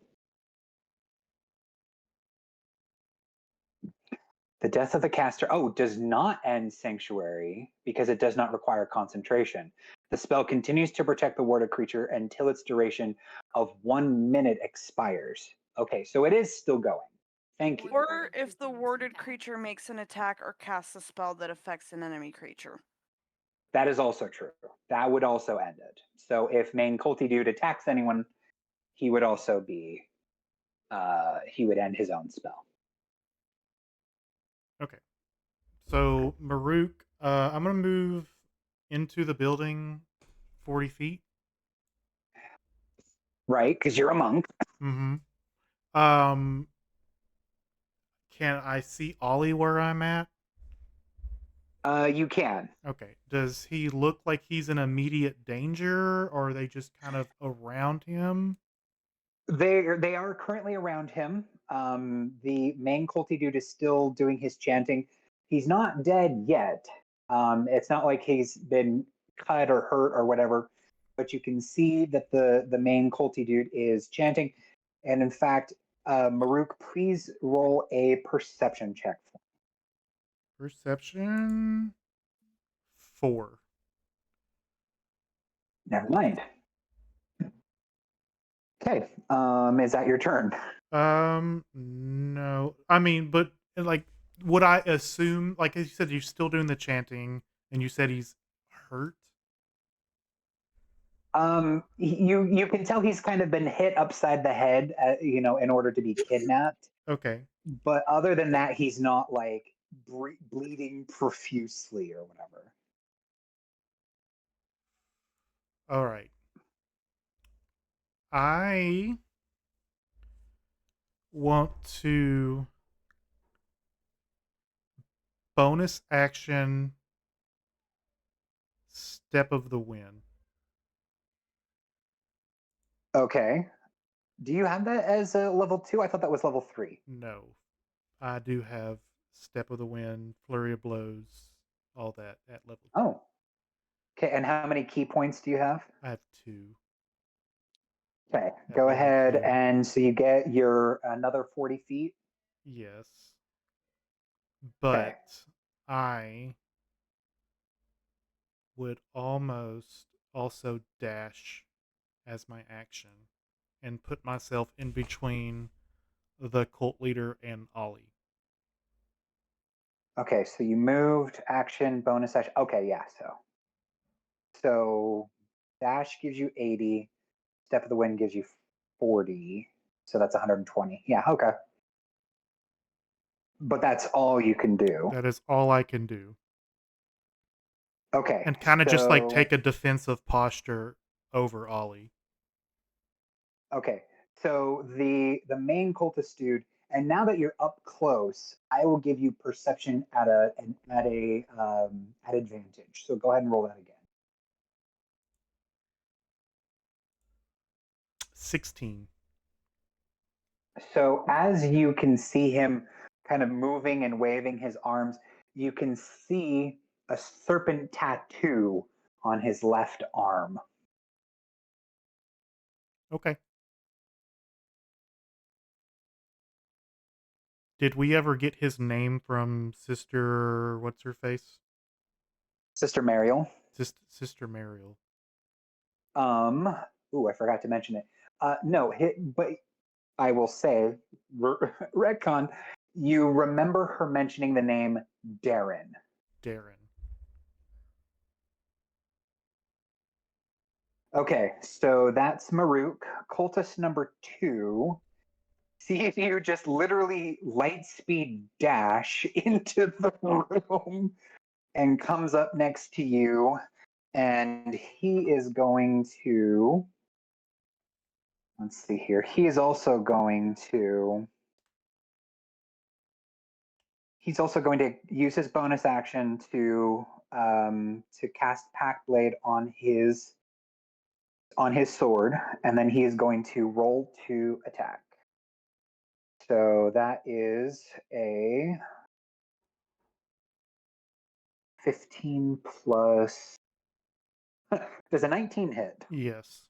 The death of the caster, does not end Sanctuary because it does not require concentration. The spell continues to protect the warded creature until its duration of 1 minute expires. Okay, so it is still going. Thank you. Or if the warded creature makes an attack or casts a spell that affects an enemy creature. That is also true. That would also end it. So if main culty dude attacks anyone, he would also be, he would end his own spell. Okay. So Maruk, I'm gonna move into the building 40 feet. Right, because you're a monk. Mm-hmm. Can I see Ollie where I'm at? You can. Okay. Does he look like he's in immediate danger, or are they just kind of around him? They are currently around him. The main culty dude is still doing his chanting. He's not dead yet. It's not like he's been cut or hurt or whatever, but you can see that the main culty dude is chanting. And in fact, Maruk, please roll a perception check. Perception 4. Never mind. Okay. Is that your turn? No. I mean, but like, would I assume, like you said, you're still doing the chanting, and you said he's hurt? You can tell he's kind of been hit upside the head, in order to be kidnapped. Okay. But other than that, he's not like bleeding profusely or whatever. All right. I want to bonus action Step of the Wind. Okay. Do you have that as a level 2? I thought that was level 3. No. I do have Step of the Wind, Flurry of Blows, all that at level 2. Oh. Okay, and how many key points do you have? I have 2. Okay, At go level ahead 2. and so you get your another 40 feet. Yes. But I would almost also dash as my action and put myself in between the cult leader and Ollie. Okay, so you moved, action, bonus action. Okay, yeah, so dash gives you 80, step of the wind gives you 40, so that's 120. Yeah, okay. But that's all you can do. That is all I can do. Okay. And kind of just like so- take a defensive posture over Ollie. Okay, so the main cultist dude, and now that you're up close, I will give you perception at advantage. So go ahead and roll that again. 16. So as you can see him kind of moving and waving his arms, you can see a serpent tattoo on his left arm. Okay. Did we ever get his name from Sister what's her face? Sister Mariel. Sister Mariel. I forgot to mention it. No, but I will say, retcon, you remember her mentioning the name Darren. Darren. Okay, so that's Maruk. Cultist number 2. See if you just literally light speed dash into the room and comes up next to you. And he is going to, let's see here. He is also going to, use his bonus action to cast Pack Blade on his sword, and then he is going to roll to attack. So that is a 15 plus. Does a 19 hit? Yes.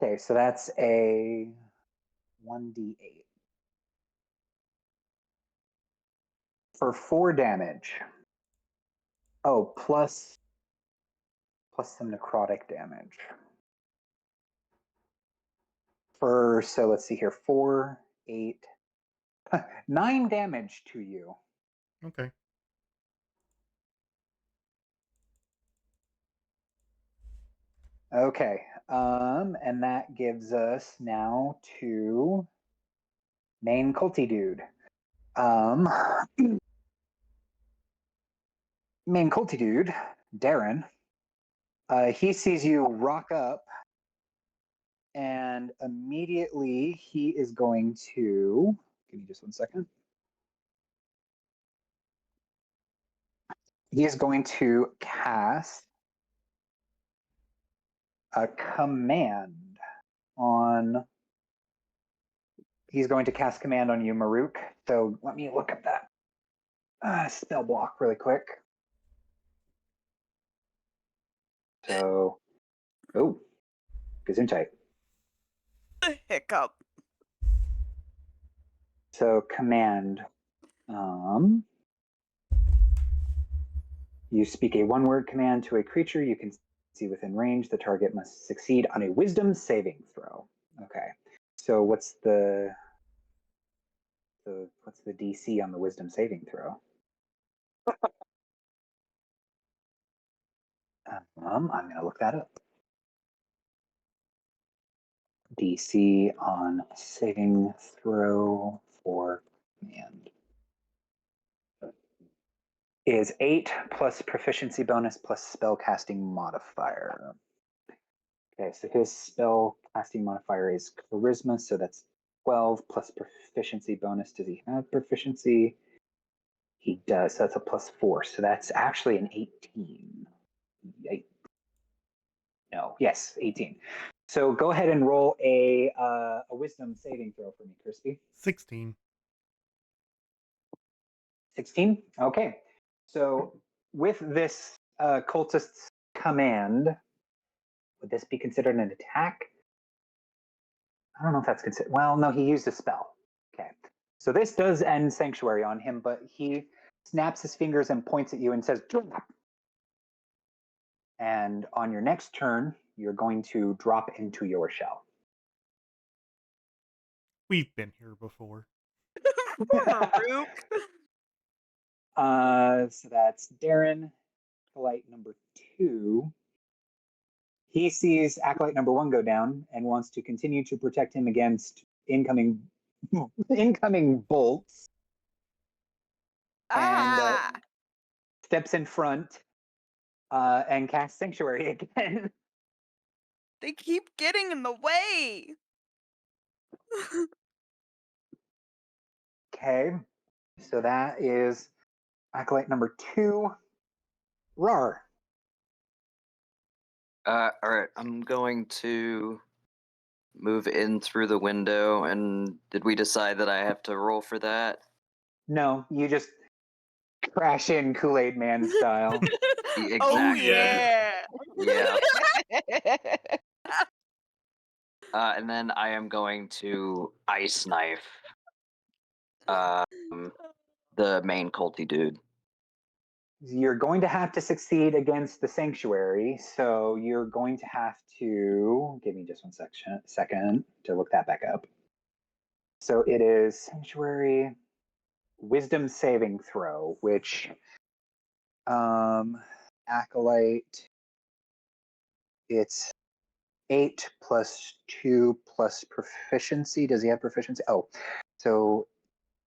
Okay, so that's a 1d8. For 4 damage. Oh, plus some necrotic damage. So let's see here, 4, 8, 9 damage to you. Okay. Okay, and that gives us now to main culty dude. Main culty dude, Darren. He sees you rock up, and immediately he is going to. Give me just 1 second. He is going to cast a command on. He's going to cast command on you, Maruk. So let me look at that spell block really quick. So, Gesundheit. Hiccup. So command. You speak a one-word command to a creature you can see within range. The target must succeed on a Wisdom saving throw. Okay. So what's the DC on the Wisdom saving throw? I'm going to look that up. DC on saving throw for command is 8 plus proficiency bonus plus spellcasting modifier. Okay, so his spellcasting modifier is charisma, so that's 12 plus proficiency bonus. Does he have proficiency? He does. So that's a plus 4. So that's actually an 18. Yes, 18. So go ahead and roll a wisdom saving throw for me, Crispy. 16. 16? Okay. So with this cultist's command, would this be considered an attack? I don't know if that's considered. Well, no, he used a spell. Okay. So this does end Sanctuary on him, but he snaps his fingers and points at you and says, And on your next turn, you're going to drop into your shell. We've been here before. Farouk. So that's Darren, Acolyte number 2. He sees Acolyte number 1 go down and wants to continue to protect him against incoming bolts. And steps in front and casts Sanctuary again. They keep getting in the way. Okay, so that is Acolyte number 2. Rar. All right, I'm going to move in through the window. And did we decide that I have to roll for that? No, you just crash in Kool-Aid Man style. Exactly. Oh yeah. Yeah. And then I am going to ice knife the main culty dude. You're going to have to succeed against the Sanctuary, so you're going to have to give me just one second to look that back up. So it is Sanctuary Wisdom saving throw, which Acolyte, it's 8 plus 2 plus proficiency. Does he have proficiency? Oh, so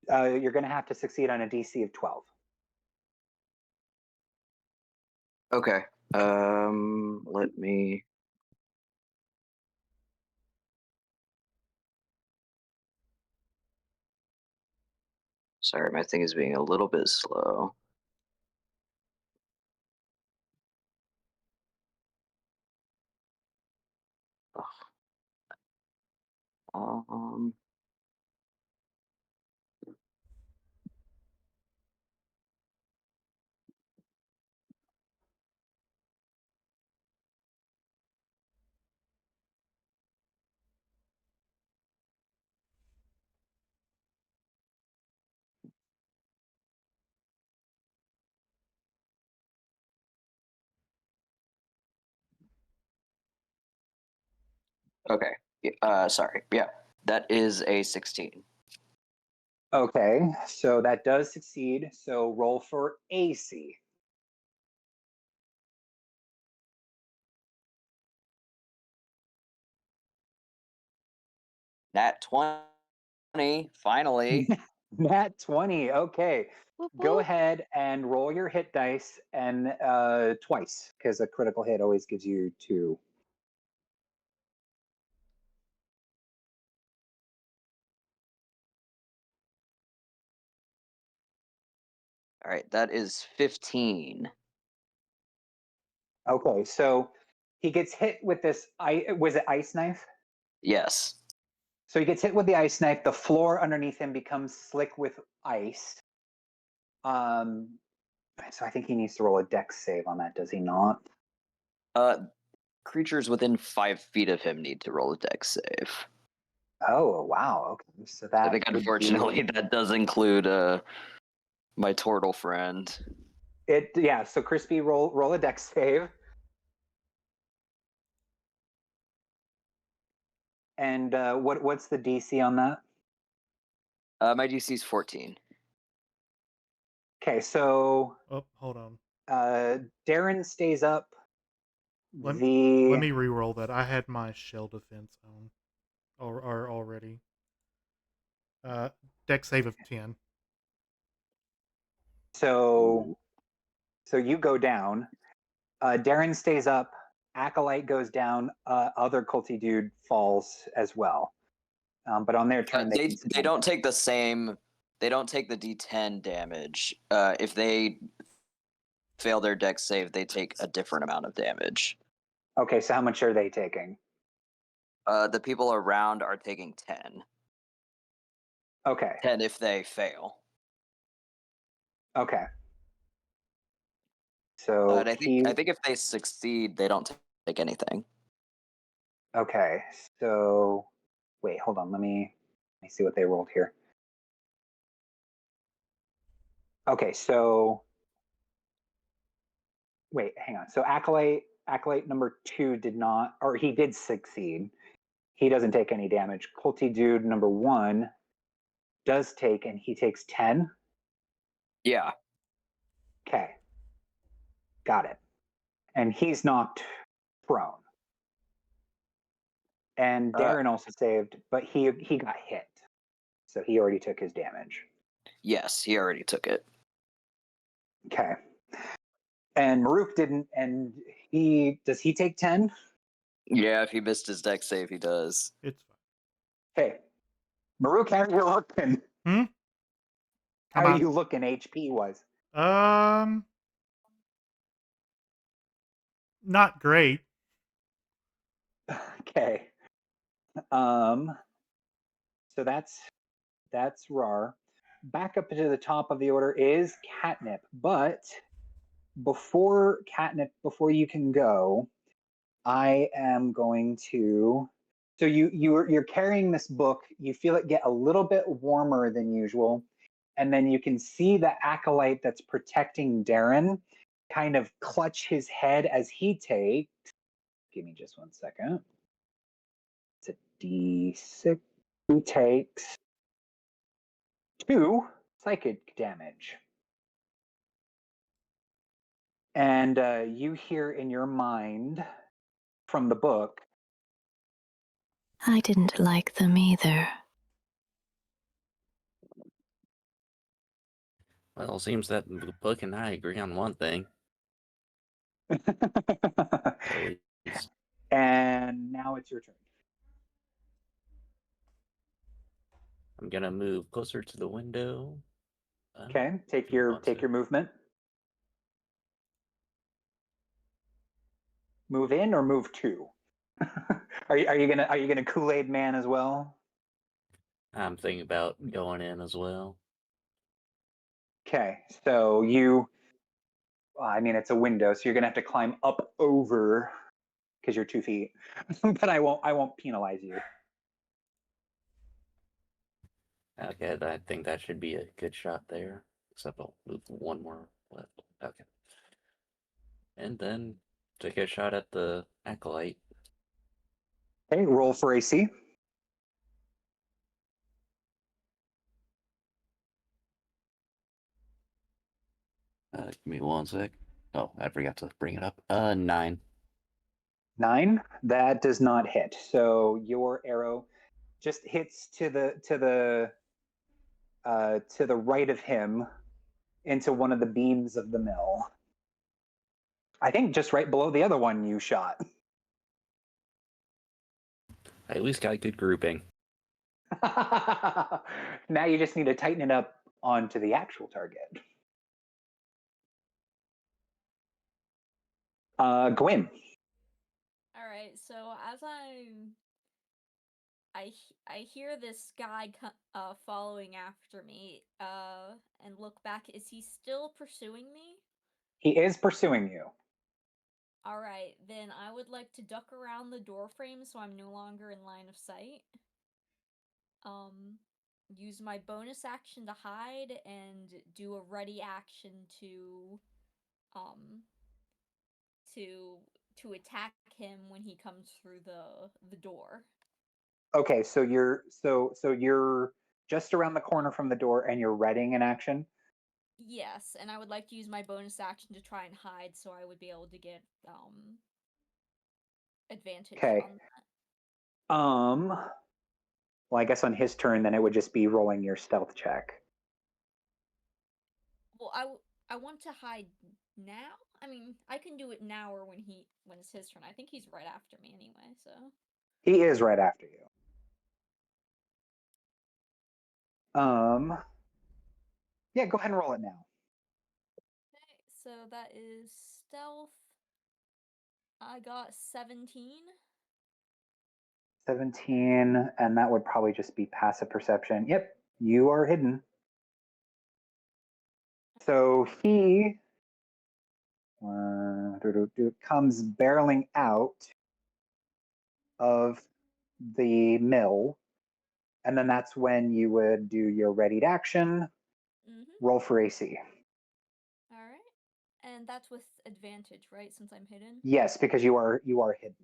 you're going to have to succeed on a DC of 12. Okay. Let me. Sorry, my thing is being a little bit slow. Ugh. Okay. Sorry. Yeah, that is a 16. Okay, so that does succeed. So roll for AC. Nat 20, finally. Nat 20. Okay. Whoop, Go whoop. ahead and roll your hit dice and twice, because a critical hit always gives you 2. All right, that is 15. Okay, so he gets hit with this. Was it ice knife? Yes. So he gets hit with the ice knife. The floor underneath him becomes slick with ice. So I think he needs to roll a dex save on that. Does he not? Creatures within 5 feet of him need to roll a dex save. Oh wow. Okay, so that I think would unfortunately be... that does include my turtle friend. Yeah. So Crispy, roll a dex save. And what's the DC on that? My DC is 14. Okay, so Oh, hold on. Darren stays up. Let me re-roll that. I had my shell defense on, or already. Dex save of 10. So you go down. Darren stays up. Acolyte goes down. Other culty dude falls as well. But on their turn, They don't take the same. They don't take the D10 damage. If they fail their dex save, they take a different amount of damage. Okay, so how much are they taking? The people around are taking 10. Okay. 10 if they fail. Okay. So I think if they succeed, they don't take anything. Okay, so wait, hold on. Let me see what they rolled here. Okay, so wait, hang on. So Acolyte Acolyte number 2 did not, or he did succeed. He doesn't take any damage. Culty dude number 1 does take, and he takes 10. Yeah. Okay. Got it. And he's knocked prone. And Darren also saved, but he got hit. So he already took his damage. Yes, he already took it. Okay. And Maruk didn't, and does he take 10? Yeah, if he missed his deck save, he does. It's Hey, Maruk, how are you looking? fine. How Come are on. you looking HP wise? Not great. Okay. So that's Rar. Back up to the top of the order is Catnip, but before Catnip, before you can go, I am going to. So you're carrying this book. You feel it get a little bit warmer than usual, and then you can see the acolyte that's protecting Darren kind of clutch his head as he takes. Give me just 1 second. It's a D6. He takes 2 psychic damage. And you hear in your mind from the book, I didn't like them either. Well, it seems that the book and I agree on one thing. At least. And now it's your turn. I'm gonna move closer to the window. Okay, take your movement. Move in or move to? Are you gonna Kool-Aid man as well? I'm thinking about going in as well. Okay, so I mean it's a window, so you're gonna have to climb up over because you're 2 feet. But I won't penalize you. Okay, I think that should be a good shot there. Except I'll move one more left. Okay. And then take a shot at the acolyte. Okay, roll for AC. Give me 1 sec. Oh, I forgot to bring it up. 9. 9. That does not hit. So your arrow just hits to the right of him into one of the beams of the mill. I think just right below the other one you shot. I at least got good grouping. Now you just need to tighten it up onto the actual target. Gwyn. All right, so as I hear this guy following after me, and look back. Is he still pursuing me? He is pursuing you. All right, then I would like to duck around the door frame so I'm no longer in line of sight. Use my bonus action to hide and do a ready action to attack him when he comes through the door. Okay, so you're just around the corner from the door and you're readying an action. Yes, and I would like to use my bonus action to try and hide so I would be able to get advantage Okay. on that. Well, I guess on his turn, then it would just be rolling your stealth check. Well, I want to hide now. I mean, I can do it now or when it's his turn. I think he's right after me anyway, so. He is right after you. Yeah, go ahead and roll it now. Okay, so that is stealth. I got 17. 17, and that would probably just be passive perception. Yep, you are hidden. So he comes barreling out of the mill, and then that's when you would do your readied action. Roll for AC. All right, And that's with advantage, right? Since I'm hidden. Yes, because you are hidden.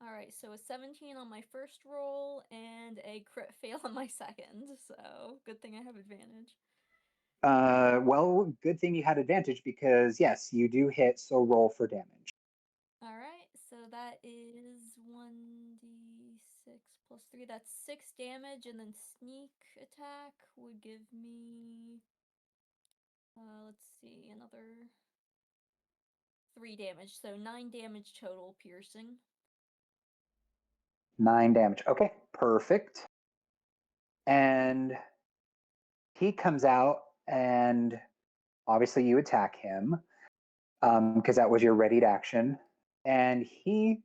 All right, so a 17 on my first roll and a crit fail on my second. So good thing I have advantage. Well, good thing you had advantage because yes, you do hit. So roll for damage. All right, so that is 1d6 plus 3. That's 6 damage, and then sneak attack would give me. Let's see, another 3 damage. So 9 damage total piercing. 9 damage. Okay, perfect. And he comes out, and obviously you attack him because that was your readied action. And he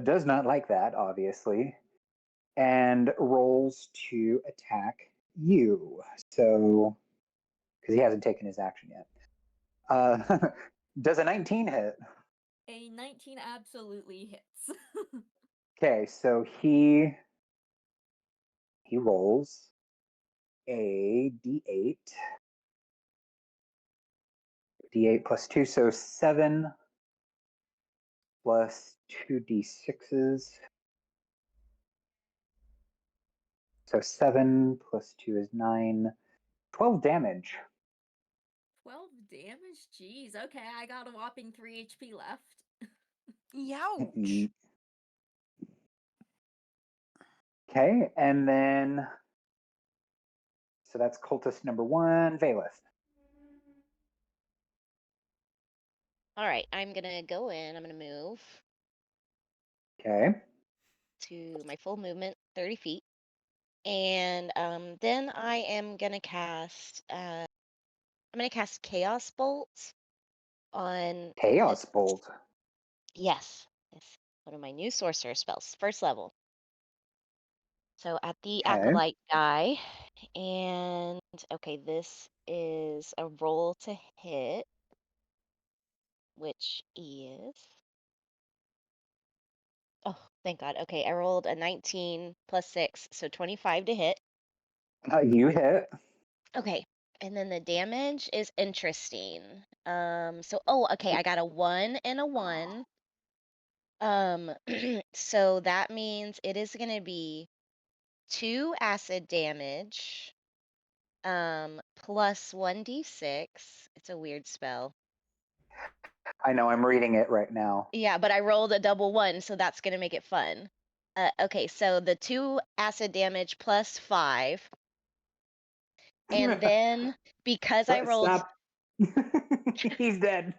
does not like that, obviously, and rolls to attack you. So, because he hasn't taken his action yet. Does a 19 hit? A 19 absolutely hits. Okay, so he rolls a d8. D8 plus 2, so 7 plus 2d6s. So 7 plus 2 is 9. 12 damage. 12 damage? Jeez, okay, I got a whopping 3 HP left. Youch. Okay, and then so that's cultist number 1, Valeth. All right, I'm gonna go in. I'm gonna move Okay. to my full movement, 30 feet, and then I am gonna cast. I'm gonna cast Chaos Bolt on Chaos Bolt. Yes, it's one of my new sorcerer spells, first level. So at the Okay. acolyte guy, and okay, this is a roll to hit, which is. Oh, thank God. Okay, I rolled a 19 plus 6, so 25 to hit. You hit. Okay, and then the damage is interesting. Okay, I got a 1 and a 1. So that means it is going to be 2 acid damage, plus 1d6. It's a weird spell. I know, I'm reading it right now. Yeah, but I rolled a double 1, so that's going to make it fun. Okay, so the 2 acid damage plus 5. And then because I rolled. Stop. He's dead.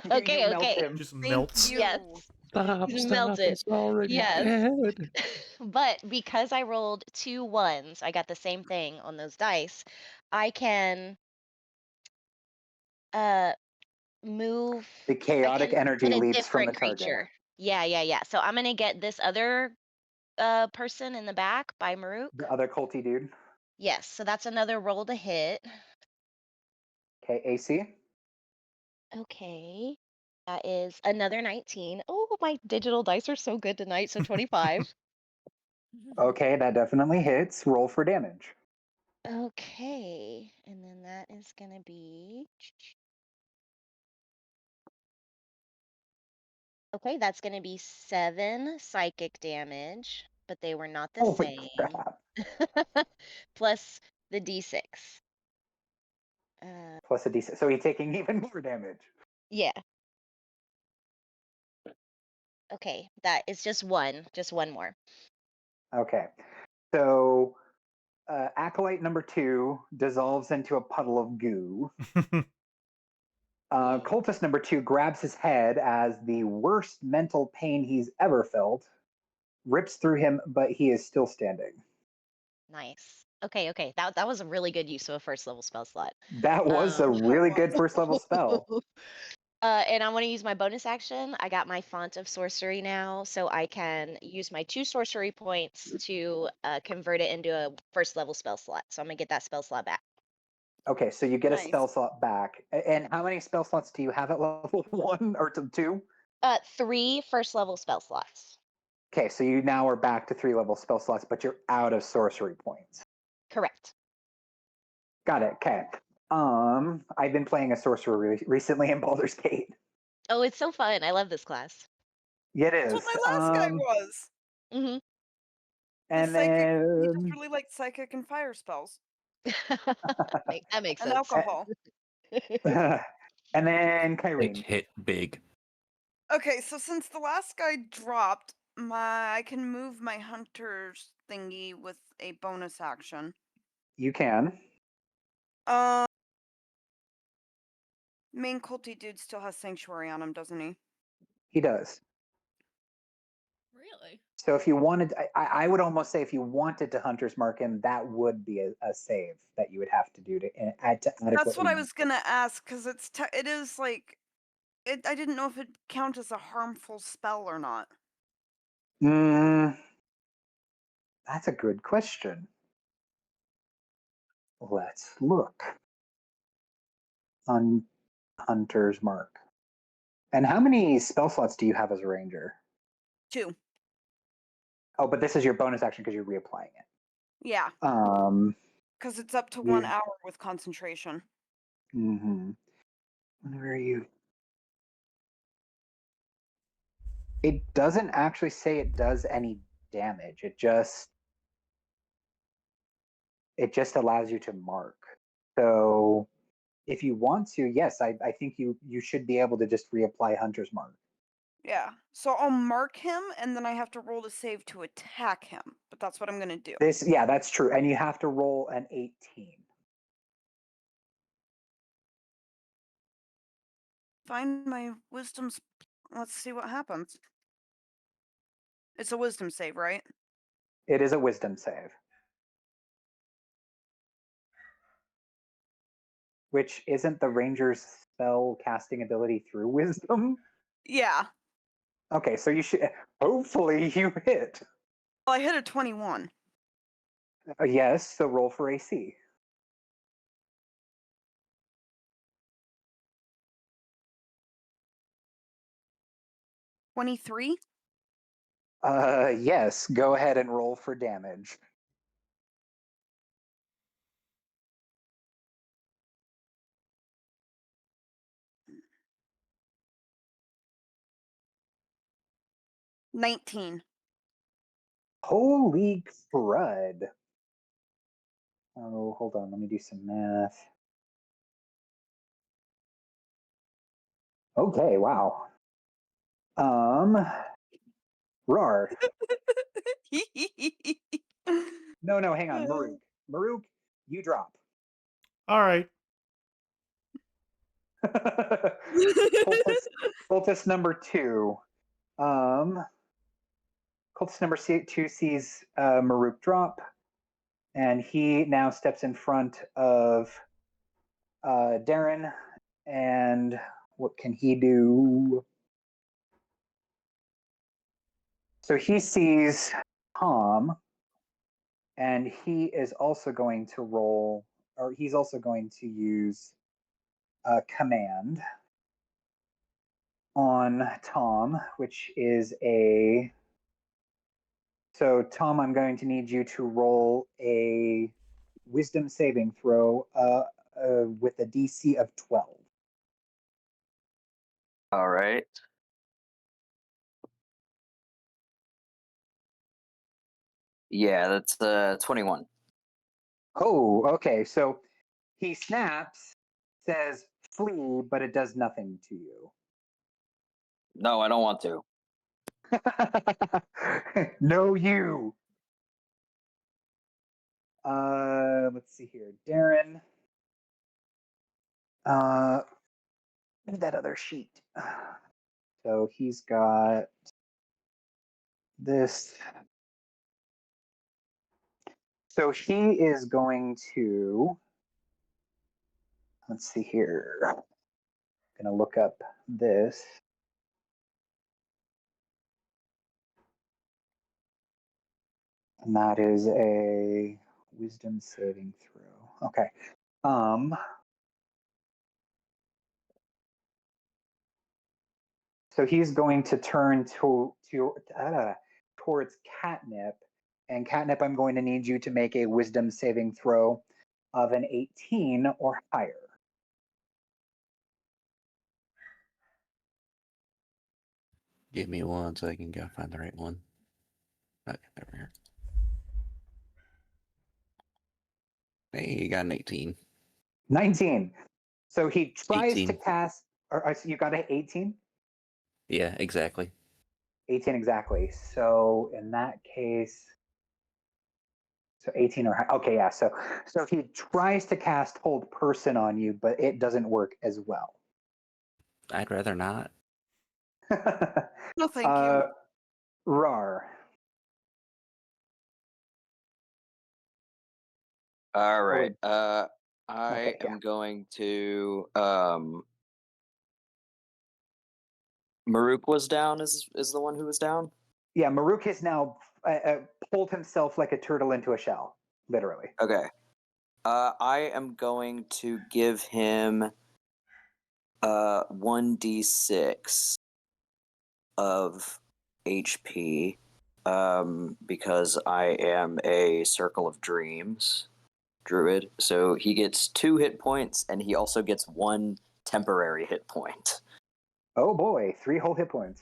Okay, You melt okay. him. Just Thank melts. you. Yes. Stop, Just stop, melt it. it's already Yes. dead. But because I rolled 2 1s, I got the same thing on those dice. I can move. The I chaotic can energy get a leaps from the different target. creature. Yeah. So I'm gonna get this other person in the back by Maruk. The other culty dude. Yes, so that's another roll to hit. Okay, AC. Okay. That is another 19. Oh, my digital dice are so good tonight. So 25. Okay, that definitely hits. Roll for damage. Okay. And then that is going to be. Okay, that's going to be 7 psychic damage, but they were not the Holy same. crap. Plus the d6. Plus a d6. So he's taking even more damage. Yeah. Okay, that is just one more. Okay. So acolyte number 2 dissolves into a puddle of goo. Cultist number 2 grabs his head as the worst mental pain he's ever felt, rips through him, but he is still standing. Nice. Okay. That was a really good use of a first level spell slot. That was a really good first level spell. And I want to use my bonus action. I got my font of sorcery now, so I can use my 2 sorcery points to convert it into a first level spell slot. So I'm gonna get that spell slot back. Okay, so you get Nice. a spell slot back. And how many spell slots do you have at level 1 or 2? 3 first level spell slots. Okay, so you now are back to 3 level spell slots, but you're out of sorcery points. Correct. Got it. Okay. I've been playing a sorcerer recently in Baldur's Gate. Oh, it's so fun. I love this class. It That's is. what my last guy was. Mm-hmm. The And psychic. He just then really liked psychic and fire spells That makes and sense. alcohol. and then It Kyrene. hit big. Okay, so since the last guy dropped, I can move my hunter's thingy with a bonus action. You can. Main culty dude still has sanctuary on him, doesn't he? He does. Really? So if you wanted, I would almost say if you wanted to Hunter's Mark him, that would be a save that you would have to do to add to adequately. That's what I was gonna ask, because it is like, I didn't know if it count as a harmful spell or not. That's a good question. Let's look on Hunter's Mark. And how many spell slots do you have as a ranger? 2. Oh, but this is your bonus action because you're reapplying it. Yeah. Because it's up to 1 Yeah. hour with concentration. Mm-hmm. Where are you? It doesn't actually say it does any damage. It just allows you to mark. So if you want to, yes, I think you should be able to just reapply Hunter's Mark. Yeah. So I'll mark him, and then I have to roll to save to attack him. But that's what I'm gonna do. That's true. And you have to roll an 18. Find my wisdom's. Let's see what happens. It's a wisdom save, right? It is a wisdom save. Which isn't the ranger's spell casting ability through wisdom? Yeah. Okay, so you should. Hopefully you hit. Well, I hit a 21. Yes, so roll for AC. $23? Yes, go ahead and roll for damage. $19. Holy crud. Oh, hold on, let me do some math. Okay, wow. Rar. No, hang on, Maruk. Maruk, you drop. All right. Cultist number 2. Cultist number 2 sees Maruk drop, and he now steps in front of Darren. And what can he do? So he sees Tom, and he is also going to roll, or he's also going to use command on Tom, which is a. So Tom, I'm going to need you to roll a wisdom saving throw with a DC of 12. All right. Yeah, that's 21. Oh, okay. So he snaps, says flee, but it does nothing to you. No, I don't want to. No, you. Let's see here. Darren. That other sheet. So he's got this. So he is going to. Let's see here. I'm going to look up this. And that is a wisdom saving throw. Okay. So he's going to turn towards Catnip, and Catnip, I'm going to need you to make a wisdom saving throw. of an 18 or higher. Give me one so I can go find the right one. Okay, over here. Hey, you got an 18. 19. So he tries 18. to cast, or so you got an 18? Yeah, exactly. 18 exactly. So in that case, so 18 or higher. Okay, yeah. So he tries to cast Hold Person on you, but it doesn't work as well. I'd rather not. No, thank you. Rar. All Or right. would- I Okay, am yeah. going to Maruk was down is the one who was down? Yeah, Maruk has now pulled himself like a turtle into a shell, literally. Okay. I am going to give him 1d6 of HP because I am a Circle of Dreams druid. So he gets 2 hit points and he also gets 1 temporary hit point. Oh boy, 3 whole hit points.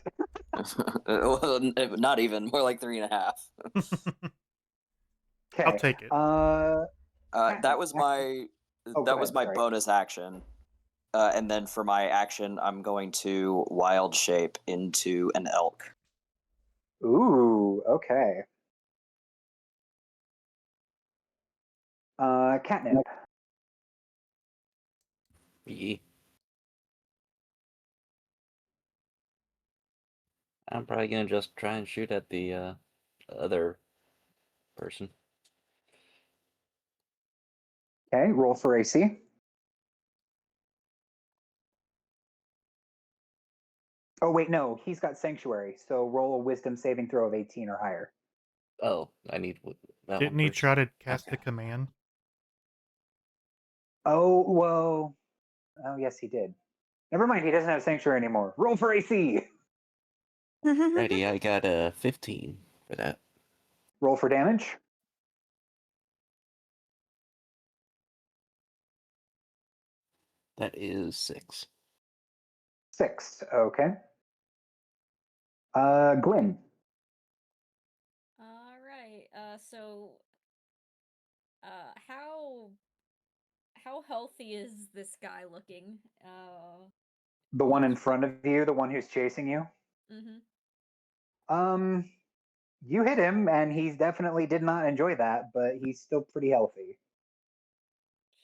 Well, not even, more like 3.5. Okay. I'll take it. That was my Oh, that go was ahead, my sorry. bonus action. And then for my action, I'm going to wild shape into an elk. Ooh, okay. Catnip. Yeah. I'm probably gonna just try and shoot at the other person. Okay, roll for AC. Oh wait, no, he's got Sanctuary, so roll a Wisdom saving throw of 18 or higher. Oh, I need that Didn't one he first. try to cast Okay. a command? Oh, well. Oh, yes, he did. Never mind, he doesn't have Sanctuary anymore. Roll for AC. Ready, I got a 15 for that. Roll for damage. That is 6. 6. Okay. Glenn. All right. So, how healthy is this guy looking? The one in front of you, the one who's chasing you. Mm-hmm. You hit him, and he definitely did not enjoy that, but he's still pretty healthy.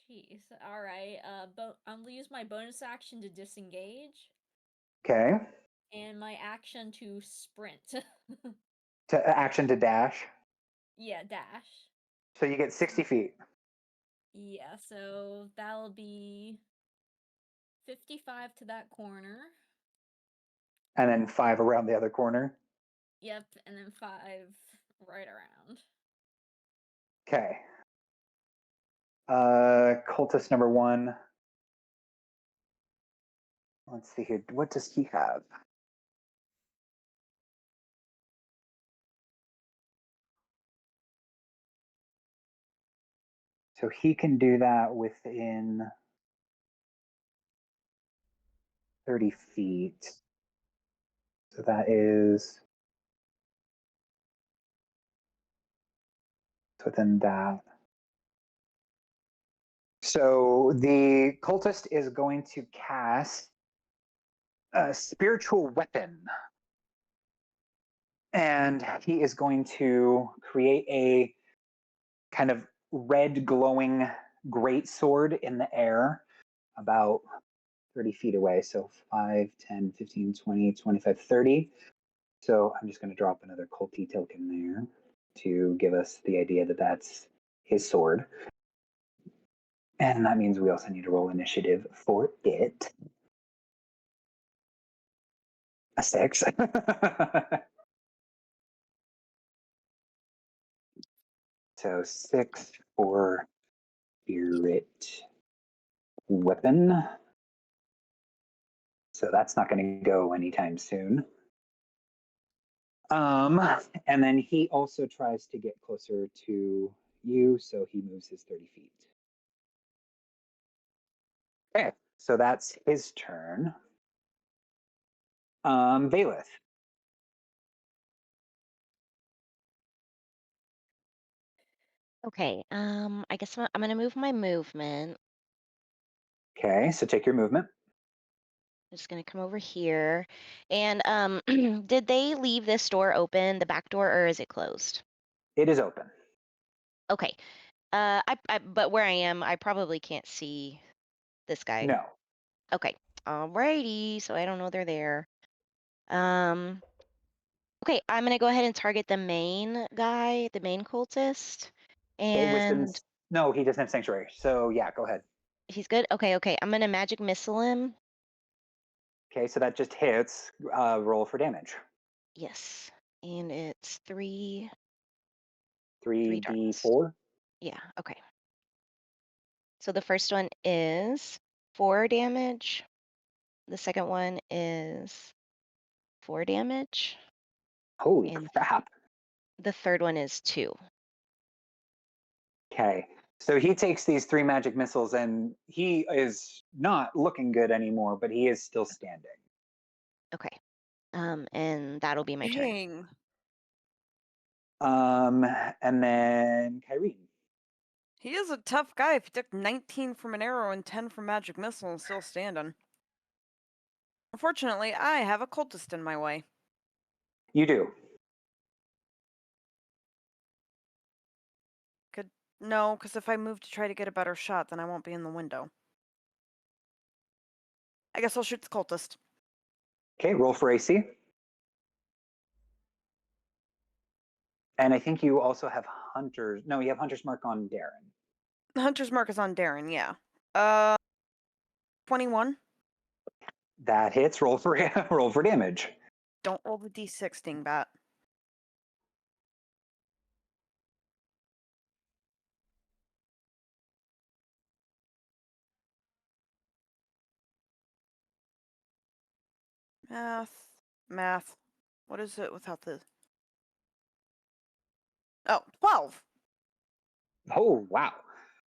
Jeez. All right. I'm gonna use my bonus action to disengage, Okay. and my action to sprint. To action to dash. Yeah, dash. So you get 60 feet. Yeah, so that'll be 55 to that corner. And then 5 around the other corner. Yep, and then 5 right around. Okay. Cultist number 1. Let's see here. What does he have? So he can do that within 30 feet. So that is within that. So the cultist is going to cast a spiritual weapon. And he is going to create a kind of red glowing great sword in the air about 30 feet away. So 5, 10, 15, 20, 25, 30. So I'm just going to drop another culty token there to give us the idea that that's his sword. And that means we also need to roll initiative for it. A 6. So 6 for spirit weapon. So that's not going to go anytime soon. And then he also tries to get closer to you, so he moves his 30 feet. Okay, so that's his turn. Valeth. Okay. I guess I'm gonna move my movement. Okay, so take your movement. I'm just gonna come over here. And did they leave this door open, the back door, or is it closed? It is open. Okay. But where I am, I probably can't see this guy. No. Okay. Alrighty. So I don't know they're there. Okay, I'm gonna go ahead and target the main guy, the main cultist. Okay, wisdom. And No, he doesn't have sanctuary. So yeah, go ahead. he's good? Okay. I'm gonna magic missile him. Okay, so that just hits. Roll for damage. Yes. And it's 3 darts. 3d4. Yeah, okay. So the first one is 4 damage. The second one is 4 damage. Holy And crap. the third one is 2. Okay, so he takes these 3 magic missiles and he is not looking good anymore, but he is still standing. Okay. And that'll be my turn. Dang. And then Kyrene. He is a tough guy if he took 19 from an arrow and 10 from magic missile and still standing. Unfortunately, I have a cultist in my way. You do. No, because if I move to try to get a better shot, then I won't be in the window. I guess I'll shoot the cultist. Okay, roll for AC. And I think you also have Hunter's. No, you have Hunter's Mark on Darren. The hunter's mark is on Darren, yeah. 21. That hits. Roll for roll for damage. Don't roll the d6, dingbat. Math. What is it without the... Oh, 12. Oh wow.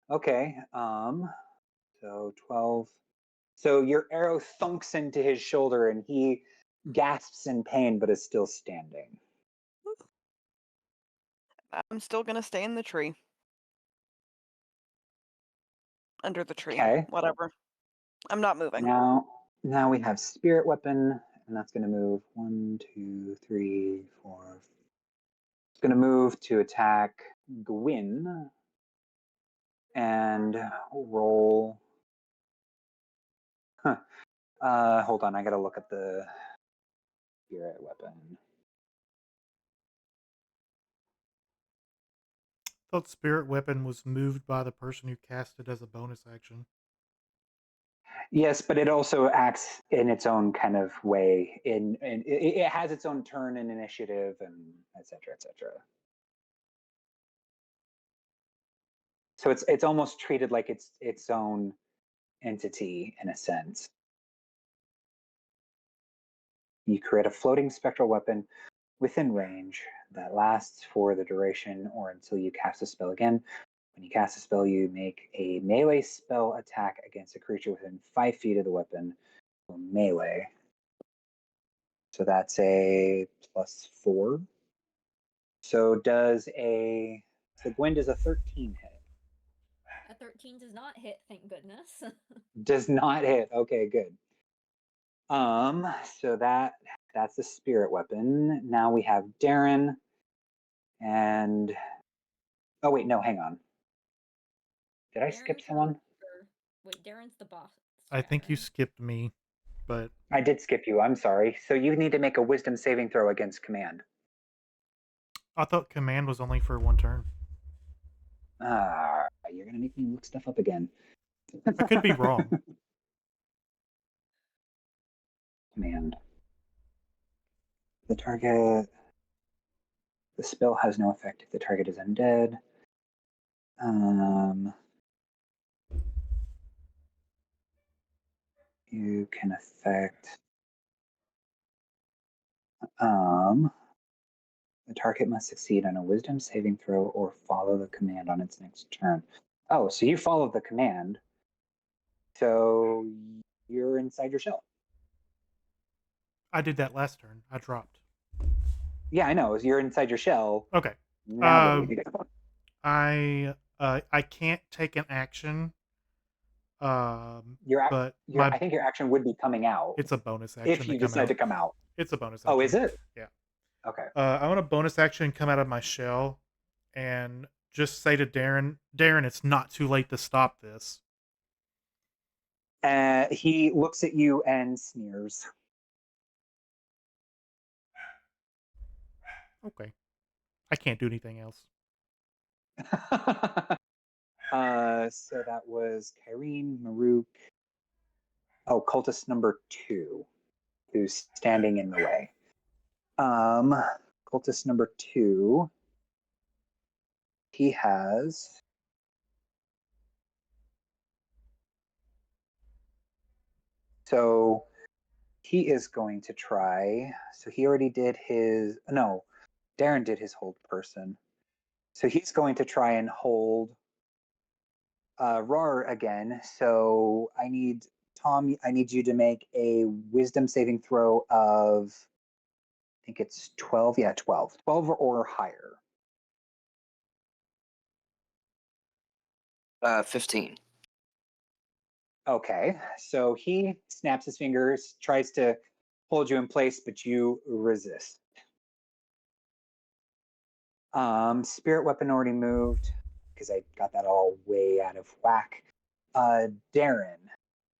Okay. So 12. So your arrow thunks into his shoulder and he gasps in pain but is still standing. I'm still gonna stay in the tree. Under the tree. Okay. Whatever. I'm not moving. Now we have spirit weapon, and that's gonna move 1, 2, 3, 4. It's gonna move to attack Gwyn and roll. Hold on, I gotta look at the spirit weapon. Thought spirit weapon was moved by the person who cast it as a bonus action. Yes, but it also acts in its own kind of way. It has its own turn and initiative, and et cetera, et cetera. So it's almost treated like it's its own entity in a sense. You create a floating spectral weapon within range that lasts for the duration or until you cast a spell again. When you cast a spell, you make a melee spell attack against a creature within 5 feet of the weapon, or melee. So that's a +4. So Gwyn does a 13 hit? A 13 does not hit, thank goodness. Does not hit. Okay, good. So that's the spirit weapon. Now we have Darren and oh wait, no, hang on. Did I skip someone? Wait, Darren's the boss. I think you skipped me, but I did skip you. I'm sorry. So you need to make a wisdom saving throw against command. I thought command was only for 1 turn. You're gonna make me look stuff up again. I could be wrong. Command. The spell has no effect if the target is undead. You can affect. The target must succeed on a wisdom saving throw or follow the command on its next turn. Oh, so you follow the command. So you're inside your shell. I did that last turn. I dropped. Yeah, I know. You're inside your shell. Okay. Now what do you do? I can't take an action. I But think your action would be coming out it's a bonus action if you to come decide out. to come out. It's a bonus action. Oh, is it? Yeah. Okay. I want a bonus action come out of my shell and just say to Darren, it's not too late to stop this. He looks at you and sneers. Okay. I can't do anything else. So that was Kyrene, Maruk. Oh, cultist number 2, who's standing in the way. Cultist number 2. He has. So he is going to try. So he already did his. No, Darren did his hold person. So he's going to try and hold Rar again. So I need Tom. I need you to make a wisdom saving throw of. I think it's 12. Yeah, 12. 12 or higher. 15. Okay, so he snaps his fingers, tries to hold you in place, but you resist. Spirit weapon already moved because I got that all way out of whack. Darren,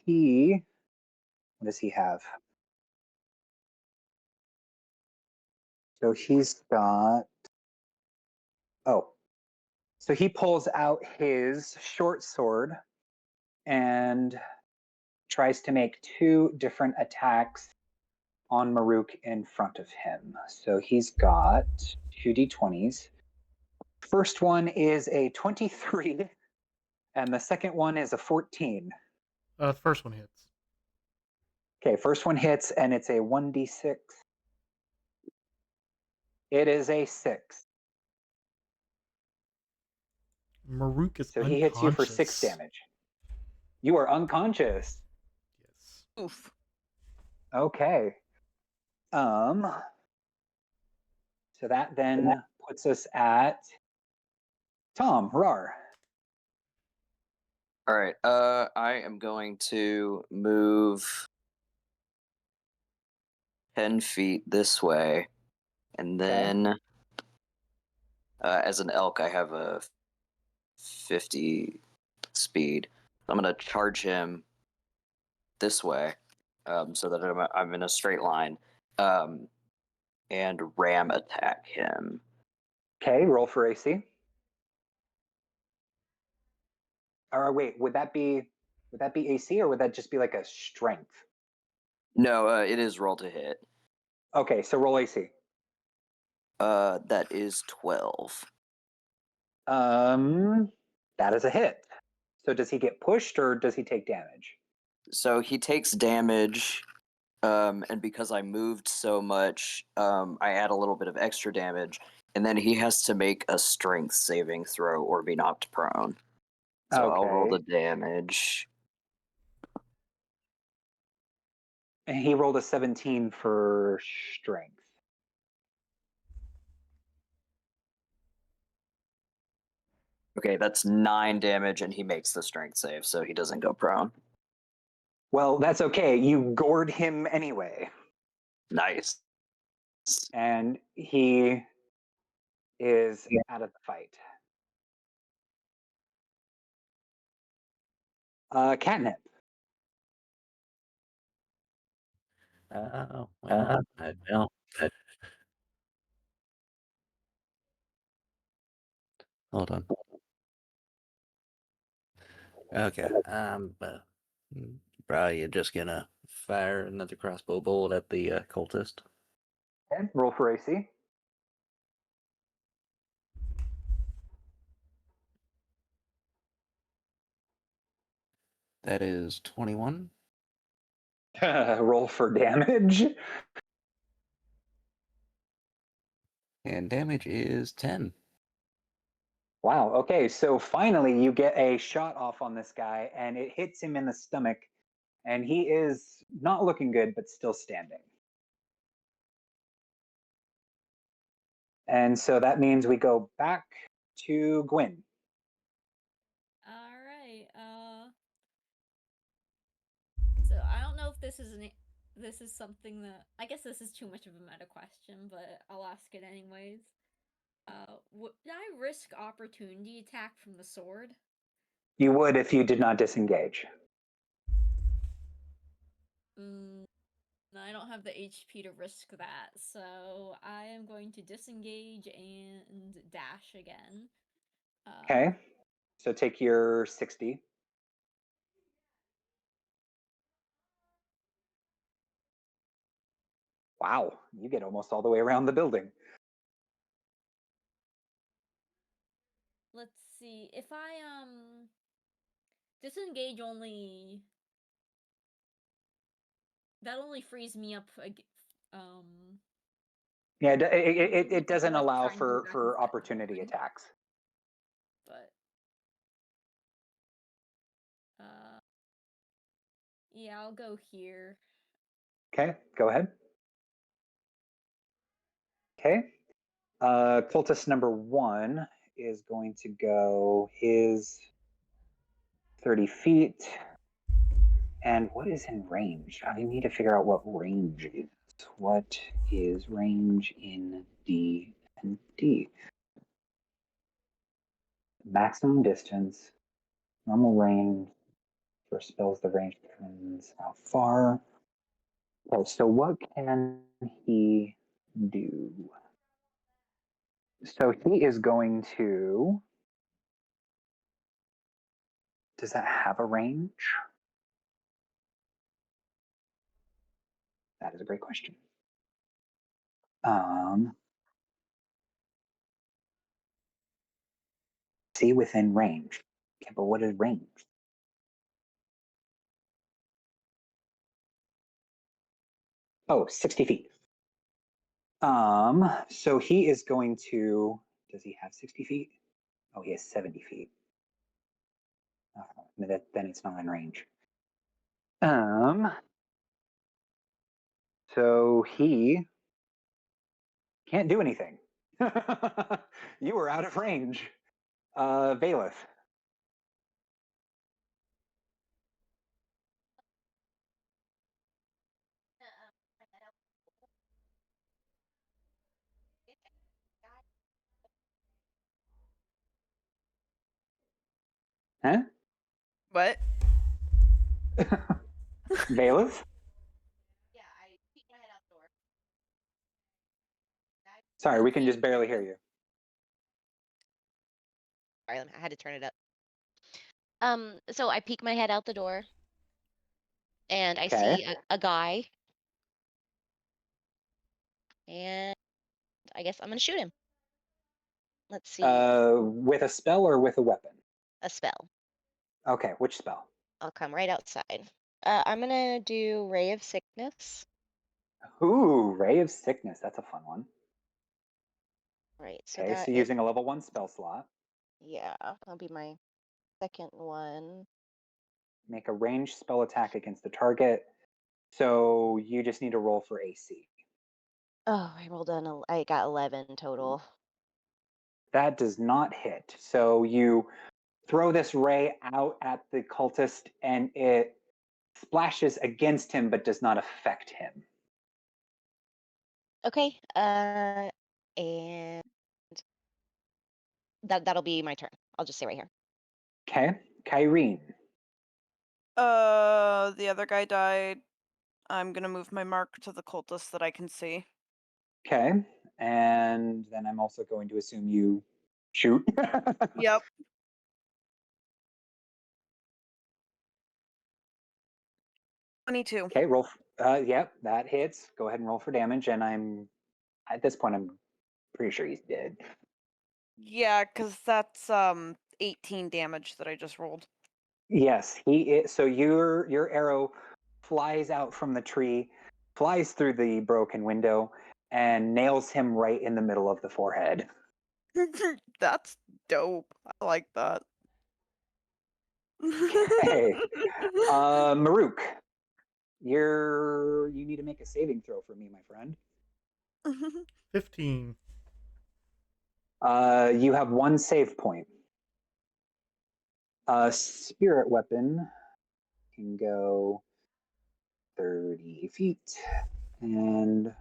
what does he have? So he's got. Oh, so he pulls out his short sword and tries to make 2 different attacks on Maruk in front of him. So he's got 2 d20s. First one is a 23, and the second one is a 14. The first one hits. Okay, first one hits, and it's a 1d6. It is a 6. Maruk is so he hits you for 6 damage. You are unconscious. Yes. Oof. Okay. So that then puts us at Tom, Rar. All right. I am going to move 10 feet this way, and then as an elk, I have a 50 speed. I'm gonna charge him this way, so that I'm in a straight line, and ram attack him. Okay, roll for AC. Or wait, would that be AC, or would that just be like a strength? No, it is roll to hit. Okay, so roll AC. That is 12. That is a hit. So does he get pushed or does he take damage? So he takes damage, and because I moved so much, I add a little bit of extra damage, and then he has to make a strength saving throw or be knocked prone. So I'll roll the damage. And he rolled a 17 for strength. Okay, that's 9 damage, and he makes the strength save, so he doesn't go prone. Well, that's okay. You gored him anyway. Nice. And he is out of the fight. Catnip. Well, hold on. Okay, probably just gonna fire another crossbow bolt at the cultist. Okay, roll for AC. That is 21. Roll for damage. And damage is 10. Wow. Okay. So finally, you get a shot off on this guy, and it hits him in the stomach, and he is not looking good, but still standing. And so that means we go back to Gwyn. All right. So I don't know if this is this is something that I guess this is too much of a meta question, but I'll ask it anyways. Would I risk opportunity attack from the sword? You would if you did not disengage. I don't have the HP to risk that, so I am going to disengage and dash again. Okay. So take your 60. Wow, you get almost all the way around the building. Let's see. If I disengage only, that only frees me up Yeah, it to, doesn't like, allow try and go back for inside the opportunity building. attacks. But yeah, I'll go here. Okay, go ahead. Okay. Cultist number 1 is going to go his 30 feet. And what is in range? I need to figure out what range is. What is range in D&D? Maximum distance, normal range for spells. The range depends how far. Okay, so what can he do? So he is going to. Does that have a range? That is a great question. See within range. Okay, but what is range? Oh, 60 feet. So he is going to. Does he have 60 feet? Oh, he has 70 feet. Then it's not in range. So he can't do anything. You were out of range. Valeth. Huh? What? Valeth? Sorry, we can just barely hear you. Sorry, I had to turn it up. So I peek my head out the door, and I Okay. see a guy, and I guess I'm gonna shoot him. Let's see. With a spell or with a weapon? A spell. Okay, which spell? I'll come right outside. I'm gonna do Ray of Sickness. Ooh, Ray of Sickness. That's a fun one. Right. So Okay, that so is, using a level 1 spell slot. yeah, that'll be my second one. Make a ranged spell attack against the target. So you just need to roll for AC. Oh, I rolled I got 11 total. That does not hit. So you throw this ray out at the cultist and it splashes against him but does not affect him. Okay. And that'll be my turn. I'll just stay right here. Okay, Kyrene. The other guy died. I'm gonna move my mark to the cultist that I can see. Okay, and then I'm also going to assume you shoot. Yep. $22. Okay, roll. Yep, that hits. Go ahead and roll for damage. And at this point, I'm pretty sure he's dead. Yeah, because that's 18 damage that I just rolled. Yes, he is. So your arrow flies out from the tree, flies through the broken window, and nails him right in the middle of the forehead. That's dope. I like that. Hey, Maruk, you need to make a saving throw for me, my friend. 15. You have one save point. Spirit weapon can go 30 feet. And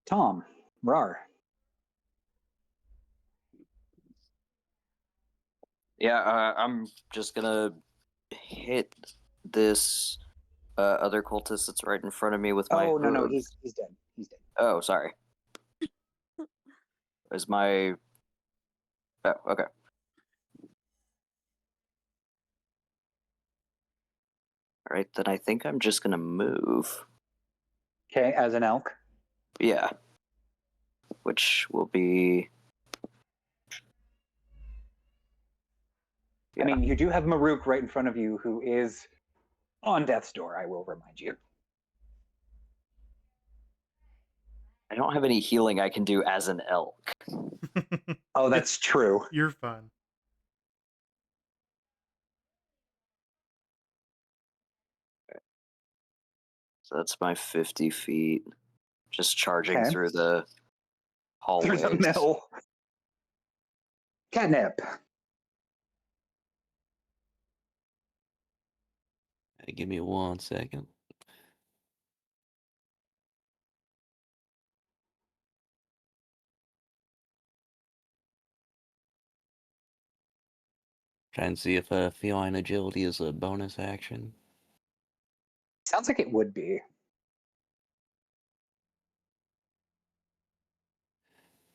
Tom, Rar. Yeah, I'm just gonna hit this other cultist that's right in front of me with my. Oh no, hooves. he's dead. He's dead. Oh, sorry. Is my. Oh, okay. All right, then I think I'm just gonna move. Okay, as an elk. Yeah. Which will be. I mean, you do have Maruk right in front of you, who is on death's door. I will remind you. I don't have any healing I can do as an elk. Oh, that's true. You're fine. So that's my 50 feet. Just charging Okay. through the hallways. Through the middle. Catnip. Give me 1 second. Try and see if feline agility is a bonus action. Sounds like it would be.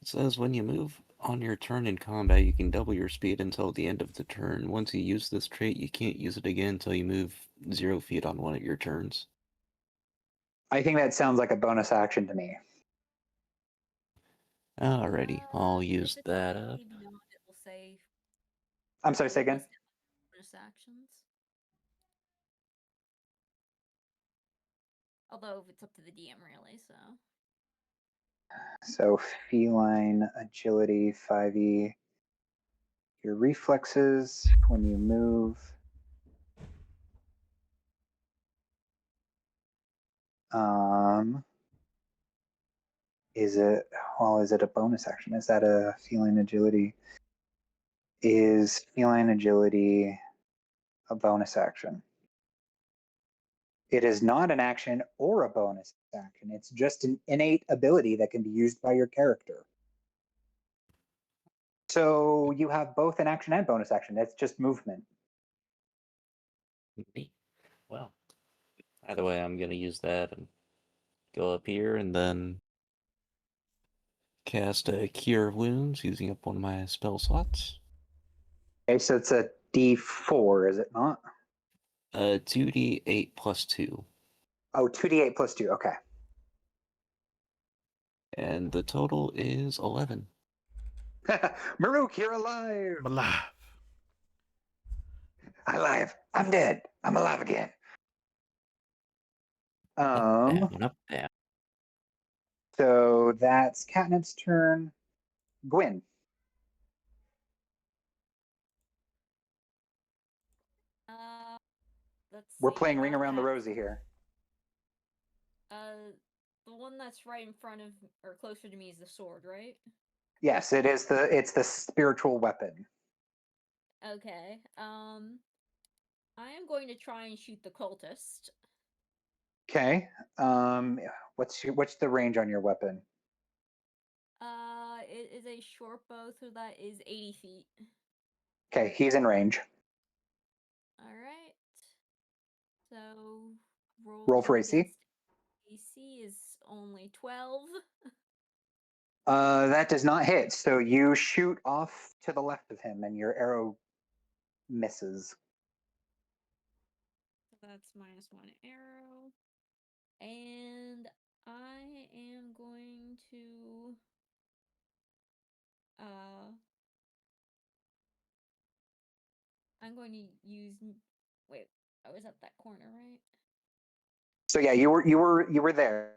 It says when you move on your turn in combat, you can double your speed until the end of the turn. Once you use this trait, you can't use it again until you move 0 feet on one of your turns. I think that sounds like a bonus action to me. Alrighty, I'll use that up. Beyond it will say I'm sorry, say again? bonus actions. Although it's up to the DM really, so. So feline agility 5e. Your reflexes when you move. Is it a bonus action? Is that a feline agility? Is feline agility a bonus action? It is not an action or a bonus action. It's just an innate ability that can be used by your character. So you have both an action and bonus action. It's just movement. Well, either way, I'm going to use that and go up here and then cast a Cure Wounds using up one of my spell slots. Okay, so it's a D4, is it not? 2d8 plus 2. Oh, 2d8 plus 2, okay. And the total is 11. Maruk, you're alive! I'm alive. Alive. I'm dead. I'm alive again. Up, down. So that's Catnip's turn. Gwyn. Let's We're see, playing I Ring got Around the that. Rosie here. The one that's right in front of or closer to me is the sword, right? Yes, it's the spiritual weapon. Okay. I am going to try and shoot the cultist. Okay. What's the range on your weapon? It is a short bow, so that is 80 feet. Okay, he's in range. All right. So Roll for AC. against AC is only 12. That does not hit. So you shoot off to the left of him, and your arrow misses. That's -1 arrow. And I am going to I'm going to use wait, I was at that corner, right? So yeah, you were there.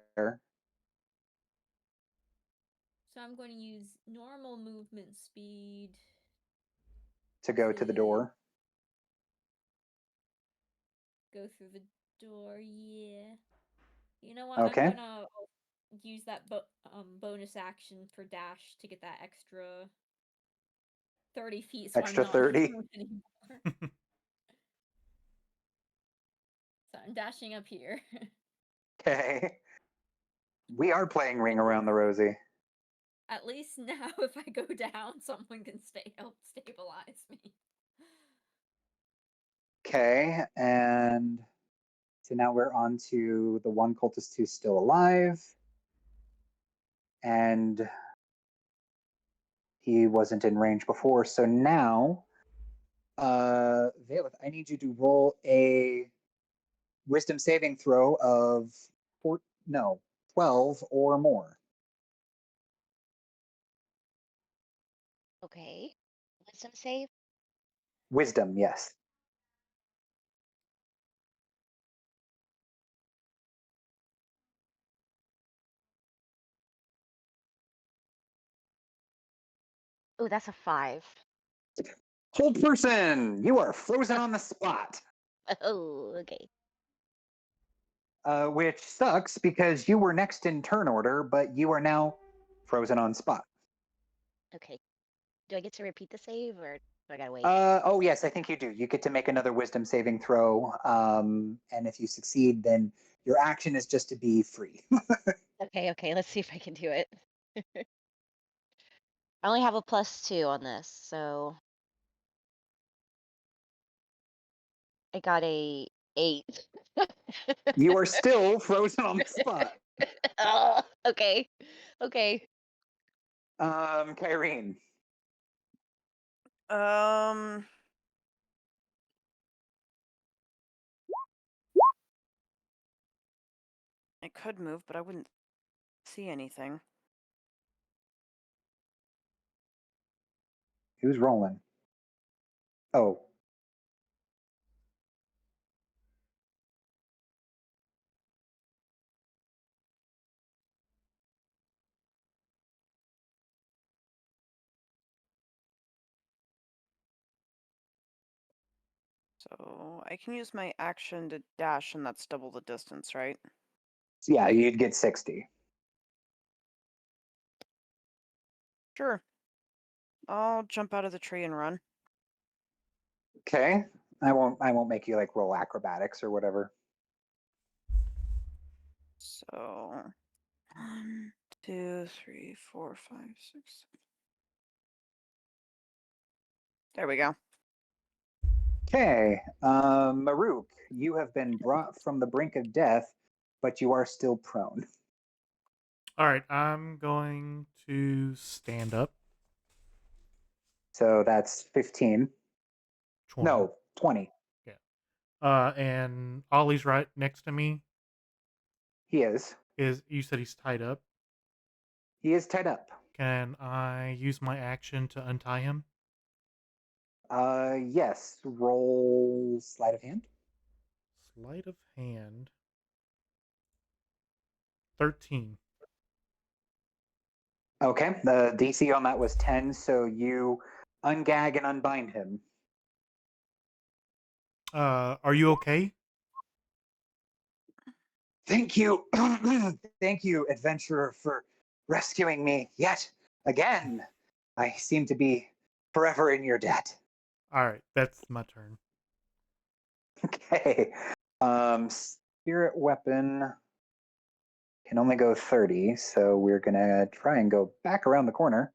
So So I'm going to use normal movement speed To go to the door. go through the door. Yeah. You know what? Okay. I'm gonna use that bonus action for dash to get that extra 30 feet. So Extra I'm not 30? moving anymore. So I'm dashing up here. Okay. We are playing Ring Around the Rosie. At least now, if I go down, someone can help stabilize me. Okay, and so now we're on to the one cultist who's still alive. And he wasn't in range before. So now, Valeth, I need you to roll a wisdom saving throw of 12 or more. Okay. Wisdom save. Wisdom, yes. Oh, that's a 5. Hold person, you are frozen on the spot. Oh, okay. Which sucks because you were next in turn order, but you are now frozen on spot. Okay. Do I get to repeat the save or do I gotta wait? Oh yes, I think you do. You get to make another wisdom saving throw, and if you succeed, then your action is just to be free. Okay, let's see if I can do it. I only have a +2 on this, so I got a 8. You are still frozen on the spot. Oh, okay. Kyrene. I could move, but I wouldn't see anything. Who's rolling? Oh. So I can use my action to dash, and that's double the distance, right? Yeah, you'd get 60. Sure. I'll jump out of the tree and run. Okay. I won't make you like roll acrobatics or whatever. So 1, 2, 3, 4, 5, 6. There we go. Okay. Maruk, you have been brought from the brink of death, but you are still prone. All right, I'm going to stand up. So that's 15. 20. No, 20. Yeah. And Ollie's right next to me. He is. You said he's tied up? He is tied up. Can I use my action to untie him? Yes. Roll sleight of hand. Sleight of hand. 13. Okay. The DC on that was 10, so you ungag and unbind him. Are you okay? Thank you. Thank you, adventurer, for rescuing me yet again. I seem to be forever in your debt. All right, that's my turn. Okay. Spirit weapon can only go 30, so we're gonna try and go back around the corner.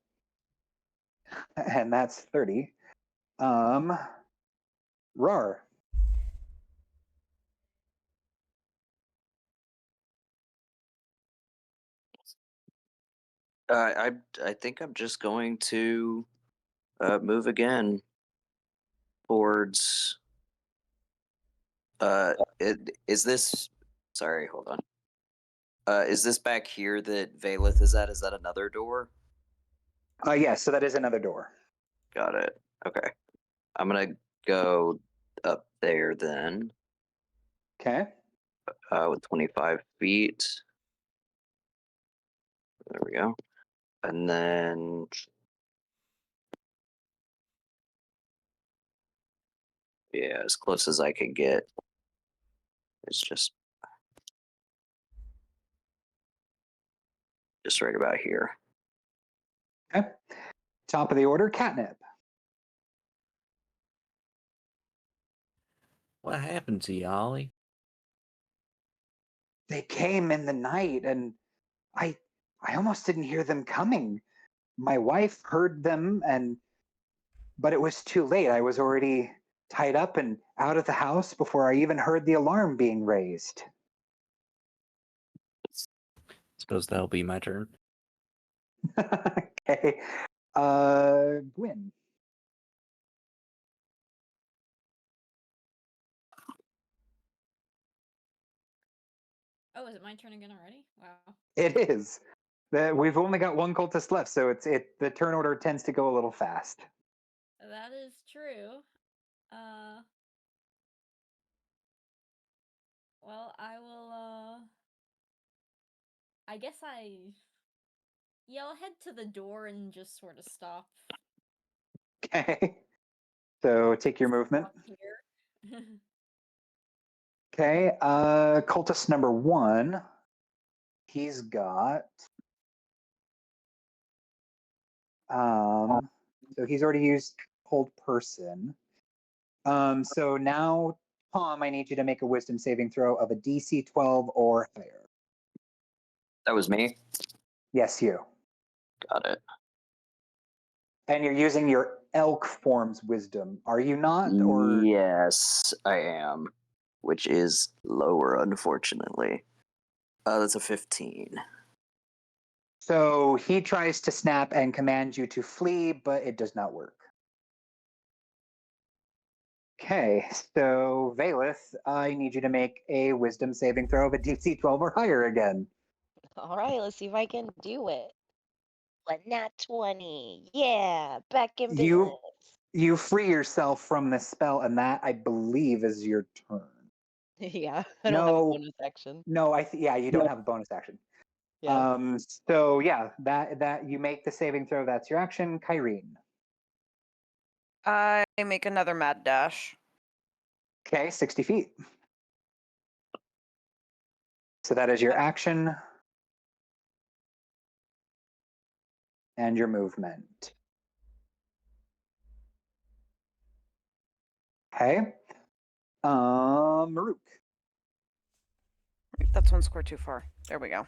And that's 30. Rar. I think I'm just going to move again towards. Is this? Sorry, hold on. Is this back here that Valeth is at? Is that another door? Yes, so that is another door. Got it. Okay. I'm gonna go up there then. Okay. With 25 feet. There we go. And then yeah, as close as I can get. It's just right about here. Okay. Top of the order, Catnip. What happened to you, Ollie? They came in the night, and I almost didn't hear them coming. My wife heard them, but it was too late. I was already tied up and out of the house before I even heard the alarm being raised. Suppose that'll be my turn. Okay. Gwyn. Oh, is it my turn again already? Wow. It is. We've only got one cultist left, so the turn order tends to go a little fast. That is true. Well, I will, I guess yeah, I'll head to the door and just sort of stop. Okay. So take your movement. Here. Okay. Cultist number 1. He's got. So he's already used hold person. So now, Tom, I need you to make a wisdom saving throw of a DC 12 or higher. That was me. Yes, you. Got it. And you're using your elk form's wisdom, are you not? Or Yes, I am. Which is lower, unfortunately. That's a 15. so he tries to snap and command you to flee, but it does not work. Okay, so Valeth, I need you to make a wisdom saving throw of a DC 12 or higher again. All right, let's see if I can do it. A nat 20. Yeah, back in business. You free yourself from this spell, and that, I believe, is your turn. Yeah, I don't have a bonus action. No, yeah, you don't have a bonus action. Yeah. So yeah, that you make the saving throw. That's your action, Kyrene. I make another mad dash. Okay, 60 feet. So that is your action and your movement. Okay. Maruk. That's one square too far. There we go.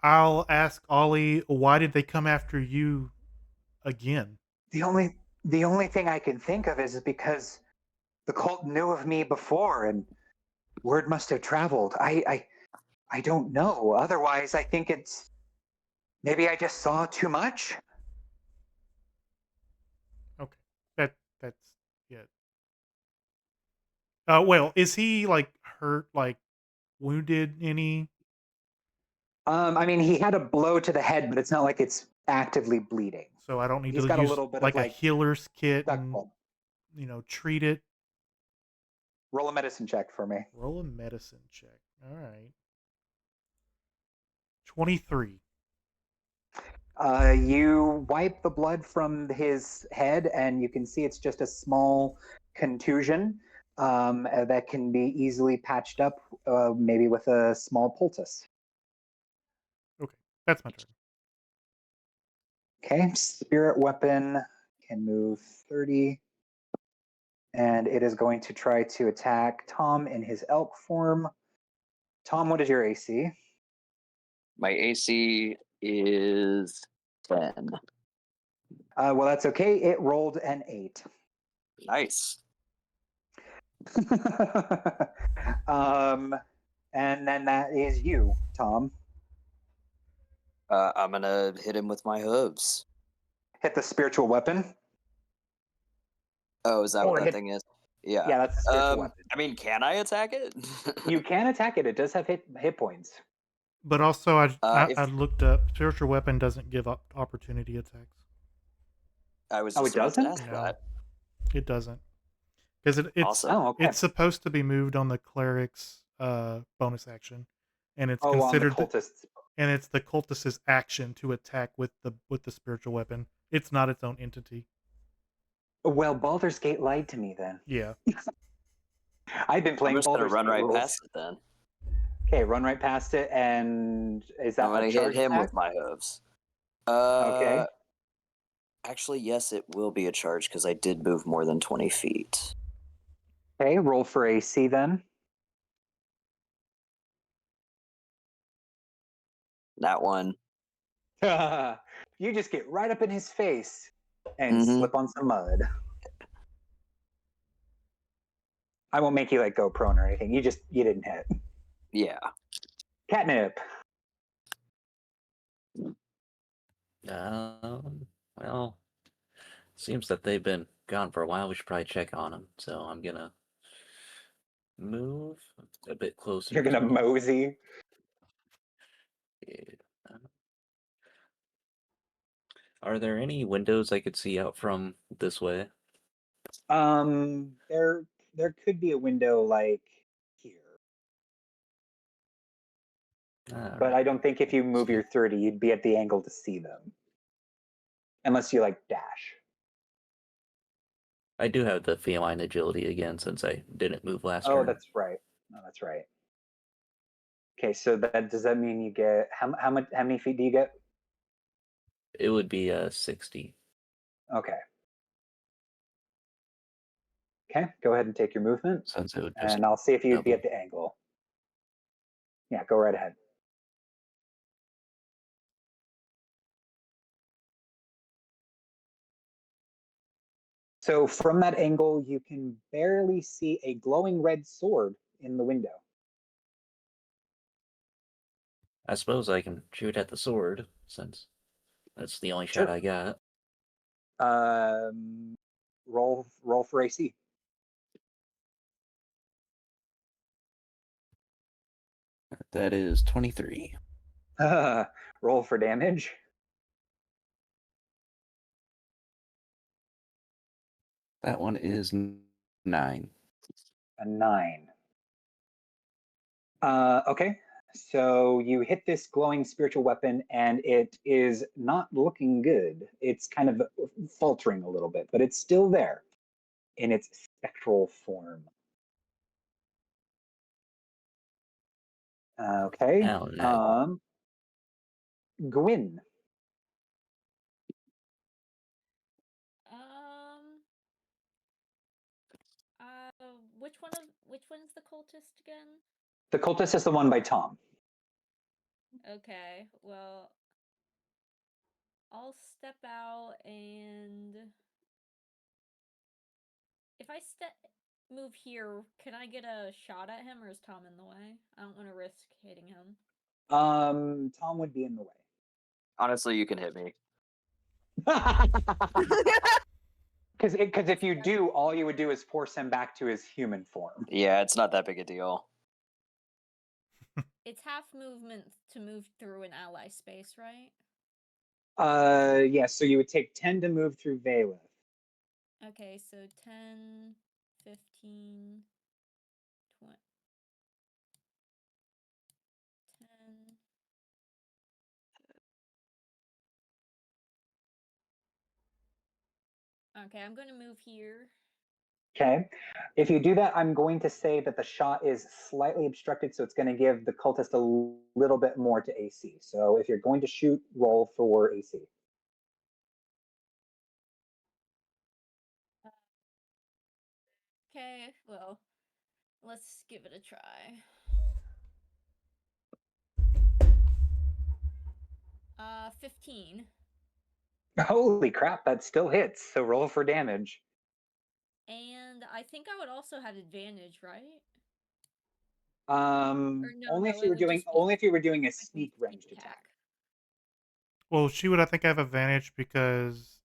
I'll ask Ollie, why did they come after you again? The only thing I can think of is because the cult knew of me before, and word must have traveled. I don't know. Otherwise, I think it's maybe I just saw too much. Okay, that's it. Well, is he like hurt, like wounded any? I mean, he had a blow to the head, but it's not like it's actively bleeding. So I don't need He's to got use a little bit like of a healer's kit and pulp. Treat it. Roll a medicine check for me. Roll a medicine check. All right. 23. You wipe the blood from his head, and you can see it's just a small contusion that can be easily patched up, maybe with a small poultice. Okay, that's my turn. Okay, spirit weapon can move 30. And it is going to try to attack Tom in his elk form. Tom, what is your AC? My AC is 10. Well, that's okay. It rolled an 8. Nice. And then that is you, Tom. I'm gonna hit him with my hooves. Hit the spiritual weapon. Oh, is that Or what that hit- thing is? Yeah. Yeah, that's a spiritual weapon. I mean, can I attack it? You can attack it. It does have hit points. But also, I if- looked up. Spiritual weapon doesn't give up opportunity attacks. I was Oh, just it about to doesn't? ask No. that. It doesn't, because it's Awesome. Oh, okay. it's supposed to be moved on the cleric's bonus action, and it's Oh, on the considered cultists. and it's the cultist's action to attack with the spiritual weapon. It's not its own entity. Well, Baldur's Gate lied to me then. Yeah. I've been I'm playing just gonna Baldur's run Gate right rules. past it then. Okay, run right past it, and is that I'm gonna a hit charge him attack? with my hooves. Okay. Actually, yes, it will be a charge because I did move more than 20 feet. Okay, roll for AC then. That one. You just get right up in his face and Mhm. slip on some mud. I won't make you like go prone or anything. You didn't hit. Yeah. Catnip. Well, seems that they've been gone for a while. We should probably check on them. So I'm gonna move a bit closer. You're gonna to 'em. mosey. Yeah. Are there any windows I could see out from this way? There could be a window like here, but I don't think if you move your 30, you'd be at the angle to see them, unless you like dash. I do have the feline agility again since I didn't move last Oh, turn. that's right. No, that's right. Okay, so does that mean you get how many feet do you get? It would be 60. Okay. Okay, go ahead and take your movement, Since it would just and I'll see if you'd be double. at the angle. Yeah, go right ahead. So from that angle, you can barely see a glowing red sword in the window. I suppose I can shoot at the sword since that's the only shot Sure. I got. Roll for AC. That is 23. Roll for damage. That one is 9. A 9. Okay, so you hit this glowing spiritual weapon, and it is not looking good. It's kind of faltering a little bit, but it's still there in its spectral form. Okay. Oh, no. Gwyn. Which one's the cultist again? The cultist is the one by Tom. Okay, well, I'll step out and if I move here, can I get a shot at him, or is Tom in the way? I don't want to risk hitting him. Tom would be in the way. Honestly, you can hit me. Because if you do, all you would do is force him back to his human form. Yeah, it's not that big a deal. It's half movement to move through an ally space, right? Yeah, so you would take 10 to move through Valeth. Okay, so 10, 15, 20, 10. Okay, I'm going to move here. Okay. If you do that, I'm going to say that the shot is slightly obstructed, so it's going to give the cultist a little bit more to AC. So if you're going to shoot, roll for AC. Okay, well, let's give it a try. 15. Holy crap, that still hits. So roll for damage. And I think I would also have advantage, right? Only if you were doing a sneak ranged attack. Well, she would, I think, have advantage because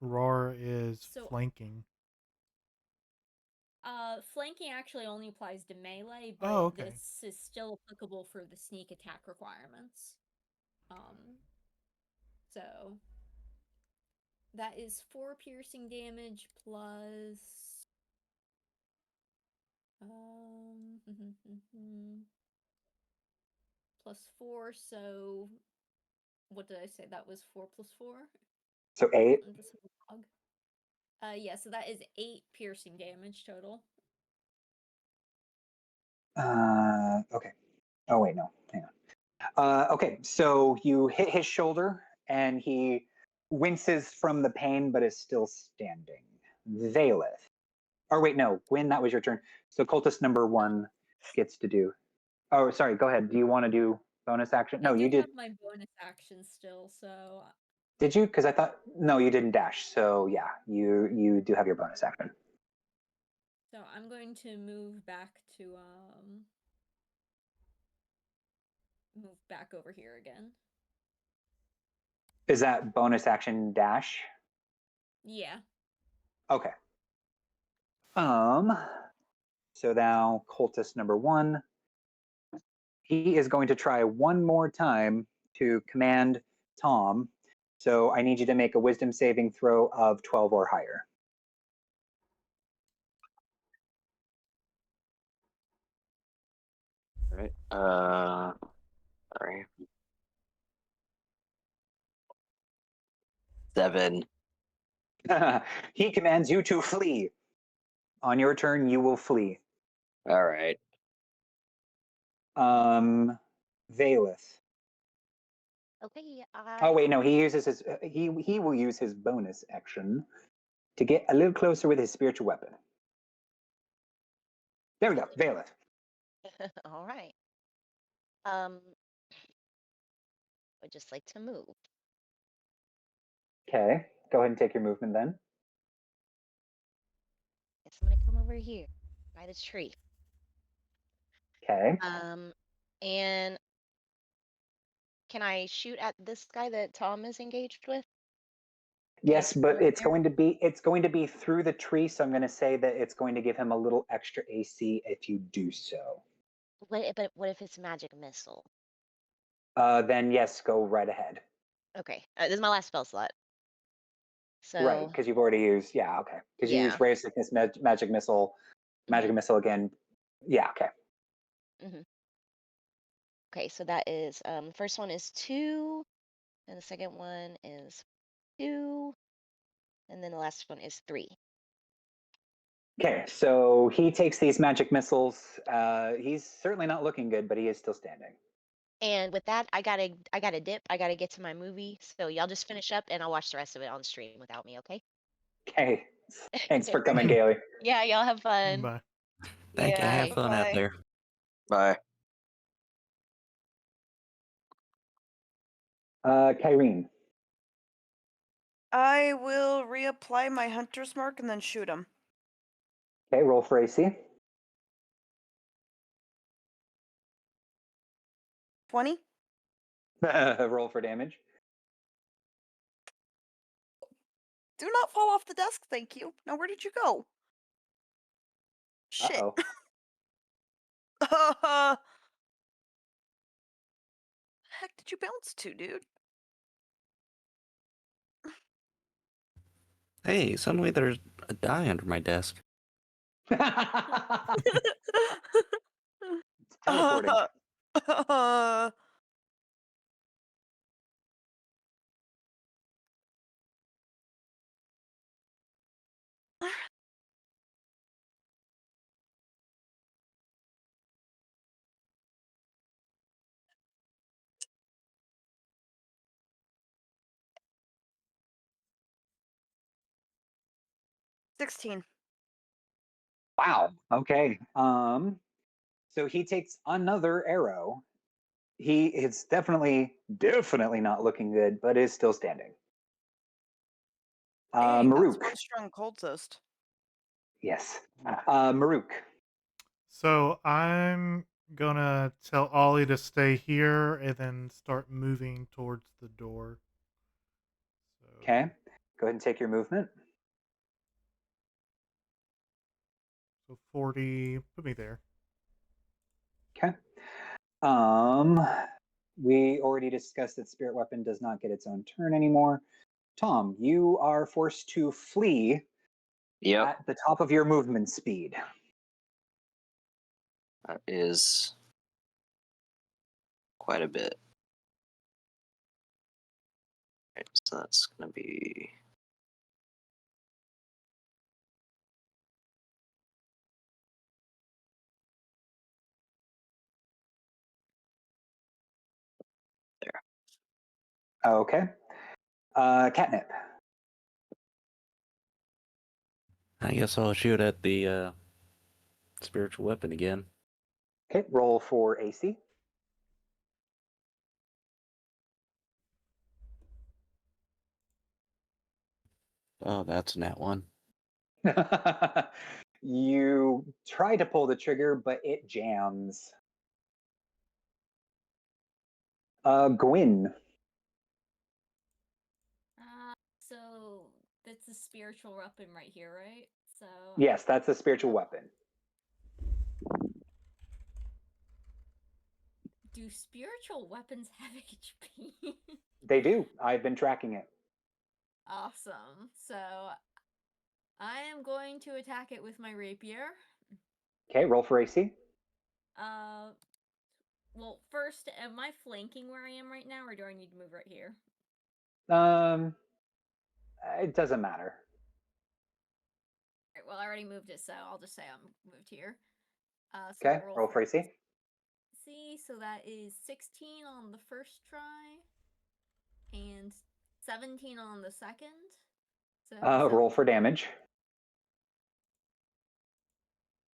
Roar is flanking. Flanking actually only applies to melee, but Oh, okay. this is still applicable for the sneak attack requirements. So that is 4 piercing damage plus plus 4, so what did I say? That was 4 plus 4? So 8. On this log. Yeah, so that is 8 piercing damage total. Okay. Oh wait, no. Hang on. Okay, so you hit his shoulder, and he winces from the pain, but is still standing. Valeth. Or wait, no, Gwyn, that was your turn. So cultist number 1 gets to do. Oh, sorry. Go ahead. Do you want to do bonus action? No, I you do did. have my bonus action still, so Did you? Because I thought no, you didn't dash. So yeah, you do have your bonus action. I'm going to move back to move back over here again. Is that bonus action dash? Yeah. Okay. So now cultist number 1, he is going to try one more time to command Tom. So I need you to make a wisdom saving throw of 12 or higher. All right. Sorry. 7. He commands you to flee. On your turn, you will flee. All right. Valeth. Okay. Oh wait, no. He uses his. He will use his bonus action to get a little closer with his spiritual weapon. There we go. Valeth. All right. Would just like to move. Okay. Go ahead and take your movement then. Guess I'm gonna come over here by the tree. Okay. And can I shoot at this guy that Tom is engaged with? Yes, but over it's there? going to be through the tree, so I'm going to say that it's going to give him a little extra AC if you do so. But what if it's magic missile? Then yes, go right ahead. Okay, this is my last spell slot. So Right, because you've already used. Yeah, okay. Because you yeah. used Ray of Sickness, Magic Missile, Magic Missile again. Yeah, okay. Okay, so that is first one is 2, and the second one is 2, and then the last one is 3. Okay, so he takes these magic missiles. He's certainly not looking good, but he is still standing. And with that, I gotta dip. I gotta get to my movie. So y'all just finish up, and I'll watch the rest of it on stream without me. Okay? Okay. Thanks for coming, Gailey. Yeah, y'all have fun. Bye. Thank you. Have Yeah, fun out bye. there. Bye. Kyrene. I will reapply my hunter's mark and then shoot him. Okay, roll for AC. 20? Roll for damage. Do not fall off the desk, thank you. Now where did you go? Shit. Uh-oh. Heck did you bounce to, dude? Hey, suddenly there's a die under my desk. Teleporting. $16. Wow. Okay. So he takes another arrow. He is definitely not looking good, but is still standing. Dang, that's Maruk. one strong cultist. Yes. Maruk. So I'm gonna tell Ollie to stay here and then start moving towards the door. Okay. Go ahead and take your movement. So 40, put me there. Okay. We already discussed that Spirit Weapon does not get its own turn anymore. Tom, you are forced to flee at the top of your movement speed. That is quite a bit. Right, so that's going to be... Okay. Catnip. I guess I'll shoot at the spiritual weapon again. Okay, roll for AC. Oh, that's that one. You try to pull the trigger, but it jams. Gwyn. So that's a spiritual weapon right here, right? So Yes, that's a spiritual weapon. do spiritual weapons have HP? They do. I've been tracking it. Awesome. So I am going to attack it with my rapier. Okay, roll for AC. Well, first, am I flanking where I am right now, or do I need to move right here? It doesn't matter. Alright, well, I already moved it, so I'll just say I'm moved here. So Okay, roll for AC. See, so that is 16 on the first try, and 17 on the second. So Roll for damage.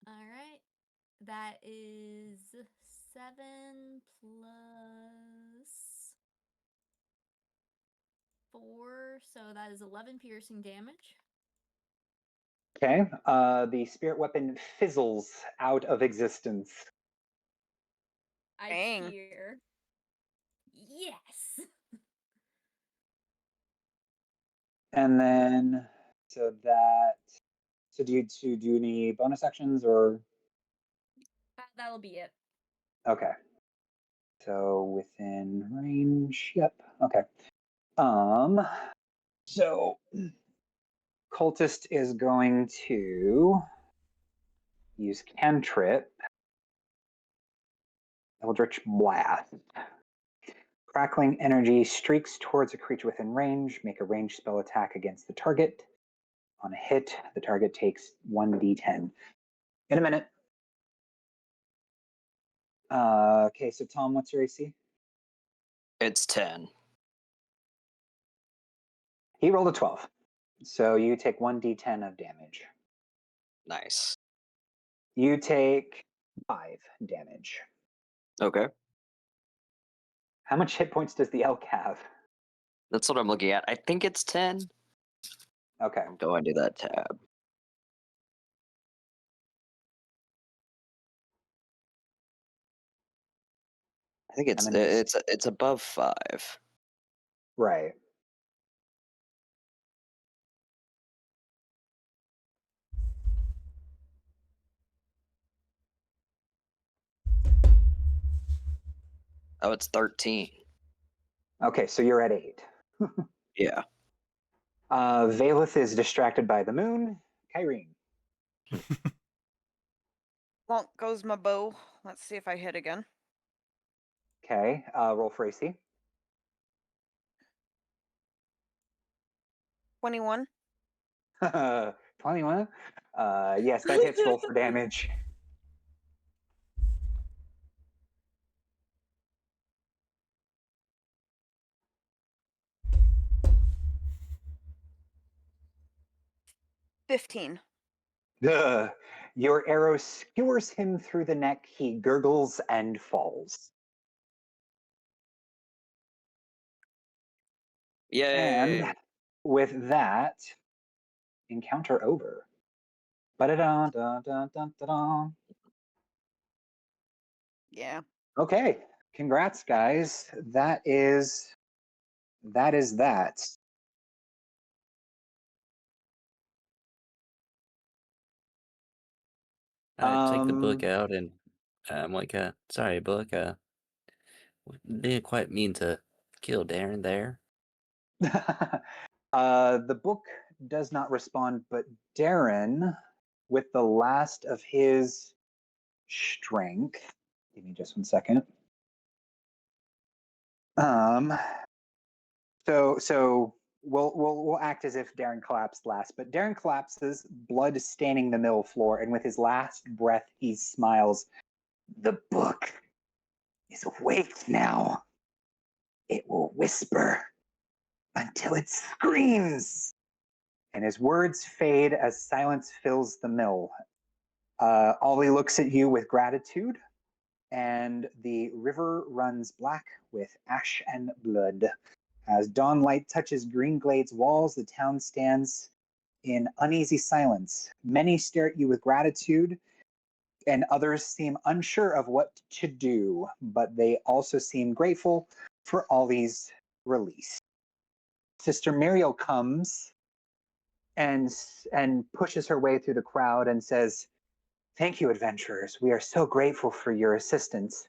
Alright. That is 7 plus 4, so that is 11 piercing damage. Okay, the spirit weapon fizzles out of existence. I Dang. cheer. Yes! And then, so do you do any bonus actions or? That'll be it. Okay. So within range, yep. Okay. So cultist is going to use cantrip, Eldritch Blast. Crackling energy streaks towards a creature within range. Make a ranged spell attack against the target. On a hit, the target takes 1d10. In a minute. Okay, so Tom, what's your AC? It's 10. He rolled a 12. So you take 1d10 of damage. Nice. You take 5 damage. Okay. How much hit points does the elk have? That's what I'm looking at. I think it's 10. Okay. I'm going to that tab. I think it's above 5. Right. Oh, it's 13. Okay, so you're at 8. Yeah. Valeth is distracted by the moon. Kyrene. Plonk goes my bow. Let's see if I hit again. Okay, roll for AC. 21. 21. Yes, that hits. Roll for damage. $15. Your arrow skewers him through the neck. He gurgles and falls. Yay! And with that, encounter over. Ba-da-da-da-da-da-da-da. Yeah. Okay, congrats, guys. That is that. I take the book out and I'm like, sorry, book. Didn't quite mean to kill Darren there. The book does not respond, but Darren, with the last of his strength, give me just 1 second. So we'll act as if Darren collapsed last, but Darren collapses, blood staining the mill floor, and with his last breath, he smiles. The book is awake now. It will whisper until it screams. And his words fade as silence fills the mill. Ollie looks at you with gratitude, and the river runs black with ash and blood. As dawn light touches Greenglade's walls, the town stands in uneasy silence. Many stare at you with gratitude, and others seem unsure of what to do, but they also seem grateful for Ollie's release. Sister Muriel comes and pushes her way through the crowd and says, "Thank you, adventurers. We are so grateful for your assistance.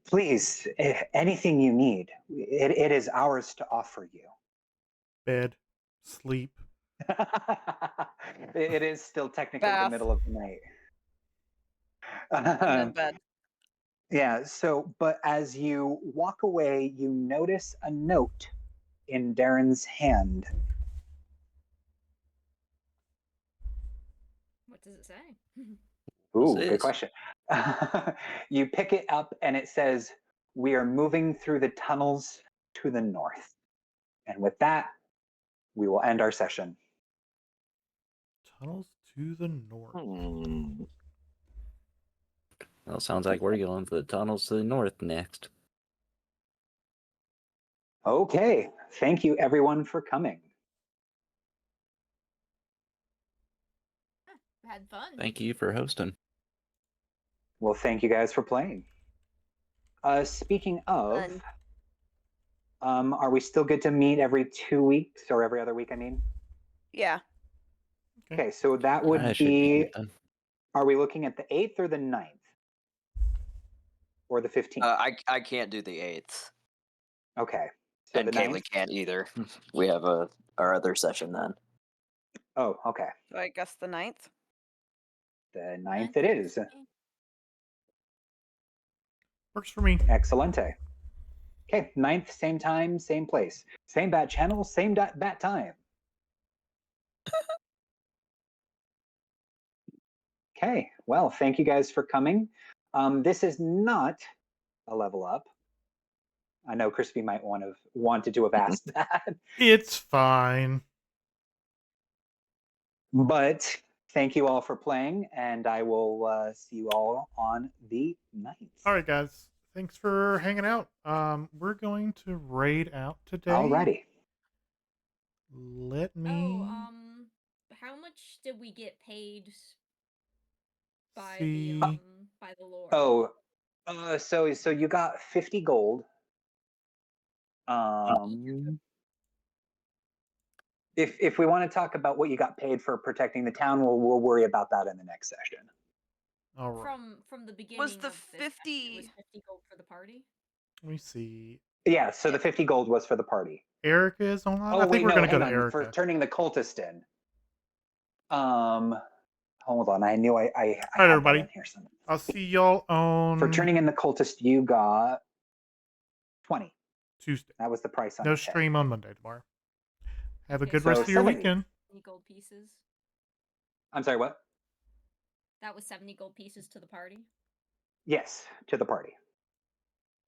Please, anything you need, it is ours to offer you." Bed, sleep. It is still technically Bath. the middle of the night. And then bed. Yeah, but as you walk away, you notice a note in Darren's hand. What does it say? Ooh, This good is- question. You pick it up and it says, "We are moving through the tunnels to the north." And with that, we will end our session. Tunnels to the north. Well, sounds like we're going for the tunnels to the north next. Okay, thank you everyone for coming. Had fun. Thank you for hosting. Well, thank you guys for playing. Speaking of, Fun. are we still good to meet every 2 weeks or every other week? I mean, Yeah. okay, so that would That should be. good then. Are we looking at the 8th or the 9th? Or the 15th? I can't do the 8th. Okay. So And the Kaylee 9th? can't either. We have our other session then. Oh, okay. So I guess the 9th. The 9th it is. Works for me. Excelente. Okay, 9th, same time, same place. Same bat channel, same bat time. Okay, well, thank you guys for coming. This is not a level up. I know Crispy might wanted to have asked that. It's fine. But thank you all for playing, and I will see you all on the 9th. All right, guys. Thanks for hanging out. We're going to raid out today. Alrighty. Let me How much did we get paid by see. the Lord? Oh, so you got 50 gold. If we want to talk about what you got paid for protecting the town, we'll worry about that in the next session. All right. From the beginning. Was the of this session, it 50 was 50 gold for the party? Let me see. Yeah, so the 50 gold was for the party. Erica is online. Oh, I think wait, we're no, going to go hang to on, Erica. for turning the cultist in. Hold on, I knew I All right, had that everybody. in here somewhere. I'll see y'all on For turning in the cultist, you got 20. Tuesday. That was the price on No the check. stream on Monday tomorrow. Have a Okay, good so rest of your 70. weekend. 70 gold pieces. I'm sorry, what? That was 70 gold pieces to the party. Yes, to the party.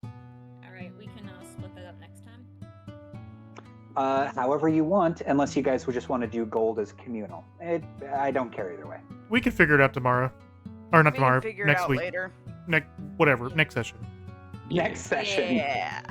All right, we can split that up next time. However you want, unless you guys would just want to do gold as communal. I don't care either way. We can figure it out tomorrow. Or not We can tomorrow. figure it Next out week. later. Whatever. Next session. Next session. Yeah.